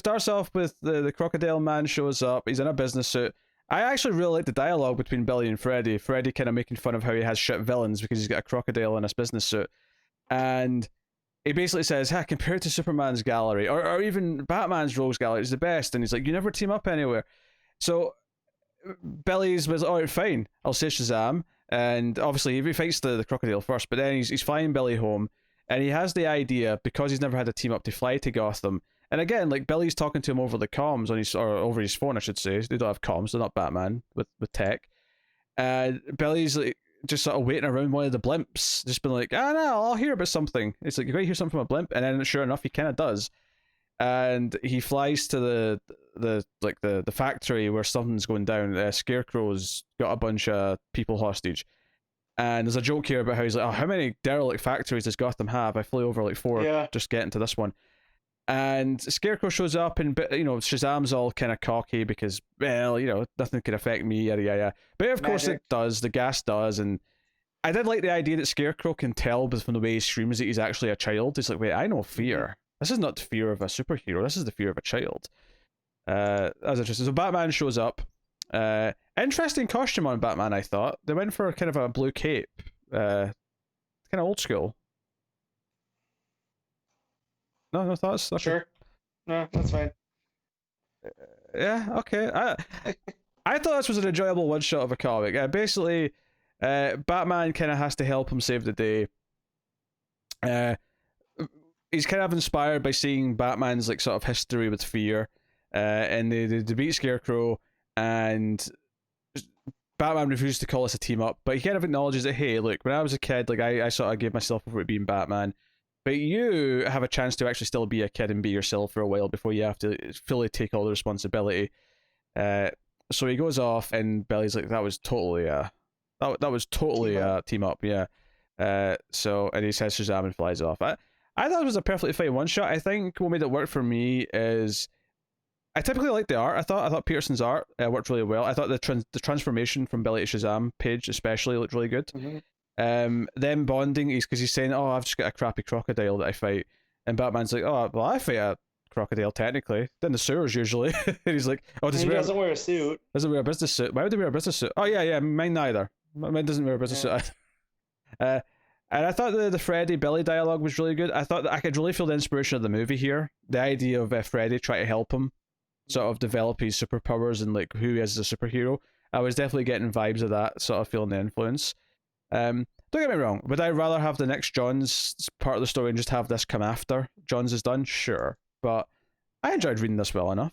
starts off with the Crocodile Man shows up. He's in a business suit. I actually really like the dialogue between Billy and Freddy. Freddy kind of making fun of how he has shit villains because he's got a crocodile in his business suit, and he basically says, compared to Superman's gallery or even Batman's rogues gallery, it's the best. And he's like, you never team up anywhere. So Billy's was, all right, fine, I'll say Shazam. And obviously he fights the crocodile first, but then he's flying Billy home. And he has the idea, because he's never had a team up, to fly to Gotham. And again, like, Billy's talking to him over the comms, or over his phone, I should say. They don't have comms, they're not Batman with tech. And Billy's like, just sort of waiting around one of the blimps, just been like, no, I'll hear about something. It's like, you're going to hear something from a blimp, and then sure enough, he kind of does. And he flies to the factory where something's going down. Scarecrow's got a bunch of people hostage. And there's a joke here about how he's like, how many derelict factories does Gotham have? I flew over like 4 just getting to this one. And Scarecrow shows up, and Shazam's all kind of cocky because, well, nothing can affect me, yada yada. But of course it does. The gas does, and I did like the idea that Scarecrow can tell from the way he screams that he's actually a child. He's like, wait, I know fear. This is not the fear of a superhero. This is the fear of a child. That's interesting. So Batman shows up. Interesting costume on Batman, I thought. They went for kind of a blue cape. kind of old school. No thoughts. Okay. Sure. No, that's fine. Yeah. Okay. I thought this was an enjoyable one shot of a comic. Basically, Batman kind of has to help him save the day. He's kind of inspired by seeing Batman's like sort of history with fear, and they beat Scarecrow, and Batman refuses to call us a team up, but he kind of acknowledges that, hey, look, when I was a kid, like I sort of gave myself over to being Batman, but you have a chance to actually still be a kid and be yourself for a while before you have to fully take all the responsibility. So he goes off, and Billy's like, that was totally a team up, yeah. So and he says Shazam and flies off. I thought it was a perfectly fine one shot. I think what made it work for me is I typically like the art. I thought Peterson's art worked really well. I thought the transformation from Billy to Shazam page especially looked really good. Mm-hmm. Them bonding is because he's saying, "Oh, I've just got a crappy crocodile that I fight," and Batman's like, "Oh, well, I fight a crocodile technically. Then the sewers usually." And he's like, "Oh, he doesn't wear a suit. Doesn't wear a business suit. Why would he wear a business suit? Oh yeah, mine neither. Mine doesn't wear a business suit." And I thought the Freddy Billy dialogue was really good. I thought that I could really feel the inspiration of the movie here. The idea of Freddy trying to help him sort of develop his superpowers and like who he is as a superhero. I was definitely getting vibes of that, sort of feeling the influence. Don't get me wrong, would I rather have the next John's part of the story and just have this come after John's is done? Sure. But I enjoyed reading this well enough.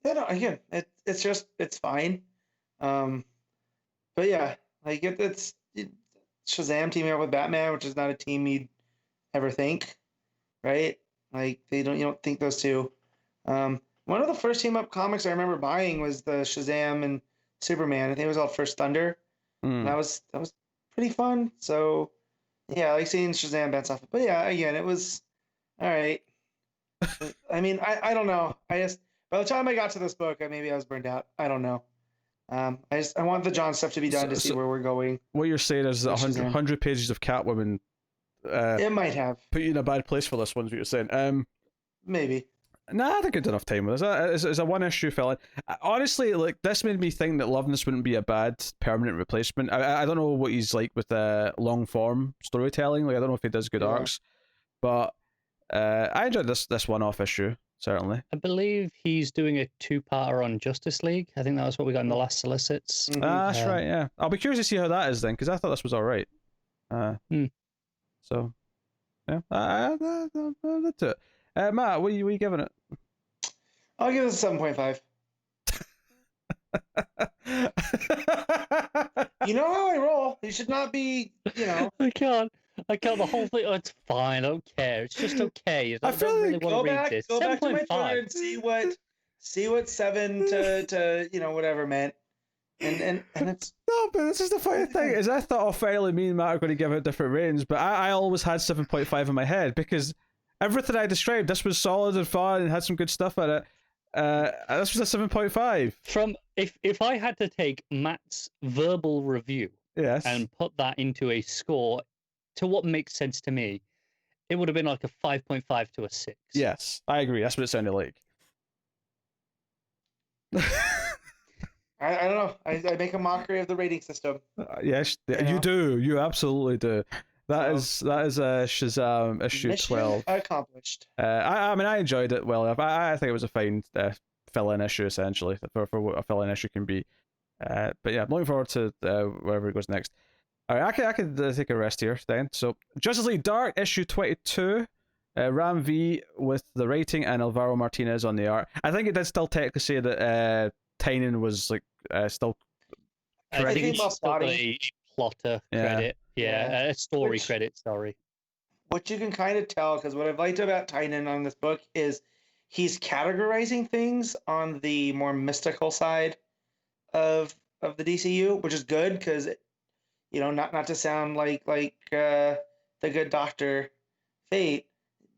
Yeah, no, again, it's fine. But yeah, like it's Shazam teaming up with Batman, which is not a team you'd ever think, right? Like you don't think those two. One of the first team up comics I remember buying was the Shazam and Superman. I think it was called First Thunder. And that was pretty fun. So yeah, I like seeing Shazam bounce off. But yeah, again, it was all right. I mean, I don't know. I just by the time I got to this book, maybe I was burned out. I don't know. I want the John stuff to be done to see where we're going. What you're saying is 100 pages of Catwoman. It might have put you in a bad place for this one. What you're saying? Maybe. Nah, I think I had enough time with this. It's a one issue fill-in. Honestly, like this made me think that Loveness wouldn't be a bad permanent replacement. I don't know what he's like with long form storytelling. Like I don't know if he does good arcs, but I enjoyed this one-off issue certainly. I believe he's doing a 2-parter on Justice League. I think that was what we got in the last solicits. Mm-hmm. That's right. Yeah, I'll be curious to see how that is then, because I thought this was all right. So yeah, that's it. Matt, what are you giving it? I'll give it a 7.5. You know how I roll. You should not be, I can't. The whole thing. Oh, it's fine. I don't care. It's just okay. I don't really want to read this. Go back to my Twitter and see what 7 to whatever meant. And it's no, but this is the funny thing is I thought finally me and Matt are going to give it different range, but I always had 7.5 in my head because everything I described, this was solid and fun and had some good stuff in it. This was a 7.5. From if I had to take Matt's verbal review and put that into a score to what makes sense to me, it would have been like a 5.5 to a 6. Yes, I agree. That's what it sounded like. I don't know. I make a mockery of the rating system. Yes, you do. You absolutely do. That is Shazam issue Mission 12. Accomplished. I mean, I enjoyed it well enough. I think it was a fine fill-in issue, essentially, for what a fill-in issue can be. But yeah, I'm looking forward to wherever it goes next. All right, I could take a rest here then. So, Justice League Dark, issue 22. Ram V with the writing and Alvaro Martinez on the art. I think it did still technically say that Tynan was like still I think it's still a plotter credit. Yeah, a story credit, sorry. What you can kind of tell, because what I've liked about Tynan on this book is he's categorizing things on the more mystical side of the DCU, which is good because, not to sound like the good Doctor Fate,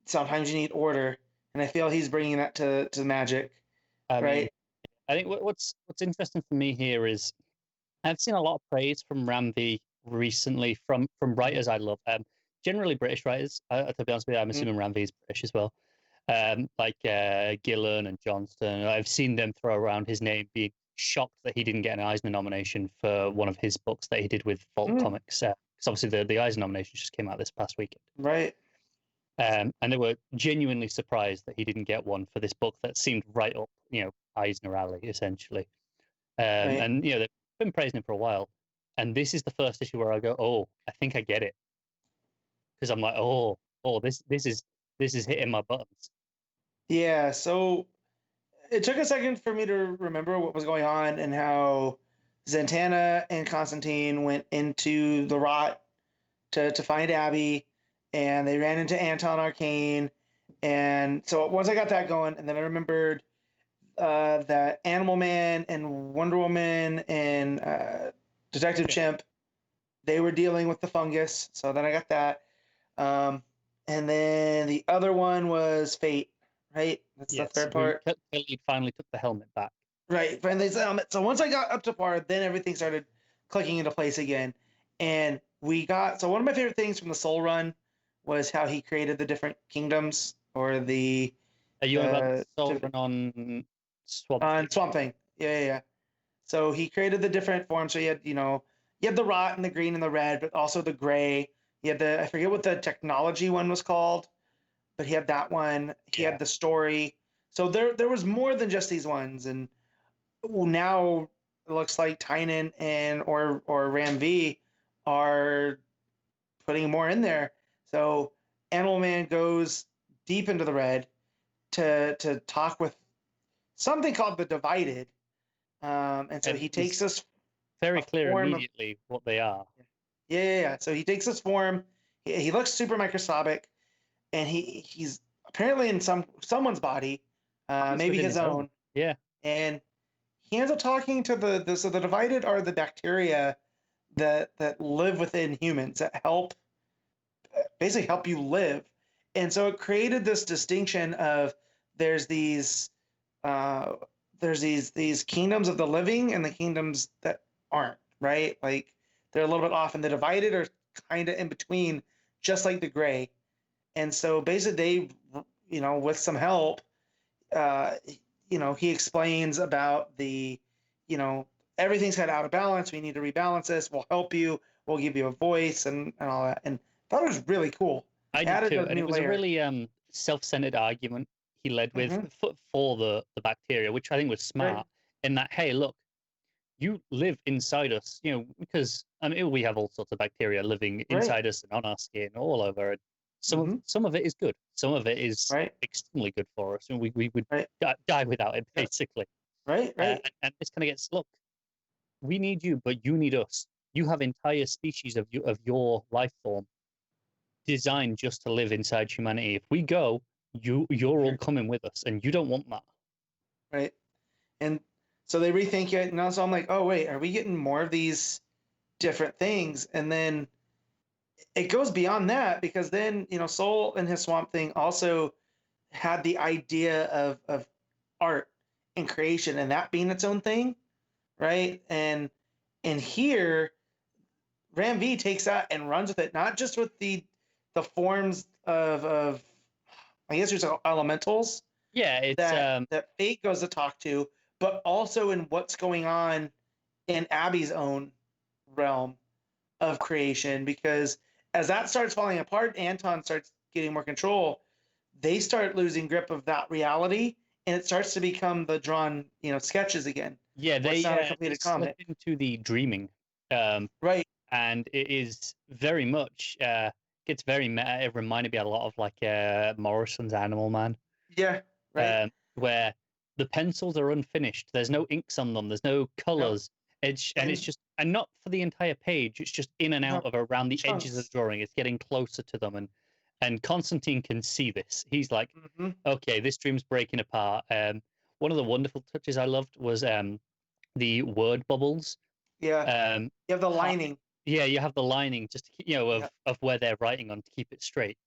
sometimes you need order, and I feel he's bringing that to magic, right? I think what's interesting for me here is I've seen a lot of praise from Ram V recently from writers I love. Generally British writers. To be honest with you, I'm assuming Ram V is British as well. Like Gillen and Johnston. I've seen them throw around his name being shocked that he didn't get an Eisner nomination for one of his books that he did with Vault Comics. Because obviously the Eisner nomination just came out this past weekend. Right. And they were genuinely surprised that he didn't get one for this book that seemed right up, Eisner alley, essentially. Right. And, they've been praising him for a while. And this is the first issue where I go, oh, I think I get it. Because I'm like, oh, this is hitting my buttons. Yeah, so it took a second for me to remember what was going on and how Zatanna and Constantine went into the rot to find Abby, and they ran into Anton Arcane. And so once I got that going, and then I remembered that Animal Man and Wonder Woman and Detective Chimp, they were dealing with the fungus. So then I got that. And then the other one was Fate, right? That's the third part. Khalid finally took the helmet back. Right, finally the helmet. So once I got up to par, then everything started clicking into place again. And so one of my favorite things from the Soul Run was how he created the different kingdoms, or the... Are you about the Soul Run on Swamp Thing? On Swamp Thing, yeah. So he created the different forms. So you had the rot and the green and the red, but also the gray. He had I forget what the technology one was called, but he had that one. He had the story. So there was more than just these ones. And now it looks like Tynan or Ram V are putting more in there. So Animal Man goes deep into the red to talk with something called the Divided. And so he takes us very clear immediately what they are. Yeah. So he takes this form. He looks super microscopic, and he's apparently in someone's body, maybe his own. Yeah. And he ends up talking to the Divided are the bacteria that live within humans that basically help you live. And so it created this distinction of there's these kingdoms of the living and the kingdoms that aren't, right? Like they're a little bit off, and the Divided are kind of in between, just like the gray. And so basically they, with some help, he explains about the, everything's kind of out of balance. We need to rebalance this. We'll help you. We'll give you a voice and all that. And that was really cool. I did too. And it was a really self-centered argument he led with for the bacteria, which I think was smart. Right. In that, hey, look, you live inside us, because we have all sorts of bacteria living inside us and on our skin, all over. Some of it is good. Some of it is extremely good for us, and we would die without it, basically. Right. And this kind of gets, look, we need you, but you need us. You have entire species of your life form designed just to live inside humanity. If we go, you're all coming with us, and you don't want that. Right. And so they rethink it, and also I'm like, oh wait, are we getting more of these different things? And then it goes beyond that, because then Soul and his Swamp Thing also had the idea of art and creation, and that being its own thing, right? And here, Ram V takes that and runs with it, not just with the forms of I guess there's elementals. Yeah, it's that Fate goes to talk to, but also in what's going on in Abby's own realm of creation, because as that starts falling apart, Anton starts getting more control. They start losing grip of that reality, and it starts to become the drawn, sketches again. Yeah, they slip into the dreaming, right? And it is very much gets very meta. It reminded me a lot of like Morrison's Animal Man. Yeah, right. Where the pencils are unfinished. There's no inks on them. There's no colors. No. It's just, and not for the entire page. It's just in and out of around the edges of the drawing. It's getting closer to them, and Constantine can see this. He's like, okay, this dream's breaking apart. One of the wonderful touches I loved was the word bubbles. Yeah. You have the lining. Yeah, you have the lining just to keep, of where they're writing on to keep it straight.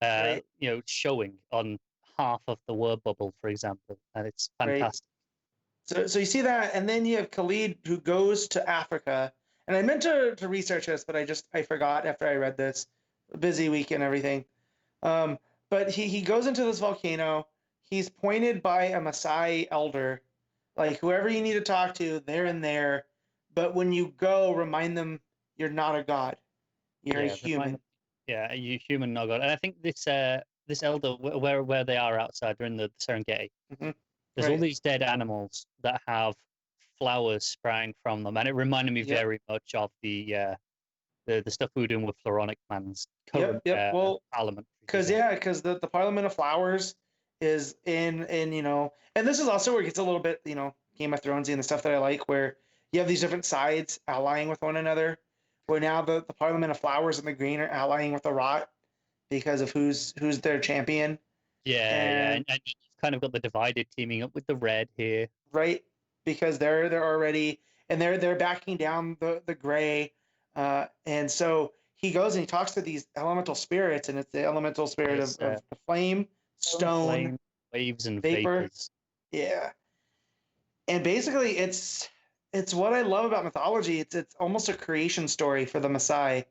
Right. Showing on half of the word bubble, for example, and it's fantastic. Right. So you see that, and then you have Khalid, who goes to Africa. And I meant to research this, but I forgot after I read this. Busy week and everything. But he goes into this volcano. He's pointed by a Maasai elder, Like whoever you need to talk to, they're in there. But when you go, remind them you're not a god. You're a human. Yeah, you human, not god. And I think this elder, where they are outside, they're in the Serengeti. Mm-hmm. There's all these dead animals that have flowers sprouting from them, and it reminded me very much of the stuff we were doing with Floronic Man's current Well, Parliament. Because the Parliament of Flowers is in and this is also where it gets a little bit Game of Thronesy and the stuff that I like, where you have these different sides allying with one another. Where now the Parliament of Flowers and the Green are allying with the Rot because of who's their champion. And you've kind of got the Divided teaming up with the Red here, right? Because they're already and they're backing down the Gray, and so he goes and he talks to these elemental spirits, and it's the elemental spirit of the flame, stone, waves, and vapor. vapors. Yeah, and basically it's what I love about mythology. It's almost a creation story for the Maasai,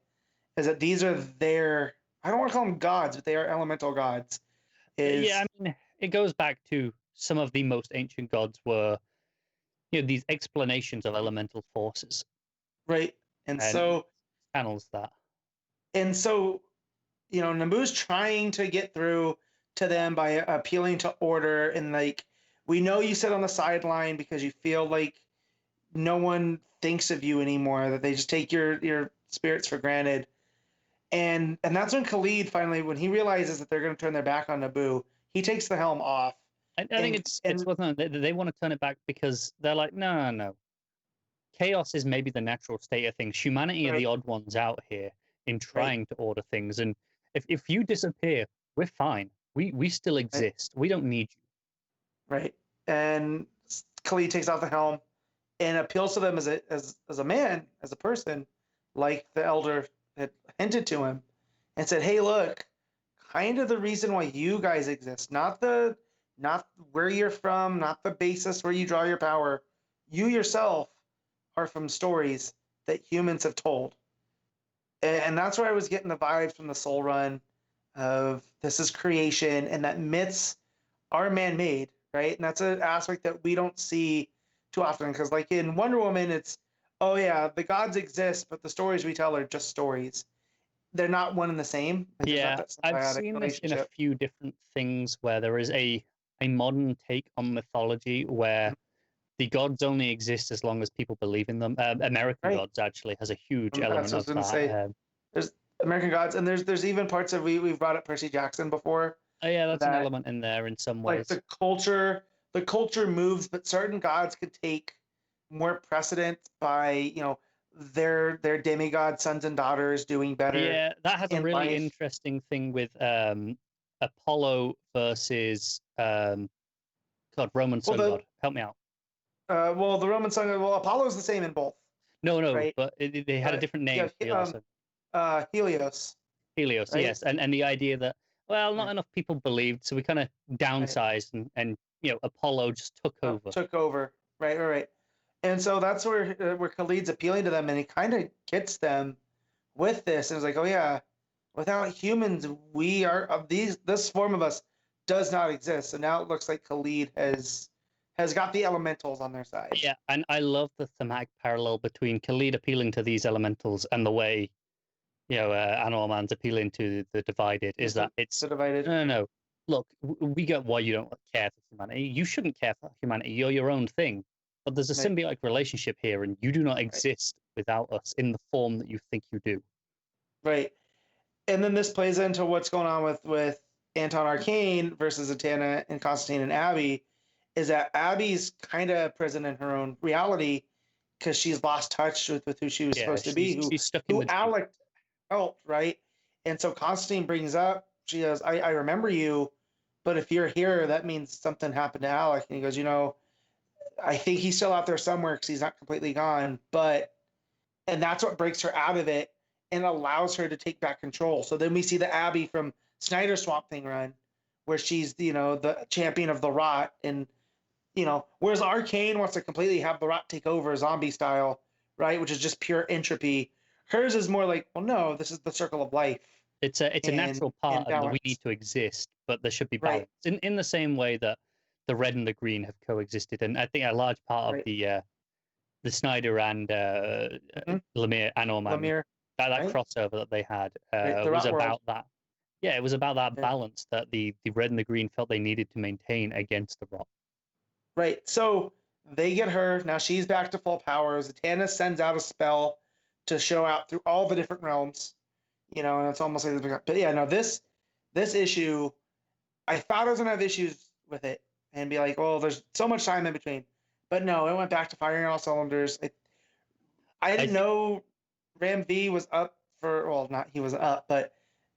is that these are their, I don't want to call them gods, but they are elemental gods. Yeah, I mean, it goes back to some of the most ancient gods were, these explanations of elemental forces. Right. And so channels that. And so, Naboo's trying to get through to them by appealing to order, and like, we know you sit on the sideline because you feel like no one thinks of you anymore, that they just take your spirits for granted. And that's when Khalid finally, when he realizes that they're going to turn their back on Naboo, he takes the helm off. I think it's they want to turn it back because they're like, no. Chaos is maybe the natural state of things. Humanity are the odd ones out here in trying to order things. And if you disappear, we're fine. We still exist. We don't need you. Right. And Khalid takes off the helm and appeals to them as a man, as a person, like the elder had hinted to him, and said, hey, look, kind of the reason why you guys exist, not where you're from, not the basis where you draw your power. You yourself are from stories that humans have told. And that's where I was getting the vibes from the Soul Run of this is creation, and that myths are man-made, right? And that's an aspect that we don't see too often, because like in Wonder Woman, it's, oh yeah, the gods exist, but the stories we tell are just stories. They're not one and the same. I've seen this in a few different things where there is a modern take on mythology where the gods only exist as long as people believe in them. American Gods actually has a huge element of that. There's American Gods, and there's even parts of we've brought up Percy Jackson before. Oh yeah, that's an element in there in some ways. Like the culture moves, but certain gods could take more precedent by their demigod sons and daughters doing better. Yeah, that has a really interesting thing with Apollo versus Roman sun god. Help me out. The Roman sun god. Well, Apollo's the same in both. No, right? But they had a different name. Helios. Helios, right? Yes, and the idea that not enough people believed, so we kind of downsized, and Apollo just took over. Took over, right. And so that's where Khalid's appealing to them, and he kind of gets them with this. And it's like, oh yeah, without humans, we are this form of us does not exist. And now it looks like Khalid has got the elementals on their side. Yeah, and I love the thematic parallel between Khalid appealing to these elementals and the way Animal Man's appealing to the Divided. Is that it's the Divided? No. Look, we get why you don't care for humanity. You shouldn't care for humanity. You're your own thing. But there's a symbiotic relationship here, and you do not exist without us in the form that you think you do. Right. And then this plays into what's going on with Anton Arcane versus Zatanna and Constantine and Abby, is that Abby's kind of prison in her own reality because she's lost touch with who she was supposed to be, who Alec helped, right? And so Constantine brings up, she goes, I remember you, but if you're here, that means something happened to Alec. And he goes, I think he's still out there somewhere because he's not completely gone. And that's what breaks her out of it and allows her to take back control. So then we see the Abby from Snyder Swamp Thing run, where she's, the champion of the Rot. And, whereas Arcane wants to completely have the Rot take over zombie style, right? Which is just pure entropy. Hers is more like, well, no, this is the circle of life. It's a natural part of that we need to exist, but there should be balance. In the same way that the red and the green have coexisted, and I think a large part of the Snyder and Lemire and Orman that crossover that they had was about that. Yeah, it was about that balance that the red and the green felt they needed to maintain against the Rot. Right. So they get her. Now she's back to full powers. Zatanna sends out a spell to show out through all the different realms. You know, and it's almost like, but yeah, no, this issue, I thought I was gonna have issues with it and be like, oh, there's so much time in between. But no, it went back to firing on all cylinders. I didn't know Ram V was up for, well, not he was up, but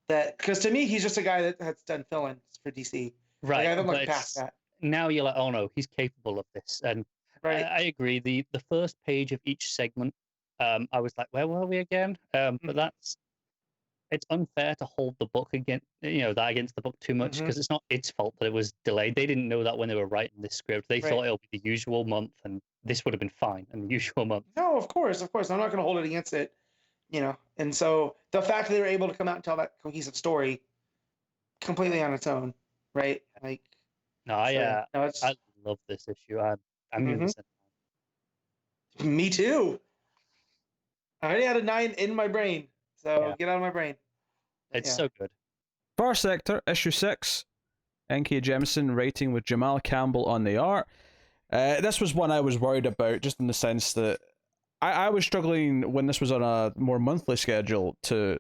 that, because to me, he's just a guy that has done fill-ins for DC. Right. Like, I haven't looked past that. Now you're like, oh no, he's capable of this. And I agree. The first page of each segment, I was like, where were we again? But it's unfair to hold the book against the book too much, because it's not its fault that it was delayed. They didn't know that when they were writing this script. They thought it'll be the usual month, and this would have been fine in the usual month. No, of course. I'm not going to hold it against it, you know. And so the fact that they were able to come out and tell that cohesive story completely on its own, right? Like, no, I love this issue. I'm going to listen. Me too. I already had a 9 in my brain. So get out of my brain. It's so good. Far Sector, issue 6. N.K. Jemisin writing with Jamal Campbell on the art. This was one I was worried about, just in the sense that I was struggling when this was on a more monthly schedule to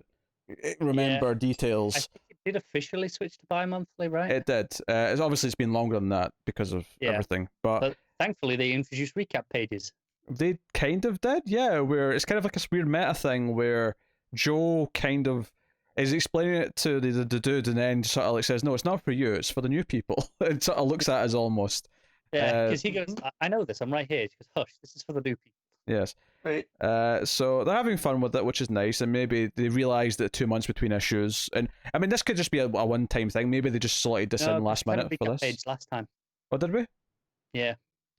remember details. I think it did officially switch to bi-monthly, right? It did. It's been longer than that because of everything. But thankfully they introduced recap pages. They kind of did, yeah, where it's kind of like this weird meta thing where Joe kind of is explaining it to the dude, and then sort of like says, no, it's not for you, it's for the new people. It sort of looks at it as almost. Yeah, because he goes, I know this, I'm right here. She goes, hush, this is for the new people. Yes. Right. So they're having fun with it, which is nice, and maybe they realised that 2 months between issues, and I mean, this could just be a one-time thing. Maybe they just slotted this in last minute for this. Page last time. Oh, did we? Yeah.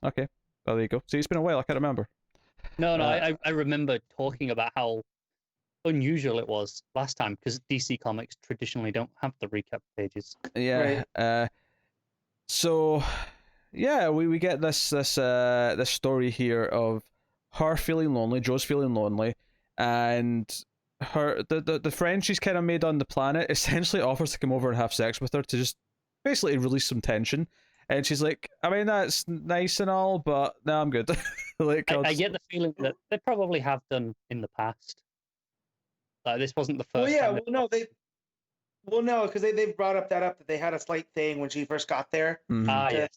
Okay. Well, there you go. See, it's been a while, I can't remember. No, I remember talking about how unusual it was last time, because DC Comics traditionally don't have the recap pages. Yeah. Right. So, yeah, we get this story here of her feeling lonely, Joe's feeling lonely, and her the friend she's kind of made on the planet essentially offers to come over and have sex with her to just basically release some tension. And she's like, I mean, that's nice and all, but no, I'm good. Like, I get the feeling that they probably have done in the past. Like, this wasn't the first time. No, because they've brought up that they had a slight thing when she first got there. Yes.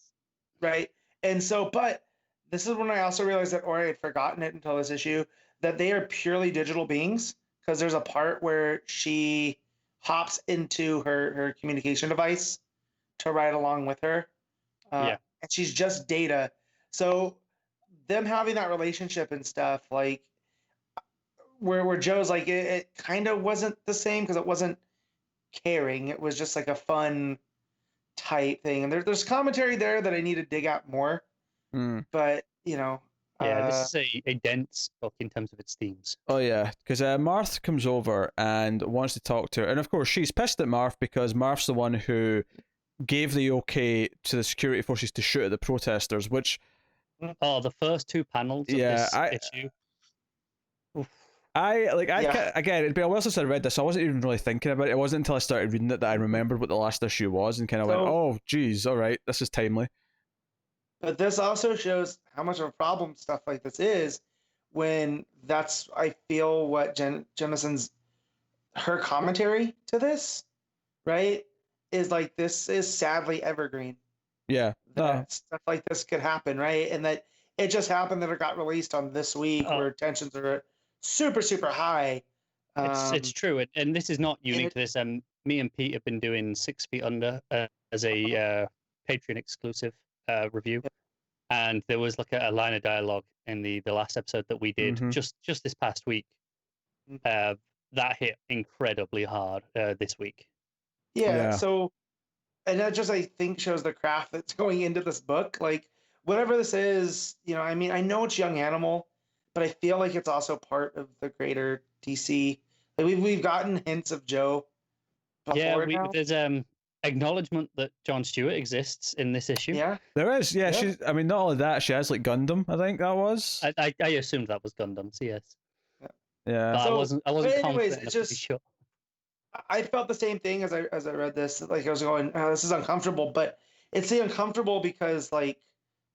Right. And so, but this is when I also realized that, or I had forgotten it until this issue, that they are purely digital beings, because there's a part where she hops into her communication device to ride along with her. And she's just data. So them having that relationship and stuff, like where Joe's like, it kind of wasn't the same, because it wasn't caring. It was just like a fun type thing. And there's commentary there that I need to dig out more. But, you know. This is a dense book in terms of its themes. Oh, yeah, because Marth comes over and wants to talk to her. And, of course, she's pissed at Marth because Marth's the one who gave the okay to the security forces to shoot at the protesters, which... Oh, the first 2 panels of this issue. Oof. Again, it'd been a while since I read this, so I wasn't even really thinking about it. It wasn't until I started reading it that I remembered what the last issue was and kind of went, oh, geez, all right, this is timely. But this also shows how much of a problem stuff like this is, when that's, I feel, what Jemisin's, her commentary to this, right, is like, this is sadly evergreen. Yeah. Stuff like this could happen, right? And that it just happened that it got released on this week where tensions are super, super high. It's true. And this is not unique to this. Me and Pete have been doing 6 Feet Under as a Patreon exclusive review. And there was like a line of dialogue in the last episode that we did just this past week. That hit incredibly hard this week. Yeah. So, and that just, I think, shows the craft that's going into this book. Like, whatever this is, you know, I mean, I know it's Young Animal, but I feel like it's also part of the greater DC. Like, we've gotten hints of Joe before now. There's acknowledgement that Jon Stewart exists in this issue. Yeah, there is. Yeah, Yeah. she's. I mean, not only that, she has like Gundam. I think that was. I assumed that was Gundam, so yes. Yeah. But I So, wasn't but anyways, confident it enough to be just- sure. I felt the same thing as I read this. Like I was going, oh, this is uncomfortable, but it's the uncomfortable because like,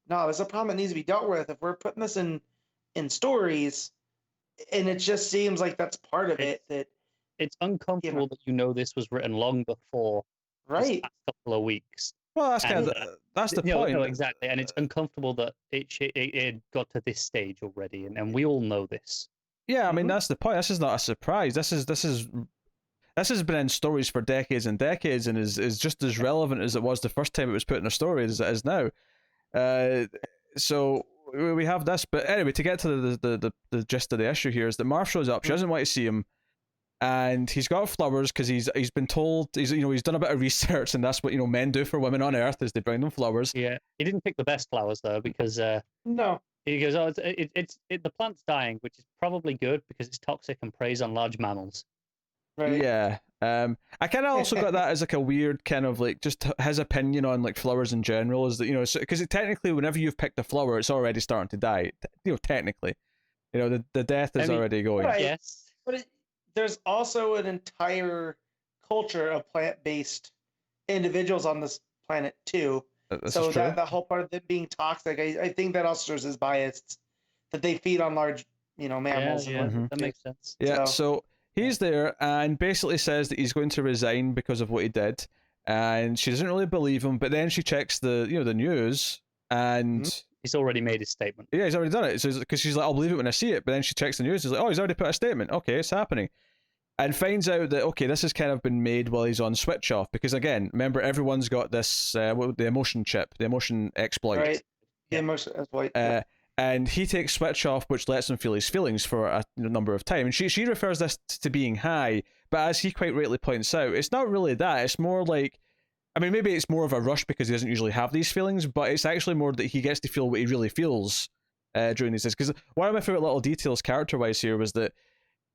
no, there's a problem that needs to be dealt with. If we're putting this in stories, and it just seems like that's part of it. That It's uncomfortable that you know this was written long before this right, past couple of weeks. Well, that's kind And, of that's the No, point. no, exactly. And it's uncomfortable that it got to this stage already, and we all know this. Yeah, I mean Mhm. that's the point. This is not a surprise. This has been in stories for decades and decades, and is just as relevant as it was the first time it was put in a story as it is now. So we have this, but anyway, to get to the gist of the issue here is that Marv shows up. She doesn't want to see him, and he's got flowers because he's been told he's done a bit of research, and that's what men do for women on Earth is they bring them flowers. Yeah, he didn't pick the best flowers though, because no, he goes, "Oh, the plant's dying, which is probably good because it's toxic and preys on large mammals." right, Yeah. I kind of also got that as like a weird kind of like just his opinion on like flowers in general is that because technically whenever you've picked a flower it's already starting to die. Technically, the death is already going. Right. Yes. But there's also an entire culture of plant-based individuals on this planet too. This So is true. that whole part of it being toxic, I think that also shows his bias that they feed on large, mammals. Yeah, and whatnot, that too. makes sense. Yeah, so he's there and basically says that he's going to resign because of what he did, and she doesn't really believe him. But then she checks the news, and He's already made his statement. yeah, he's already done it. So because she's like, I'll believe it when I see it. But then she checks the news, he's like, oh, he's already put a statement. Okay, it's happening, and finds out that okay, this has kind of been made while he's on switch off. Because again, remember everyone's got this the emotion chip, the emotion exploit. Right. The Yeah. emotion as white. And he takes switch off, which lets him feel his feelings for a number of times. And she refers this to being high, but as he quite rightly points out, it's not really that. It's more like, I mean, maybe it's more of a rush because he doesn't usually have these feelings, but it's actually more that he gets to feel what he really feels during these days. Because one of my favorite little details character-wise here was that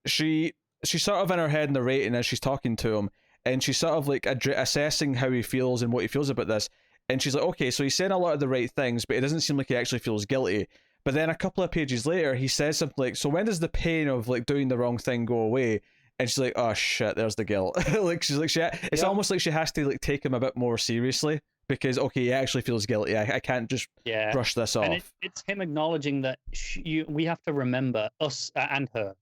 she's sort of in her head narrating as she's talking to him, and she's sort of like assessing how he feels and what he feels about this. And she's like, okay, so he's saying a lot of the right things, but it doesn't seem like he actually feels guilty. But then a couple of pages later, he says something like, so when does the pain of like doing the wrong thing go away? And she's like, oh shit, there's the guilt. Like she's like, it's almost like she has to like take him a bit more seriously because okay, he actually feels guilty. I can't just brush this off. And it's him acknowledging that we have to remember, us and her,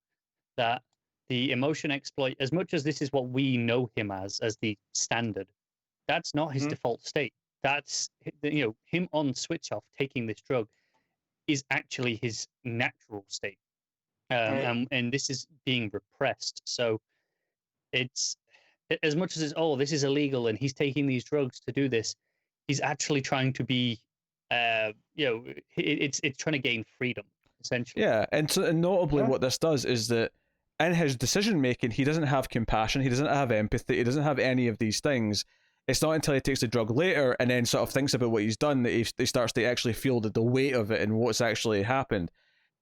that the emotion exploit, as much as this is what we know him as the standard, that's not his default state. That's him on switch off taking this drug is actually his natural state, right. and this is being repressed. So it's as much as this is illegal and he's taking these drugs to do this, he's actually trying to be it's trying to gain freedom essentially. Yeah, and notably what this does is that in his decision making he doesn't have compassion, he doesn't have empathy, he doesn't have any of these things. It's not until he takes the drug later and then sort of thinks about what he's done that he starts to actually feel the weight of it and what's actually happened.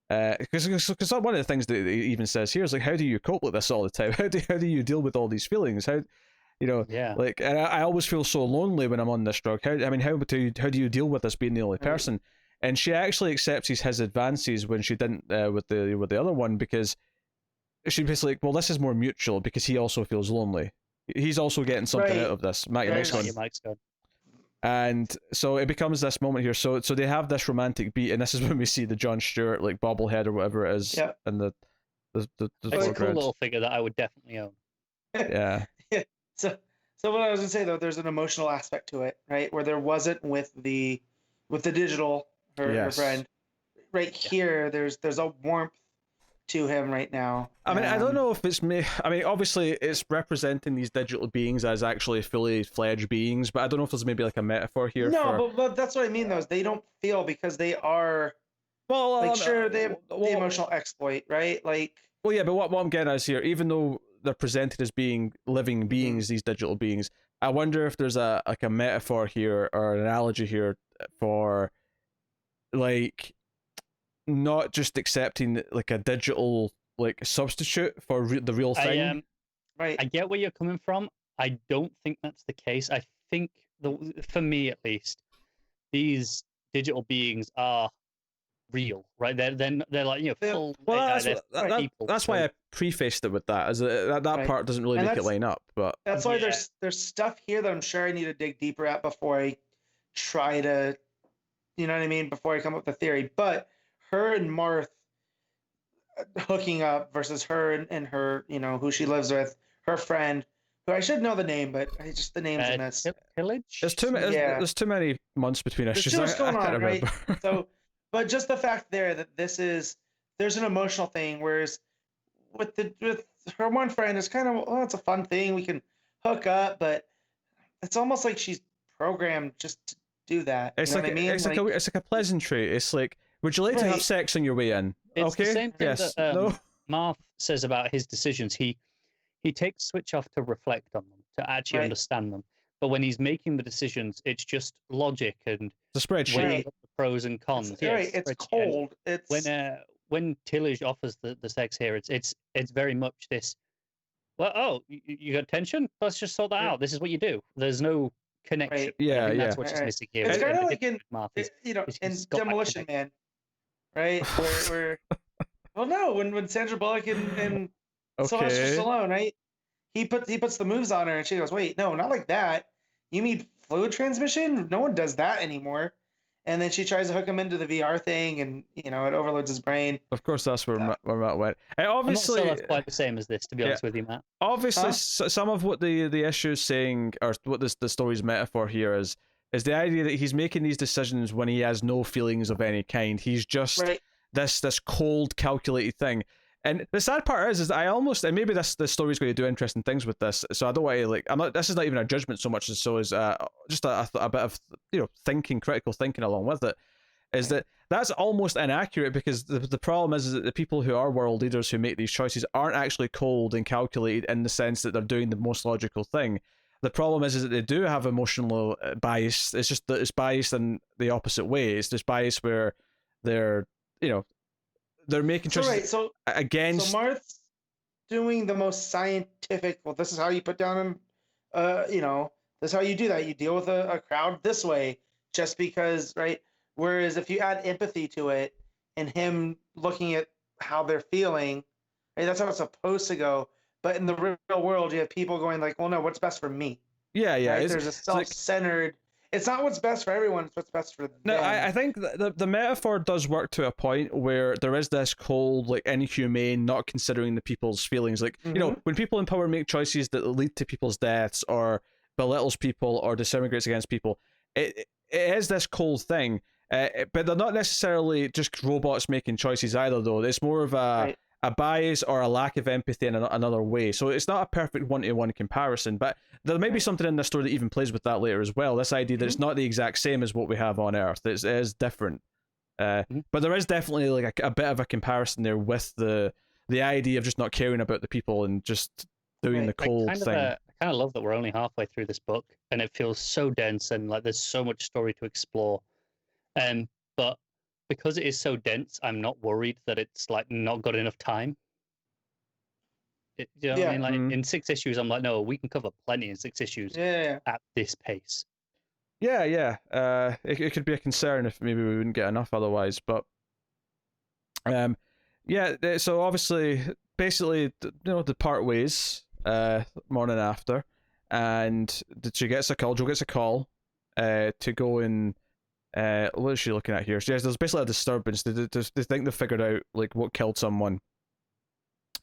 Because one of the things that he even says here is like, how do you cope with this all the time? How do you deal with all these feelings? How, like, and I always feel so lonely when I'm on this drug. How do you deal with this being the only person? And she actually accepts his advances when she didn't with the other one, because she's basically like, well, this is more mutual because he also feels lonely. He's also getting something out of this. Matt, your next one. And so it becomes this moment here. So they have this romantic beat, and this is when we see the Jon Stewart like bobblehead or whatever it is in the it's a cool little figure that I would definitely own. Yeah. So what I was gonna say though, there's an emotional aspect to it, right? Where there wasn't with the digital her friend. Right here, there's a warmth to him right now. I mean, I don't know if it's me. I mean, obviously, it's representing these digital beings as actually fully fledged beings, but I don't know if there's maybe like a metaphor here. No, but that's what I mean. Though is they don't feel because they are. Well, like sure, they have the emotional exploit, right? Like. Well, yeah, but what I'm getting at is here, even though they're presented as being living beings, these digital beings, I wonder if there's a metaphor here or an analogy here for, like, not just accepting like a digital like substitute for the real thing. Right. I get where you're coming from. I don't think that's the case. I think for me at least, these digital beings are real, right? They're like, you know, full. Well, people. That's why I prefaced it with that. As that Right. part doesn't really And make it line up, but that's why there's stuff here that I'm sure I need to dig deeper at before I try to, you know what I mean, before I come up with a theory. But her and Marth hooking up versus her and her, you know, who she lives with, her friend, who I should know the name, but I just the name's a mess. Pillage. there's too many months between There's issues. too much going on, right? Remember. So, but just the fact there that there's an emotional thing, whereas with her one friend, it's kind of, oh, it's a fun thing, we can hook up, but it's almost like she's programmed just to do that. It's you know like what I mean? it's like a pleasantry. It's like, would you like to have sex on your way in? It's okay. the same thing yes. that No. Marth says about his decisions. He takes Switch off to reflect on them, to actually understand them. But when he's making the decisions, it's just logic and the spreadsheet, weighing up the pros and cons. It's cold. It's when Tillage offers the sex here, it's very much this. Well, you got tension? Let's just sort that out. This is what you do. There's no connection. Right. Yeah, that's what's missing here. It's kind of like in in Demolition Man, right? where well, no, when Sandra Bullock and Sylvester Stallone, right? He puts the moves on her, and she goes, "Wait, no, not like that. You mean fluid transmission? No one does that anymore." And then she tries to hook him into the VR thing, and you know it overloads his brain. Of course, that's where Matt went. Obviously, I'm not sure that's quite the same as this, to be honest with you, Matt. Obviously, some of what the issue is saying, or what the story's metaphor here is the idea that he's making these decisions when he has no feelings of any kind. He's just this cold, calculated thing. And the sad part is that I almost, and maybe the story's going to do interesting things with this, so I don't want to this is not even a judgment so much as so as just a bit of critical thinking along with it, is that that's almost inaccurate, because the problem is that the people who are world leaders who make these choices aren't actually cold and calculated in the sense that they're doing the most logical thing. The problem is that they do have emotional bias. It's just that it's biased in the opposite way. It's this bias where they're they're making choices against. So Marth's doing the most scientific. Well, this is how you put down this is how you do that. You deal with a crowd this way, just because, right? Whereas if you add empathy to it and him looking at how they're feeling, right, that's how it's supposed to go. But in the real world, you have people going like, well, no, what's best for me? Yeah. Right? There's a self-centered. It's not what's best for everyone. It's what's best for them. No, I think the metaphor does work to a point where there is this cold, inhumane, not considering the people's feelings. When people in power make choices that lead to people's deaths or belittles people or discriminates against people, it is this cold thing. But they're not necessarily just robots making choices either, though. It's more of a bias or a lack of empathy in another way. So it's not a perfect one-to-one comparison, but there may be something in the story that even plays with that later as well. This idea that it's not the exact same as what we have on Earth. It is different. But there is definitely a bit of a comparison there with the idea of just not caring about the people and just doing the cold thing. I kind of love that we're only halfway through this book and it feels so dense and like there's so much story to explore. But because it is so dense, I'm not worried that it's not got enough time. Do you know what I mean? In 6 issues, I'm like, no, we can cover plenty in 6 issues at this pace. Yeah. It could be a concern if maybe we wouldn't get enough otherwise, but so obviously, basically, they part ways morning after, and Joe gets a call to go and what is she looking at here? There's basically a disturbance. They think they figured out what killed someone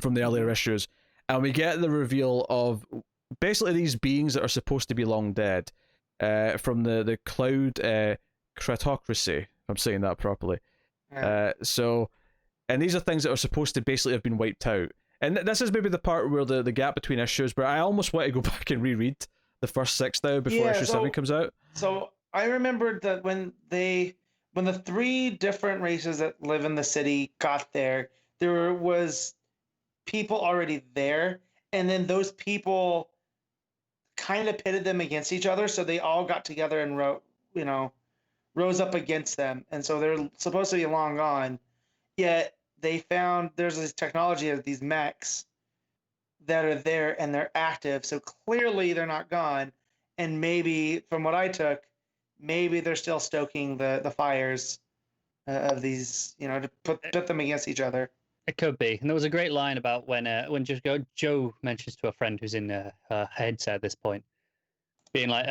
from the earlier issues, and we get the reveal of basically these beings that are supposed to be long dead, from the Cloud Cratocracy, if I'm saying that properly. And these are things that are supposed to basically have been wiped out. And this is maybe the part where the gap between issues, but I almost want to go back and reread the first 6 now before issue 7 comes out. So I remembered that when the 3 different races that live in the city got there was people already there, and then those people kind of pitted them against each other, so they all got together and rose up against them, and so they're supposed to be long gone. Yet they found there's this technology of these mechs that are there and they're active, so clearly they're not gone. and maybe from what I took, maybe they're still stoking the fires of these, to put them against each other. It could be. And there was a great line about when Joe mentions to a friend who's in her headset at this point, being like,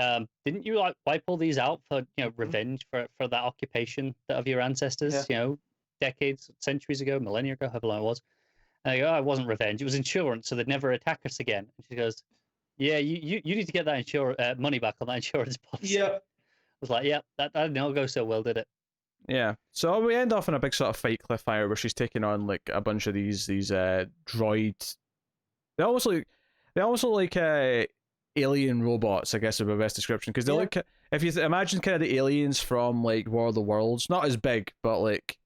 didn't you like wipe all these out for revenge for that occupation of your ancestors, decades, centuries ago, millennia ago, however long it was. And I go, oh, it wasn't revenge, it was insurance, so they'd never attack us again. And she goes, yeah, you need to get that money back on that insurance policy. Yeah. I was like, yeah, that did not go so well, did it? Yeah. So we end off in a big sort of fight cliffhanger where she's taking on like a bunch of these droids. They almost look like alien robots, I guess, is the best description, because they look, if you imagine kind of the aliens from like War of the Worlds, not as big, but like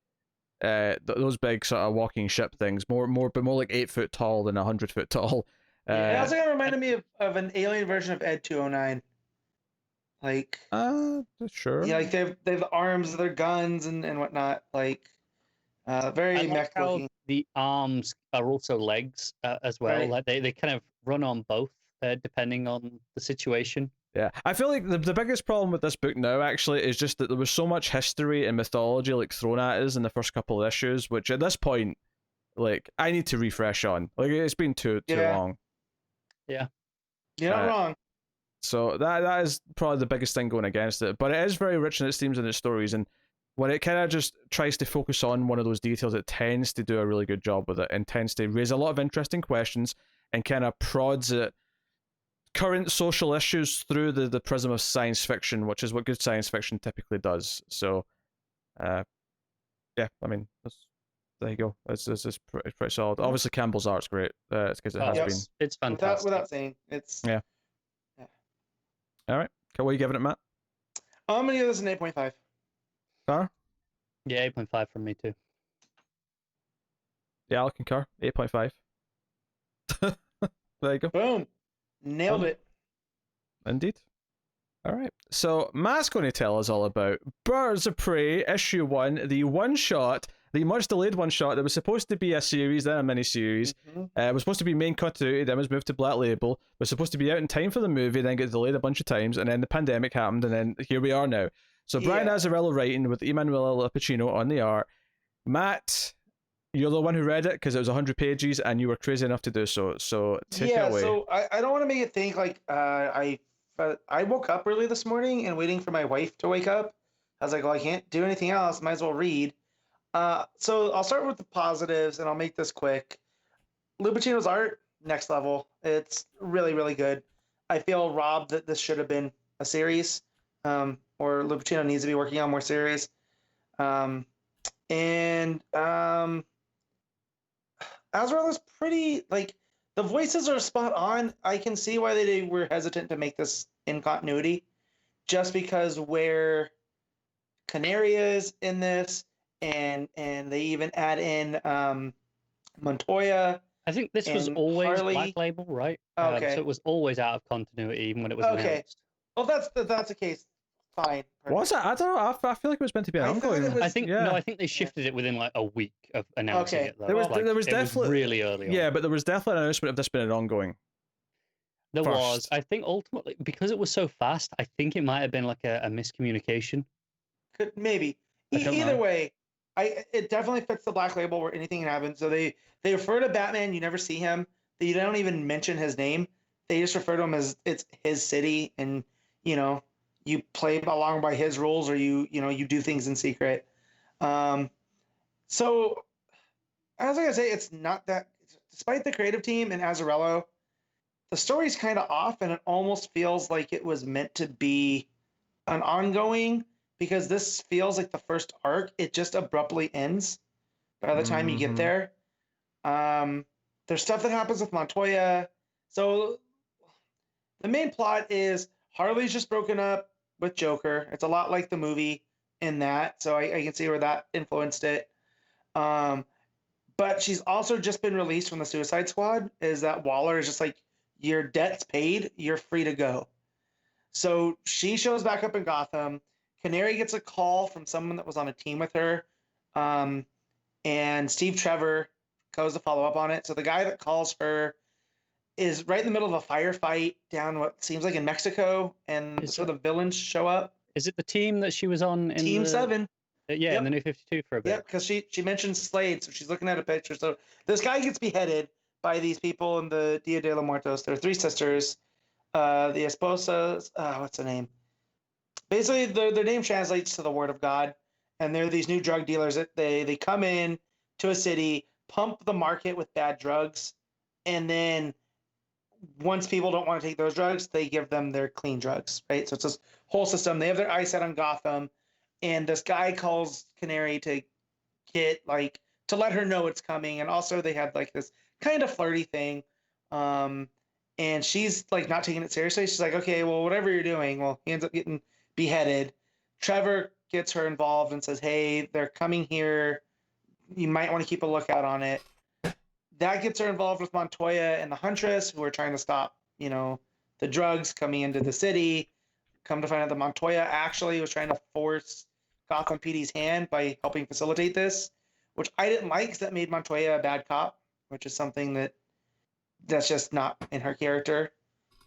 those big sort of walking ship things, more like 8 foot tall than 100 foot tall. It also kind of reminded me of an alien version of Ed 209. Like, sure. Yeah, like they have the arms, their guns, and whatnot. Like, very mech looking. The arms are also legs as well. Right. Like they kind of run on both, depending on the situation. Yeah, I feel like the biggest problem with this book now actually is just that there was so much history and mythology like thrown at us in the first couple of issues, which at this point, like, I need to refresh on. Like, it's been too long. Yeah, you're not wrong. So that is probably the biggest thing going against it, but it is very rich in its themes and its stories, and when it kind of just tries to focus on one of those details, it tends to do a really good job with it, and tends to raise a lot of interesting questions and kind of prods at current social issues through the prism of science fiction, which is what good science fiction typically does. So, yeah, I mean, there you go. It's pretty solid. Obviously, Campbell's art's great. It's because it has been. It's fantastic. Without saying, it's yeah. All right, what are you giving it, Matt? I'm gonna give this an 8.5. Car? Yeah, 8.5 from me too. Yeah, I'll concur. 8.5. There you go. Boom. Nailed it. Indeed. All right. So Matt's going to tell us all about Birds of Prey issue 1, the one-shot, the much delayed one-shot that was supposed to be a series, then a mini-series. It was supposed to be main continuity, then was moved to Black Label. Was supposed to be out in time for the movie, then get delayed a bunch of times, and then the pandemic happened, and then here we are now. So Brian Azzarello writing with Emanuela Lupacchino on the art. Matt, you're the one who read it because it was 100 pages and you were crazy enough to do so. So take it away. So I don't want to make it think like I woke up early this morning and waiting for my wife to wake up. I was like, well, I can't do anything else. Might as well read. So I'll start with the positives and I'll make this quick. Lupacchino's art, next level. It's really, really good. I feel robbed that this should have been a series. Or Lupacchino needs to be working on more series. Azzarello's pretty, like, the voices are spot on. I can see why they were hesitant to make this in continuity, just because where Canary is in this, and they even add in Montoya. I think this was always Harley. Black Label, right? Okay. So it was always out of continuity, even when it was announced. Well, that's the case. Fine. Was it? I don't know. I feel like it was meant to be an ongoing. I think they shifted it within like a week of announcing it. Though. There was definitely really early on. Yeah, but there was definitely an announcement of this being an ongoing. There was. I think ultimately, because it was so fast, I think it might have been like a miscommunication. Maybe. Either way, it definitely fits the Black Label where anything can happen. So they refer to Batman. You never see him. They don't even mention his name. They just refer to him as it's his city, and you play along by his rules, or you do things in secret. So as I say, it's not that. Despite the creative team and Azzarello, the story's kind of off, and it almost feels like it was meant to be an ongoing, because this feels like the first arc. It just abruptly ends by the time you get there. There's stuff that happens with Montoya. So the main plot is Harley's just broken up with Joker. It's a lot like the movie in that, so I can see where that influenced it. But she's also just been released from the Suicide Squad. Is that Waller is just like, your debt's paid, you're free to go. So she shows back up in Gotham. Canary gets a call from someone that was on a team with her, and Steve Trevor goes to follow up on it. So the guy that calls her is right in the middle of a firefight down what seems like in Mexico, and so the villains show up. Is it the team that she was on in Team 7? Yeah, in the New 52 for a bit. Yep, because she mentioned Slade, so she's looking at a picture. So this guy gets beheaded by these people in the Dia de los Muertos. There are 3 sisters. The esposas, what's the name? Basically, their name translates to the word of God, and they're these new drug dealers that they come in to a city, pump the market with bad drugs, and then once people don't want to take those drugs, they give them their clean drugs, right? So it's this whole system. They have their eyes set on Gotham, and this guy calls Canary to to let her know it's coming, and also they had like this kind of flirty thing, and she's like not taking it seriously. She's like, okay, well, whatever you're doing. Well, he ends up getting beheaded. Trevor gets her involved and says, hey, they're coming here. You might want to keep a lookout on it. That gets her involved with Montoya and the Huntress, who are trying to stop, the drugs coming into the city. Come to find out that Montoya actually was trying to force Gotham PD's hand by helping facilitate this, which I didn't like because that made Montoya a bad cop, which is something that's just not in her character,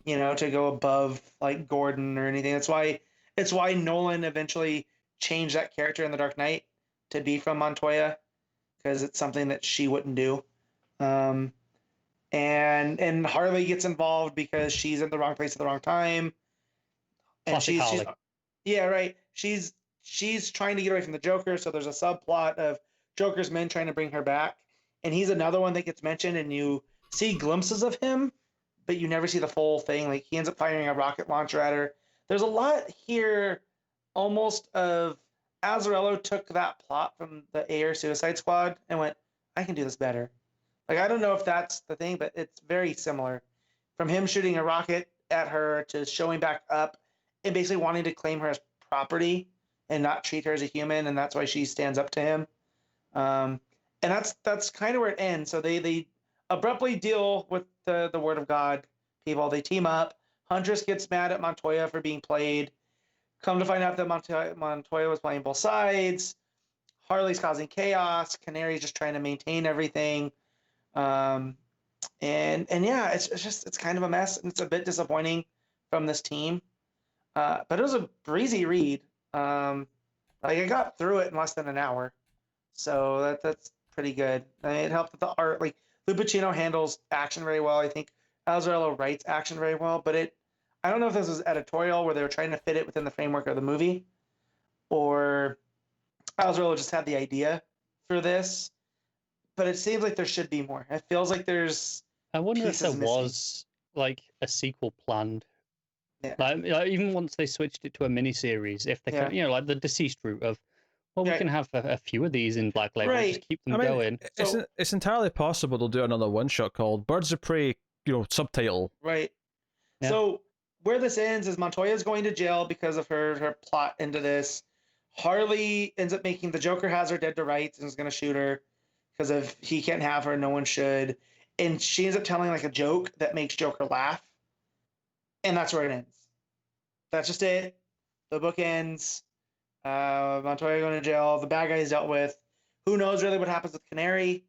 to go above like Gordon or anything. It's why Nolan eventually changed that character in The Dark Knight to be from Montoya, because it's something that she wouldn't do. And Harley gets involved because she's in the wrong place at the wrong time. And she's yeah, right. She's trying to get away from the Joker, so there's a subplot of Joker's men trying to bring her back. And he's another one that gets mentioned, and you see glimpses of him, but you never see the full thing. Like, he ends up firing a rocket launcher at her. There's a lot here, almost of Azzarello took that plot from the Ayer Suicide Squad and went, I can do this better. Like, I don't know if that's the thing, but it's very similar. From him shooting a rocket at her to showing back up and basically wanting to claim her as property and not treat her as a human, and that's why she stands up to him. And that's kind of where it ends. So they abruptly deal with the word of God people. They team up. Huntress gets mad at Montoya for being played. Come to find out that Montoya was playing both sides. Harley's causing chaos. Canary's just trying to maintain everything. And yeah, it's kind of a mess, and it's a bit disappointing from this team. But it was a breezy read. I got through it in less than an hour, so that's pretty good. It helped with the art. Like, Lupacchino handles action very well. I think Azzarello writes action very well, but I don't know if this was editorial where they were trying to fit it within the framework of the movie, or Azzarello just had the idea for this. But it seems like there should be more. It feels like there's. I wonder if there was like a sequel planned. Yeah. Like even once they switched it to a miniseries, if they can, like the DCeased route of, well, we can have a few of these in Black Label, just keep them going. It's entirely possible they'll do another one shot called Birds of Prey, subtitle. Right. Yeah. So where this ends is Montoya's going to jail because of her plot into this. Harley ends up making the Joker has her dead to rights and is going to shoot her because if he can't have her, no one should. And she ends up telling like a joke that makes Joker laugh. And that's where it ends. That's just it. The book ends. Montoya going to jail. The bad guy is dealt with. Who knows really what happens with Canary?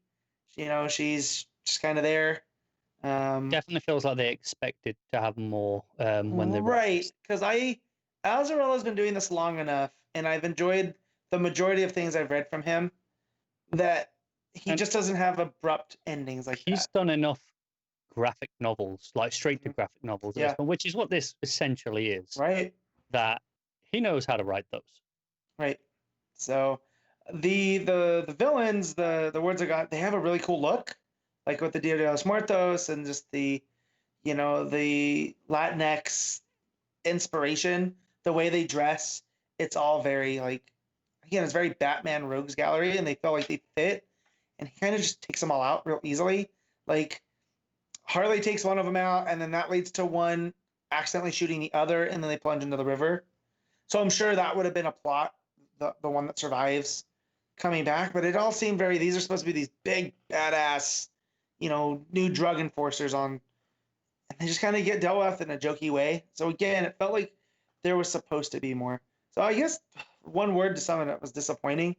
She's just kind of there. Definitely feels like they expected to have more when they right, because Azzarello's been doing this long enough, and I've enjoyed the majority of things I've read from him. That he just doesn't have abrupt endings like he's done enough graphic novels, like straight to graphic novels, which is what this essentially is. Right. That he knows how to write those. Right. So the villains, the words of God, they have a really cool look, like with the Dia de los Muertos and just the Latinx inspiration, the way they dress, it's all very it's very Batman Rogues Gallery, and they feel like they fit, and he kind of just takes them all out real easily. Like Harley takes one of them out, and then that leads to one accidentally shooting the other, and then they plunge into the river. So I'm sure that would have been a plot, the one that survives coming back. But it all seemed these are supposed to be these big, badass, new drug enforcers and they just kind of get dealt with in a jokey way. So again, it felt like there was supposed to be more. So I guess one word to sum it up was disappointing.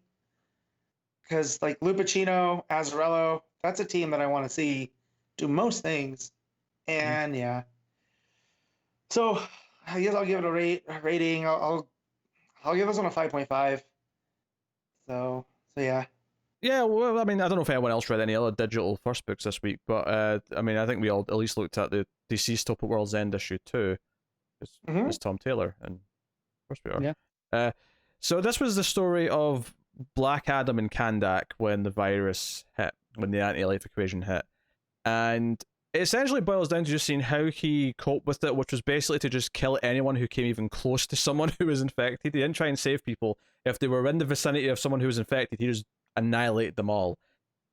Because Lupacchino, Azzarello, that's a team that I want to see do most things. And yeah. So I guess I'll give it a rating. I'll give this one a 5.5. So yeah. Yeah, well, I mean, I don't know if anyone else read any other digital first books this week, but I mean, I think we all at least looked at the DCeased Top at World's End issue 2. It's Tom Taylor, and of course we are. Yeah. So this was the story of Black Adam and Kandak when the virus hit, when the anti-life equation hit, and it essentially boils down to just seeing how he coped with it, which was basically to just kill anyone who came even close to someone who was infected. He didn't try and save people. If they were in the vicinity of someone who was infected, he just annihilated them all,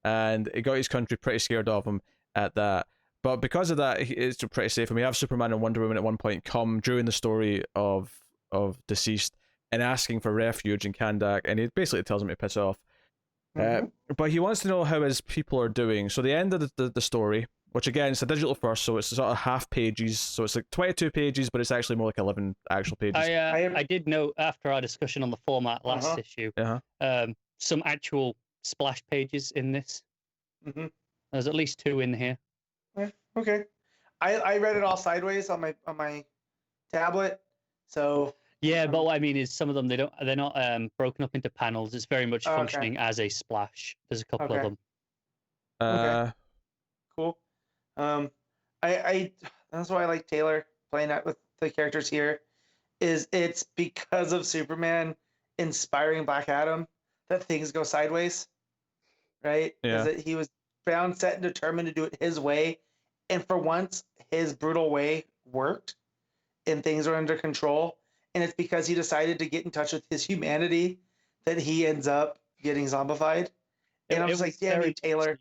and it got his country pretty scared of him at that. But because of that, it's pretty safe. And we have Superman and Wonder Woman at one point come during the story of DCeased and asking for refuge in Kandak, and he basically tells him to piss off. But he wants to know how his people are doing. So the end of the story, which again, it's a digital first, so it's sort of half pages, so it's like 22 pages, but it's actually more like 11 actual pages. I did note after our discussion on the format last issue, some actual splash pages in this. There's at least 2 in here. Okay, I read it all sideways on my tablet, so yeah. But what I mean is, some of them they're not broken up into panels. It's very much functioning as a splash. There's a couple of them. Okay. Cool. I that's why I like Taylor playing that with the characters here. It's because of Superman inspiring Black Adam that things go sideways, right? Yeah. That he was bound, set, and determined to do it his way, and for once, his brutal way worked, and things are under control. And it's because he decided to get in touch with his humanity that he ends up getting zombified. And I'm just like, damn you, Taylor.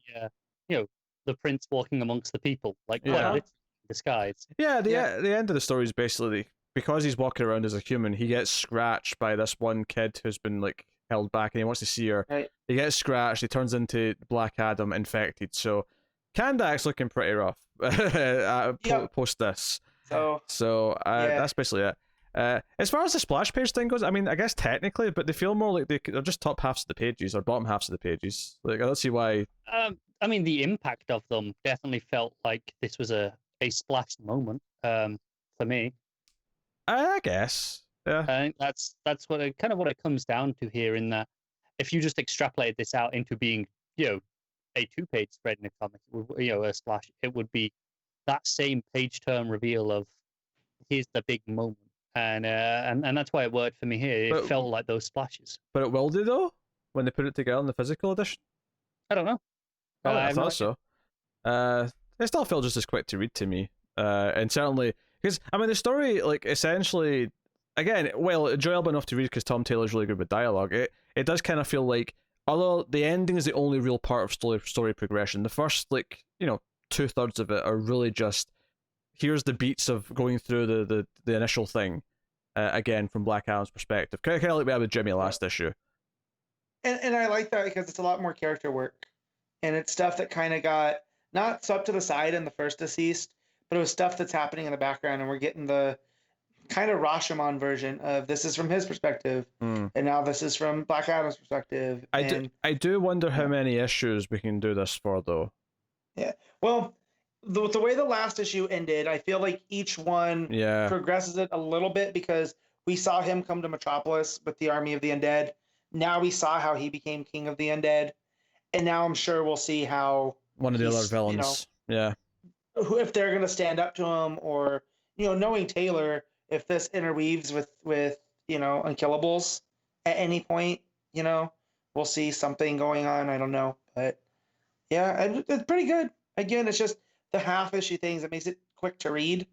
The prince walking amongst the people, like in disguise. Yeah, the end of the story is basically, because he's walking around as a human, he gets scratched by this one kid who's been like held back, and he wants to see her. Right. He gets scratched. He turns into Black Adam, infected. So Kandak's looking pretty rough post this. So that's basically it. As far as the splash page thing goes, I mean, I guess technically, but they feel more like they're just top halves of the pages or bottom halves of the pages. Like, I don't see why. I mean, the impact of them definitely felt like this was a splash moment for me. I guess. Yeah. I think that's what it comes down to here. In that, if you just extrapolated this out into being, a 2-page spread in a comic, a splash, it would be that same page turn reveal of here's the big moment, and that's why it worked for me here. It felt like those splashes. But it will do though when they put it together in the physical edition. I don't know. I thought so. It still felt just as quick to read to me, and certainly because I mean the story, like, essentially, again, well, enjoyable enough to read because Tom Taylor's really good with dialogue. It does kind of feel like, although the ending is the only real part of story progression, the first 2/3 of it are really just here's the beats of going through the initial thing, again from Black Adam's perspective, kind of like we had with Jimmy last issue. And I like that because it's a lot more character work, and it's stuff that kind of got not swept to the side in the first DCeased, but it was stuff that's happening in the background, and we're getting the kind of Rashomon version of this is from his perspective, and now this is from Black Adam's perspective. I do wonder how many issues we can do this for, though. Yeah, well, the way the last issue ended, I feel like each one progresses it a little bit, because we saw him come to Metropolis with the Army of the Undead. Now we saw how he became King of the Undead, and now I'm sure we'll see how one of the other villains, if they're going to stand up to him, or knowing Taylor, if this interweaves with Unkillables at any point, we'll see something going on. I don't know, but yeah, it's pretty good. Again, it's just the half issue things that makes it quick to read,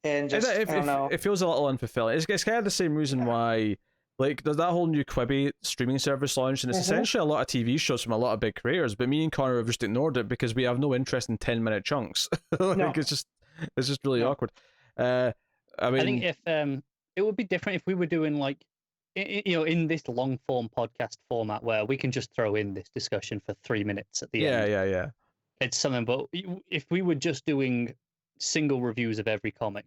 and just I don't know. It feels a little unfulfilling. It's kind of the same reason why, like, there's that whole new Quibi streaming service launched, and it's essentially a lot of TV shows from a lot of big creators, but me and Connor have just ignored it because we have no interest in 10-minute chunks. It's just really awkward. I think if it would be different if we were doing in this long form podcast format where we can just throw in this discussion for 3 minutes at the end. Yeah. It's something, but if we were just doing single reviews of every comic,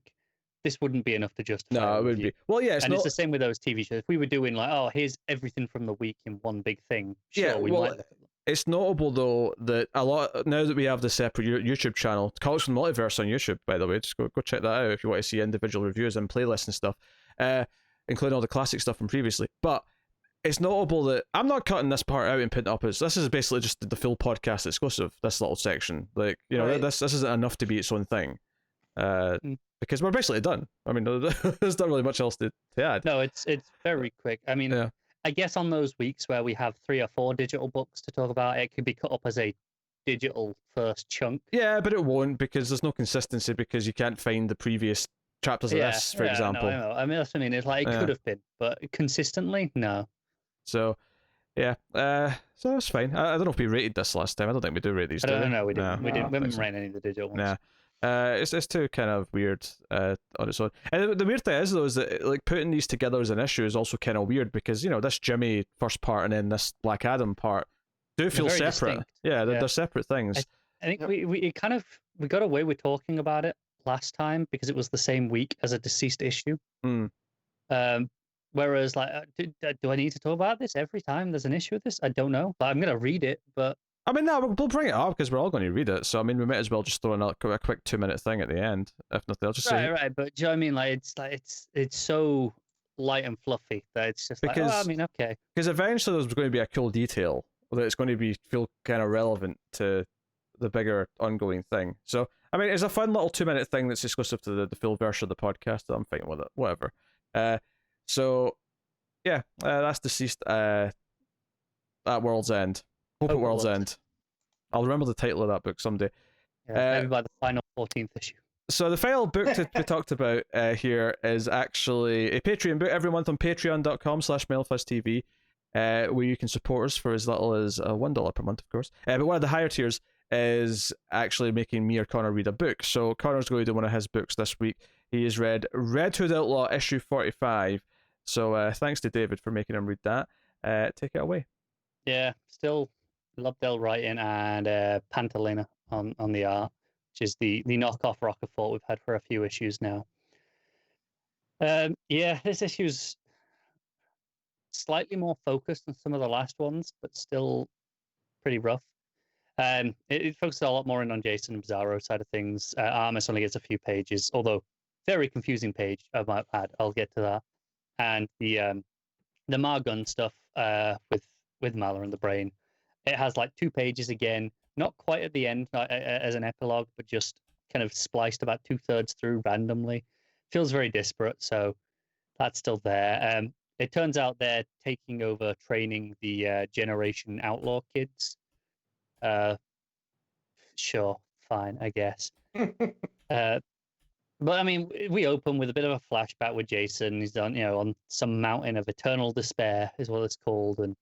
this wouldn't be enough to justify. No, it would be. Well, yeah, it's the same with those TV shows. If we were doing here's everything from the week in one big thing, sure, we might. it's notable though that a lot now that we have the separate YouTube channel, Comics from the Multiverse on YouTube, by the way, just go check that out if you want to see individual reviews and playlists and stuff, including all the classic stuff from previously. But it's notable that I'm not cutting this part out and putting it up as this is basically just the full podcast exclusive. This little section, like Right. this isn't enough to be its own thing, because we're basically done. I mean, there's not really much else to add. No, it's very quick. I mean, Yeah. I guess on those weeks where we have 3 or 4 digital books to talk about, it could be cut up as a digital first chunk. Yeah, but it won't because there's no consistency because you can't find the previous chapters of this, for example. No, I know. I mean, that's what I mean. It's like it could have been, but consistently, no. So, yeah, so it's fine. I don't know if we rated this last time. I don't think we do rate these. I don't know. We No, didn't. We haven't rated any of the digital ones. Nah. It's too kind of weird on its own. And the weird thing is though is that like putting these together as an issue is also kind of weird because this Jimmy first part and then this Black Adam part do feel separate. Distinct. Yeah, they're separate things. I think we got away with talking about it last time because it was the same week as a DCeased issue. Whereas, like, do I need to talk about this every time there's an issue with this? I don't know. But I'm going to read it, but... I mean, no, we'll bring it up because we're all going to read it. So, I mean, we might as well just throw in a quick 2-minute thing at the end. If nothing, I'll just say... Right, but do you know what I mean? Like, it's so light and fluffy that it's just because, I mean, okay. Because eventually there's going to be a cool detail that it's going to feel kind of relevant to the bigger ongoing thing. So, I mean, it's a fun little 2-minute thing that's exclusive to the full version of the podcast. I'm fine with it. Whatever. So, yeah, that's DCeased at World's End. Hope at World's End. I'll remember the title of that book someday. Yeah, maybe by the final 14th issue. So the final book to be talked about here is actually a Patreon book every month on patreon.com/MailFuzzTV, where you can support us for as little as $1 per month, of course. But one of the higher tiers is actually making me or Connor read a book. So Connor's going to do one of his books this week. He has read Red Hood Outlaw issue 45. So thanks to David for making him read that. Take it away. Yeah, still love Del writing and Pantalena on the art, which is the knockoff Rocafort we've had for a few issues now. Yeah, this issue's slightly more focused than some of the last ones, but still pretty rough. It focuses a lot more in on Jason and Azzarello side of things. Armis only gets a few pages, although very confusing page, I might add. I'll get to that. And the Margun stuff with Malor and the Brain. It has like 2 pages again, not quite at the end as an epilogue, but just kind of spliced about 2/3 through randomly. Feels very disparate, so that's still there. It turns out they're taking over training the Generation Outlaw kids. Sure, fine, I guess. But I mean, we open with a bit of a flashback with Jason. He's on some mountain of eternal despair, is what it's called, and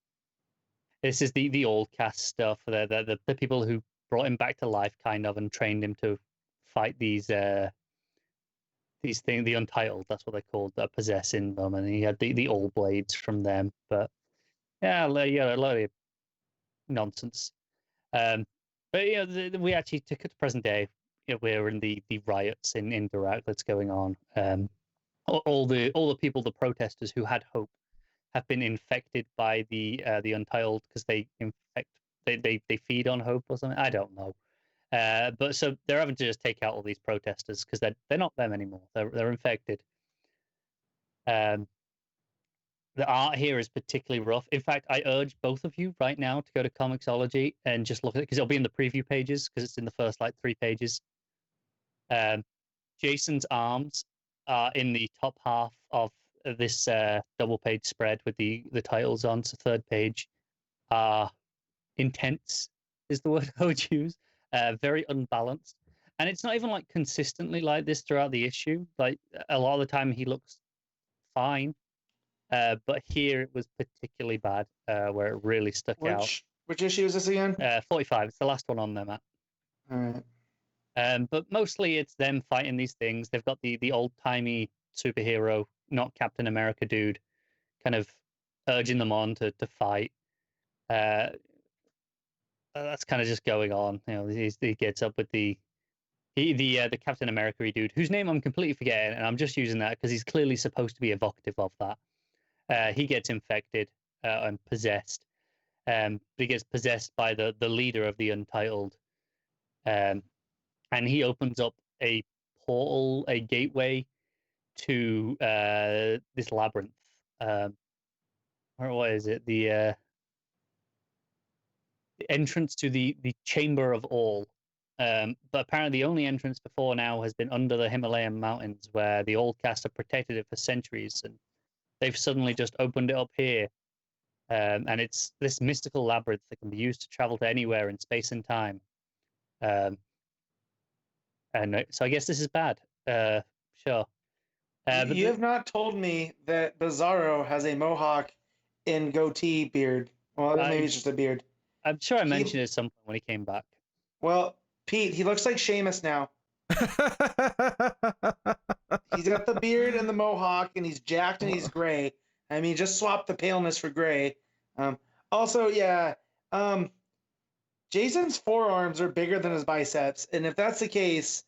this is the old cast stuff. The people who brought him back to life, kind of, and trained him to fight these things, the Untitled. That's what they're called, that are possessing them, and he had the All Blades from them. But yeah, a lot of nonsense. But we actually took it to present day. We're in the riots in Iraq that's going on. All the people, the protesters who had hope, have been infected by the Untitled because they feed on hope or something. I don't know. But so they're having to just take out all these protesters because they're not them anymore. They're infected. The art here is particularly rough. In fact, I urge both of you right now to go to Comixology and just look at it because it'll be in the preview pages because it's in the first 3 pages. Jason's arms are in the top half of this double page spread with the titles on. So 3rd page are intense is the word I would use. Very unbalanced, and it's not even consistently like this throughout the issue. Like a lot of the time he looks fine, but here it was particularly bad, where it really stuck out. Which issue is this again? 45. It's the last one on there, Matt. All right. But mostly it's them fighting these things. They've got the old-timey superhero, not Captain America dude, kind of urging them on to fight. That's kind of just going on. He gets up with the Captain America dude, whose name I'm completely forgetting, and I'm just using that because he's clearly supposed to be evocative of that. He gets infected and possessed, he gets possessed by the leader of the Untitled, and he opens up a portal, a gateway to this labyrinth. Or what is it? The entrance to the Chamber of All. But apparently, the only entrance before now has been under the Himalayan mountains, where the old cast have protected it for centuries, and they've suddenly just opened it up here. And it's this mystical labyrinth that can be used to travel to anywhere in space and time. And so I guess this is bad. Sure. You have not told me that Bizarro has a mohawk and goatee beard. Well, maybe it's just a beard. I'm sure I mentioned it at some point when he came back. Well, Pete, he looks like Sheamus now. He's got the beard and the mohawk, and he's jacked and he's gray. I mean, just swap the paleness for gray. Also, yeah, Jason's forearms are bigger than his biceps, and if that's the case,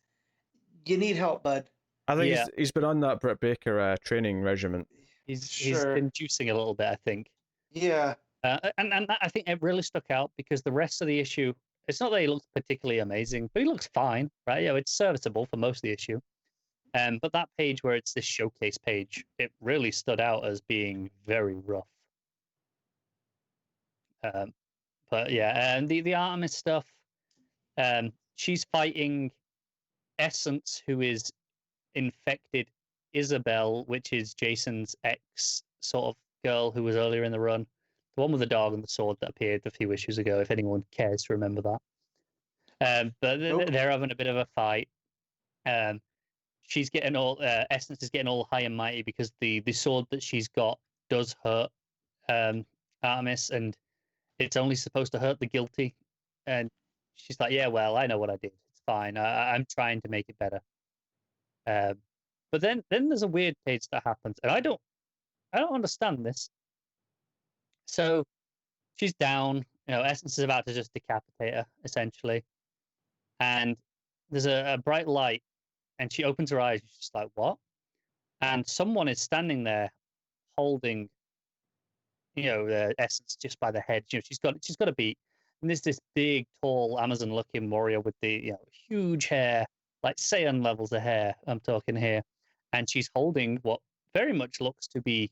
you need help, bud. I think he's been on that Britt Baker training regimen. He's been juicing a little bit, I think. Yeah. And I think it really stuck out because the rest of the issue, it's not that he looks particularly amazing, but he looks fine, right? You know, it's serviceable for most of the issue. But that page where it's this showcase page, it really stood out as being very rough. But yeah, and the Artemis stuff, she's fighting Essence, who is infected Isabel, which is Jason's ex sort of girl who was earlier in the run. The one with the dog and the sword that appeared a few issues ago, if anyone cares to remember that. But they're having a bit of a fight. She's getting all Essence is getting all high and mighty because the sword that she's got does hurt Artemis, and it's only supposed to hurt the guilty. And she's like, "Yeah, well, I know what I did. It's fine. I'm trying to make it better." But then there's a weird page that happens, and I don't understand this. So she's down. You know, Essence is about to just decapitate her, essentially. And there's a bright light, and she opens her eyes. She's just like, "What?" And someone is standing there, holding, the Essence just by the head. You know, she's got a beat. And there's this big, tall, Amazon-looking warrior with the huge hair, like Saiyan levels of hair. I'm talking here, and she's holding what very much looks to be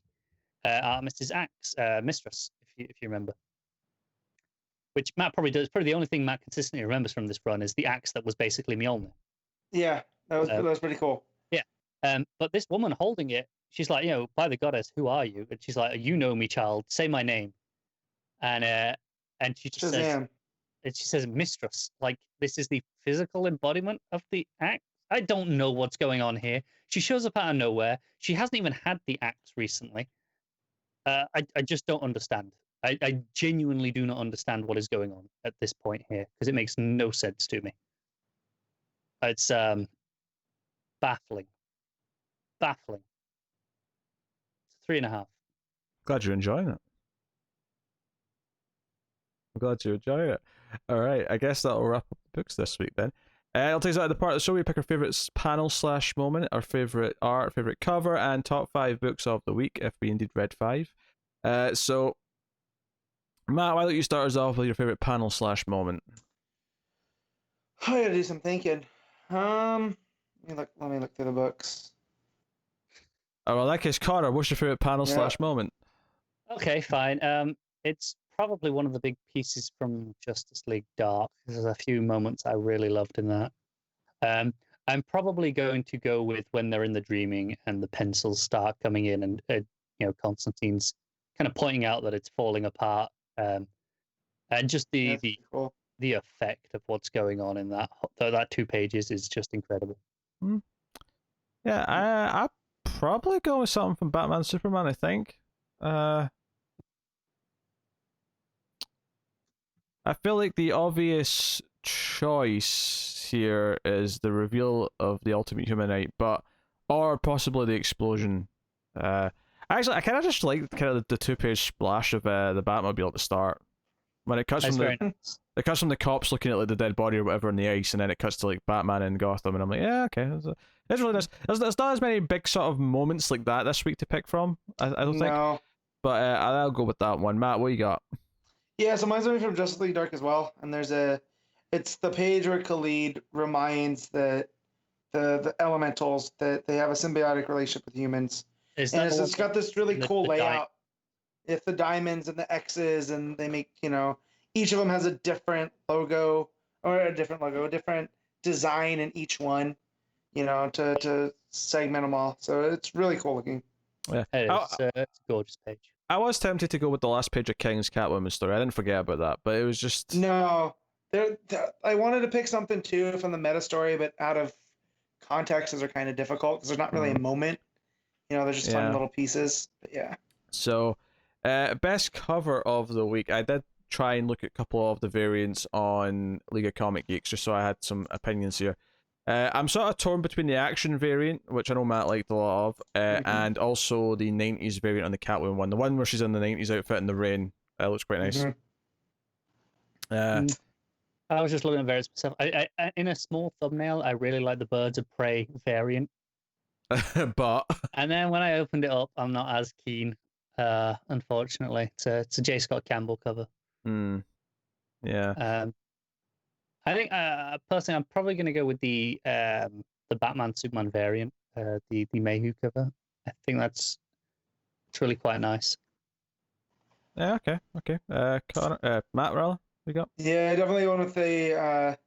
Artemis's axe, Mistress, if you remember. Which Matt probably does. Probably the only thing Matt consistently remembers from this run is the axe that was basically Mjolnir. Yeah, that was pretty cool. Yeah, but this woman holding it, she's like, by the goddess, who are you? And she's like, "You know me, child. Say my name." And she just Shazam. she says, "Mistress." Like, this is the physical embodiment of the axe. I don't know what's going on here. She shows up out of nowhere. She hasn't even had the axe recently. I just don't understand. I genuinely do not understand what is going on at this point here because it makes no sense to me. It's baffling. Baffling. It's 3.5. Glad you're enjoying it. I'm glad you enjoy it. All right, I guess that'll wrap up the books this week then. I'll take us out of the part of the show. We pick our favourite panel/moment, our favourite art, favourite cover, and top 5 books of the week, if we indeed read 5. So, Matt, why don't you start us off with your favourite panel/moment? I gotta do some thinking. Let me look through the books. Oh, well, in that case, Connor, what's your favourite panel/moment? Okay, fine. It's probably one of the big pieces from Justice League Dark. There's a few moments I really loved in that. I'm probably going to go with when they're in the dreaming and the pencils start coming in, and Constantine's kind of pointing out that it's falling apart, and just the effect of what's going on in that 2 pages is just incredible. Yeah, I probably go with something from Batman Superman. I think. I feel like the obvious choice here is the reveal of the Ultimate Human Knight, or possibly the explosion. Actually, I kind of just like kind of the 2-page splash of the Batmobile at the start when it cuts from the cops looking at like the dead body or whatever on the ice, and then it cuts to like Batman in Gotham, and I'm like, yeah, okay, it's really nice. There's not as many big sort of moments like that this week to pick from. I don't think, but I'll go with that one. Matt, what you got? Yeah, so mine's coming from Justice League Dark as well, and it's the page where Khalid reminds the elementals that they have a symbiotic relationship with humans, Is and that it's got this really cool the layout. It's the diamonds and the X's, and they make each of them has a different logo or a different design in each one, to segment them all. So it's really cool looking. Yeah, it's a gorgeous page. I was tempted to go with the last page of King's Catwoman story. I didn't forget about that, but it was just no. I wanted to pick something too from the meta story, but out of context, those are kind of difficult because there's not really a moment. They're just fun little pieces. But yeah. So, best cover of the week. I did try and look at a couple of the variants on League of Comic Geeks just so I had some opinions here. I'm sort of torn between the action variant, which I know Matt liked a lot of, and also the 90s variant on the Catwoman one. The one where she's in the 90s outfit in the rain. Looks quite nice. I was just looking at very specific. I in a small thumbnail, I really like the Birds of Prey variant. But and then when I opened it up, I'm not as keen. Unfortunately, it's a J. Scott Campbell cover. Yeah. I think personally, I'm probably going to go with the Batman Superman variant, the Mayhew cover. I think it's really quite nice. Yeah. Okay. Connor, Matt, rather, we got. Yeah, definitely one with the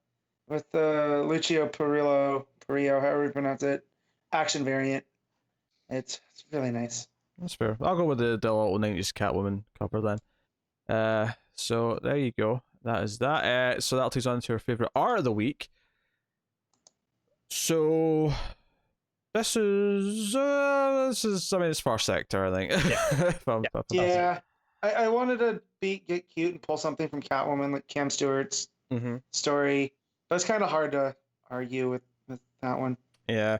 Lucio Perillo, however you pronounce it, action variant. It's really nice. That's fair. I'll go with the little 90s Catwoman cover then. So there you go. That is that. So that'll take us on to our favorite art of the week. So this is it's Far Sector, I think. Yeah. I wanted to get cute and pull something from Catwoman, like Cam Stewart's story, but it's kind of hard to argue with that one. Yeah,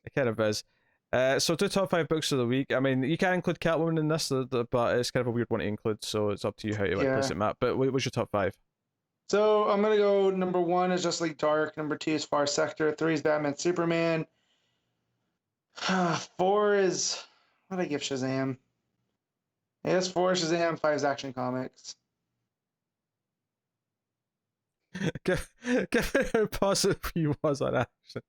it kind of is. So 2 top 5 books of the week. I mean, you can include Catwoman in this, but it's kind of a weird one to include, so it's up to you how you place it, Matt. But what's your top 5? So I'm going to go number 1 is Justice League Dark, number 2 is Far Sector, 3 is Batman Superman, 4 is, what did I give Shazam? I guess 4 is Shazam, 5 is Action Comics. Given how positive he was on Action,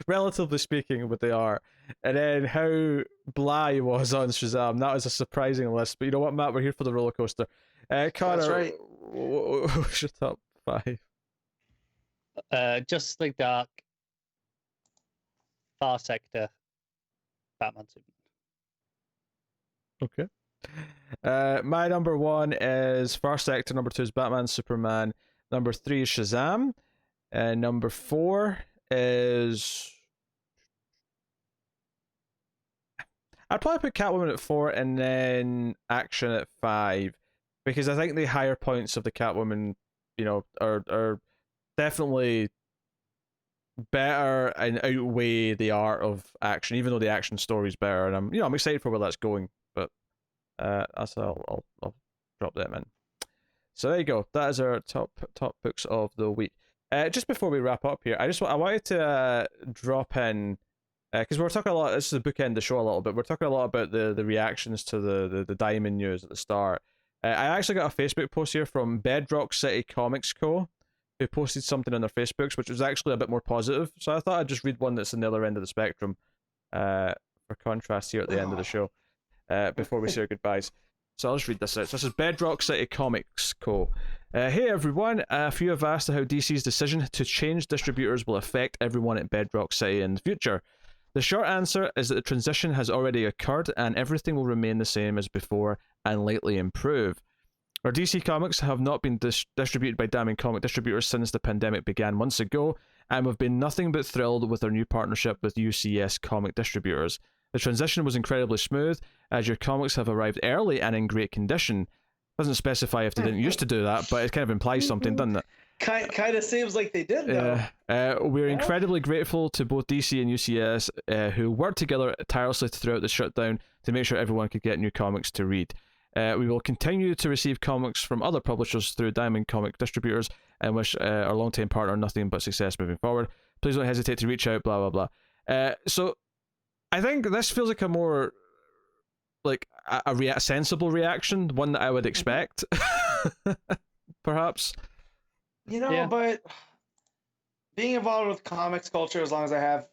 relatively speaking, with the art, and then how blah he was on Shazam, that was a surprising list. But you know what, Matt? We're here for the roller coaster. Connor, that's right. What's your top 5? Justice League Dark, Far Sector, Batman Superman. Okay. My number 1 is Far Sector. Number 2 is Batman Superman. Number 3 is Shazam. And number 4 is... I'd probably put Catwoman at 4 and then Action at 5. Because I think the higher points of the Catwoman, are definitely better and outweigh the art of Action, even though the Action story is better. And I'm excited for where that's going. But I'll drop them in. So there you go. That is our top books of the week. Just before we wrap up here, I wanted to drop in because we're talking a lot. This is the bookend of the show a little bit. We're talking a lot about the reactions to the Diamond news at the start. I actually got a Facebook post here from Bedrock City Comics Co. who posted something on their Facebooks, which was actually a bit more positive. So I thought I'd just read one that's on the other end of the spectrum, for contrast here at the end of the show, before we say our goodbyes. So I'll just read this out. So this is Bedrock City Comics Co. Hey everyone, a few have asked how DC's decision to change distributors will affect everyone at Bedrock City in the future. The short answer is that the transition has already occurred and everything will remain the same as before and lightly improve. Our DC comics have not been distributed by Diamond Comic Distributors since the pandemic began months ago, and we've been nothing but thrilled with our new partnership with UCS Comic Distributors. The transition was incredibly smooth, as your comics have arrived early and in great condition. Doesn't specify if they didn't used to do that, but it kind of implies something, doesn't it? Kind of seems like they did, though. We're incredibly grateful to both DC and UCS, who worked together tirelessly throughout the shutdown to make sure everyone could get new comics to read. We will continue to receive comics from other publishers through Diamond Comic Distributors and wish our long-time partner nothing but success moving forward. Please don't hesitate to reach out, blah, blah, blah. So I think this feels like a more like a sensible reaction, one that I would expect. perhaps. Yeah. But being involved with comics culture as long as I have,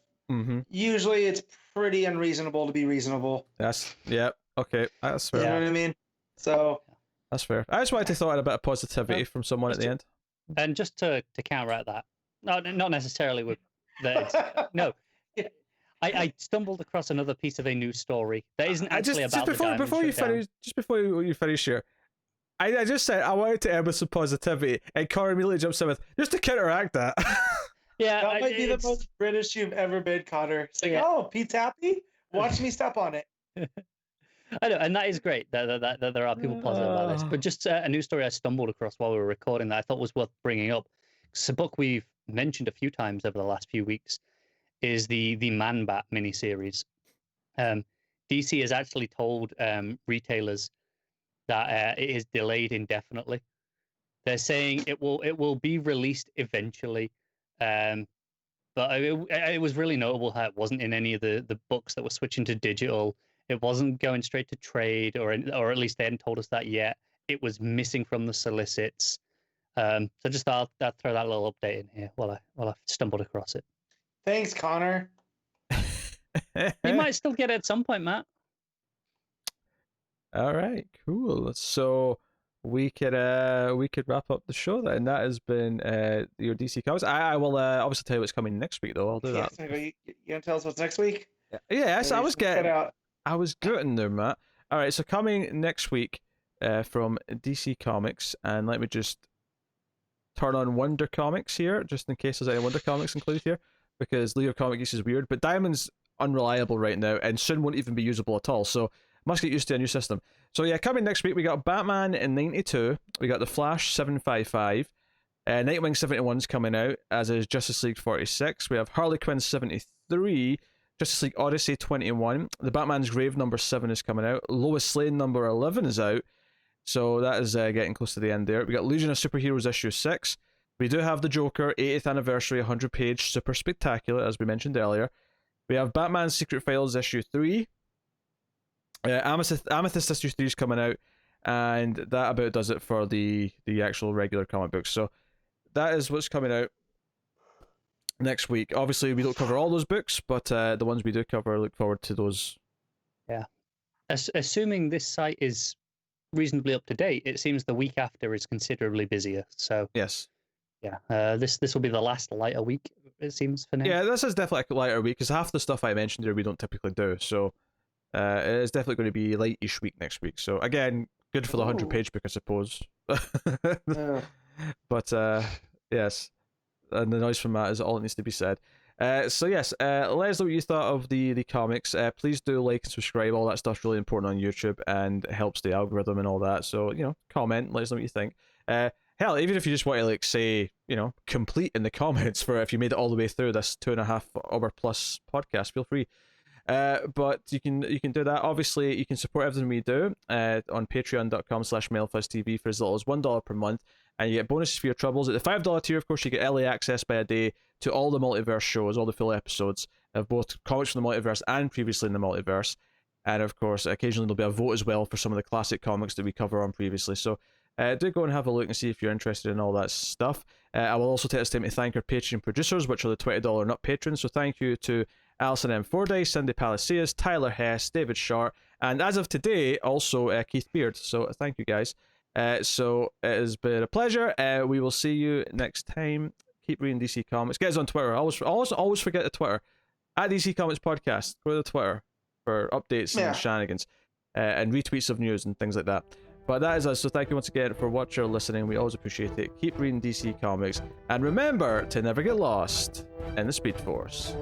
usually it's pretty unreasonable to be reasonable. Okay, that's fair. You know what I mean? So that's fair. I just wanted to throw in a bit of positivity from someone at the end. And just to counteract that, not necessarily with that. No. I stumbled across another piece of a news story that isn't actually about before you finish here. I just said I wanted to end with some positivity, and Connor immediately jumps in with just to counteract that. Yeah, that might be the most British you've ever been, Connor. It's like, oh, Pete's happy. Watch me step on it. I know, and that is great that there are people positive about this. But just a news story I stumbled across while we were recording that I thought was worth bringing up. It's a book we've mentioned a few times over the last few weeks. Is the Man-Bat miniseries. DC has actually told retailers that it is delayed indefinitely. They're saying it will be released eventually, but it was really notable how it wasn't in any of the books that were switching to digital. It wasn't going straight to trade, or at least they hadn't told us that yet. It was missing from the solicits. So just thought I'd throw that little update in here while I stumbled across it. Thanks, Connor. You might still get it at some point, Matt. All right, cool. So we could wrap up the show then. That has been your DC Comics. I will obviously tell you what's coming next week, though. I'll do that. You gonna tell us what's next week? Yes, I was getting there, Matt. All right, so coming next week from DC Comics, and let me just turn on Wonder Comics here, just in case there's any Wonder Comics included here, because League of Comic Geeks is weird, but Diamond's unreliable right now, and soon won't even be usable at all, so must get used to a new system. So yeah, coming next week, we got Batman in 92, we got The Flash 755, Nightwing 71's coming out, as is Justice League 46, we have Harley Quinn 73, Justice League Odyssey 21, The Batman's Grave number 7 is coming out, Lois Lane number 11 is out, so that is getting close to the end there. We got Legion of Superheroes issue 6, we do have the Joker 80th anniversary 100-page super spectacular, as we mentioned earlier. We have Batman's Secret Files issue 3. Amethyst issue 3 is coming out, and that about does it for the actual regular comic books. So that is what's coming out next week. Obviously, we don't cover all those books, but the ones we do cover, look forward to those. Yeah. Assuming this site is reasonably up to date, it seems the week after is considerably busier. So yes. Yeah, this will be the last lighter week, it seems, for now. Yeah, this is definitely a lighter week, because half the stuff I mentioned here we don't typically do, so it is definitely going to be light-ish week next week. So again, good for the 100-page book, I suppose. But yes, and the noise from Matt is all that needs to be said. So yes, let us know what you thought of the comics. Please do like and subscribe. All that stuff's really important on YouTube and helps the algorithm and all that. So, comment, let us know what you think. Hell, even if you just want to say, complete in the comments for if you made it all the way through this 2.5 hour plus podcast, feel free. But you can do that. Obviously, you can support everything we do on patreon.com/MailFuzzTV for as little as $1 per month, and you get bonuses for your troubles. At the $5 tier, of course, you get early access by a day to all the Multiverse shows, all the full episodes of both comics from the Multiverse and previously in the Multiverse. And of course, occasionally there'll be a vote as well for some of the classic comics that we cover on previously. So do go and have a look and see if you're interested in all that stuff. I will also take this time to thank our Patreon producers, which are the $20 not patrons. So thank you to Alison M. Fordyce, Cindy Palacios, Tyler Hess, David Short, and as of today, also Keith Beard. So thank you guys. So it has been a pleasure. We will see you next time. Keep reading DC Comics. Get us on Twitter. Always forget the Twitter. At DC Comics Podcast. Go to the Twitter for updates and shenanigans. And retweets of news and things like that. But that is us. So thank you once again for watching or listening. We always appreciate it. Keep reading DC Comics. And remember to never get lost in the Speed Force.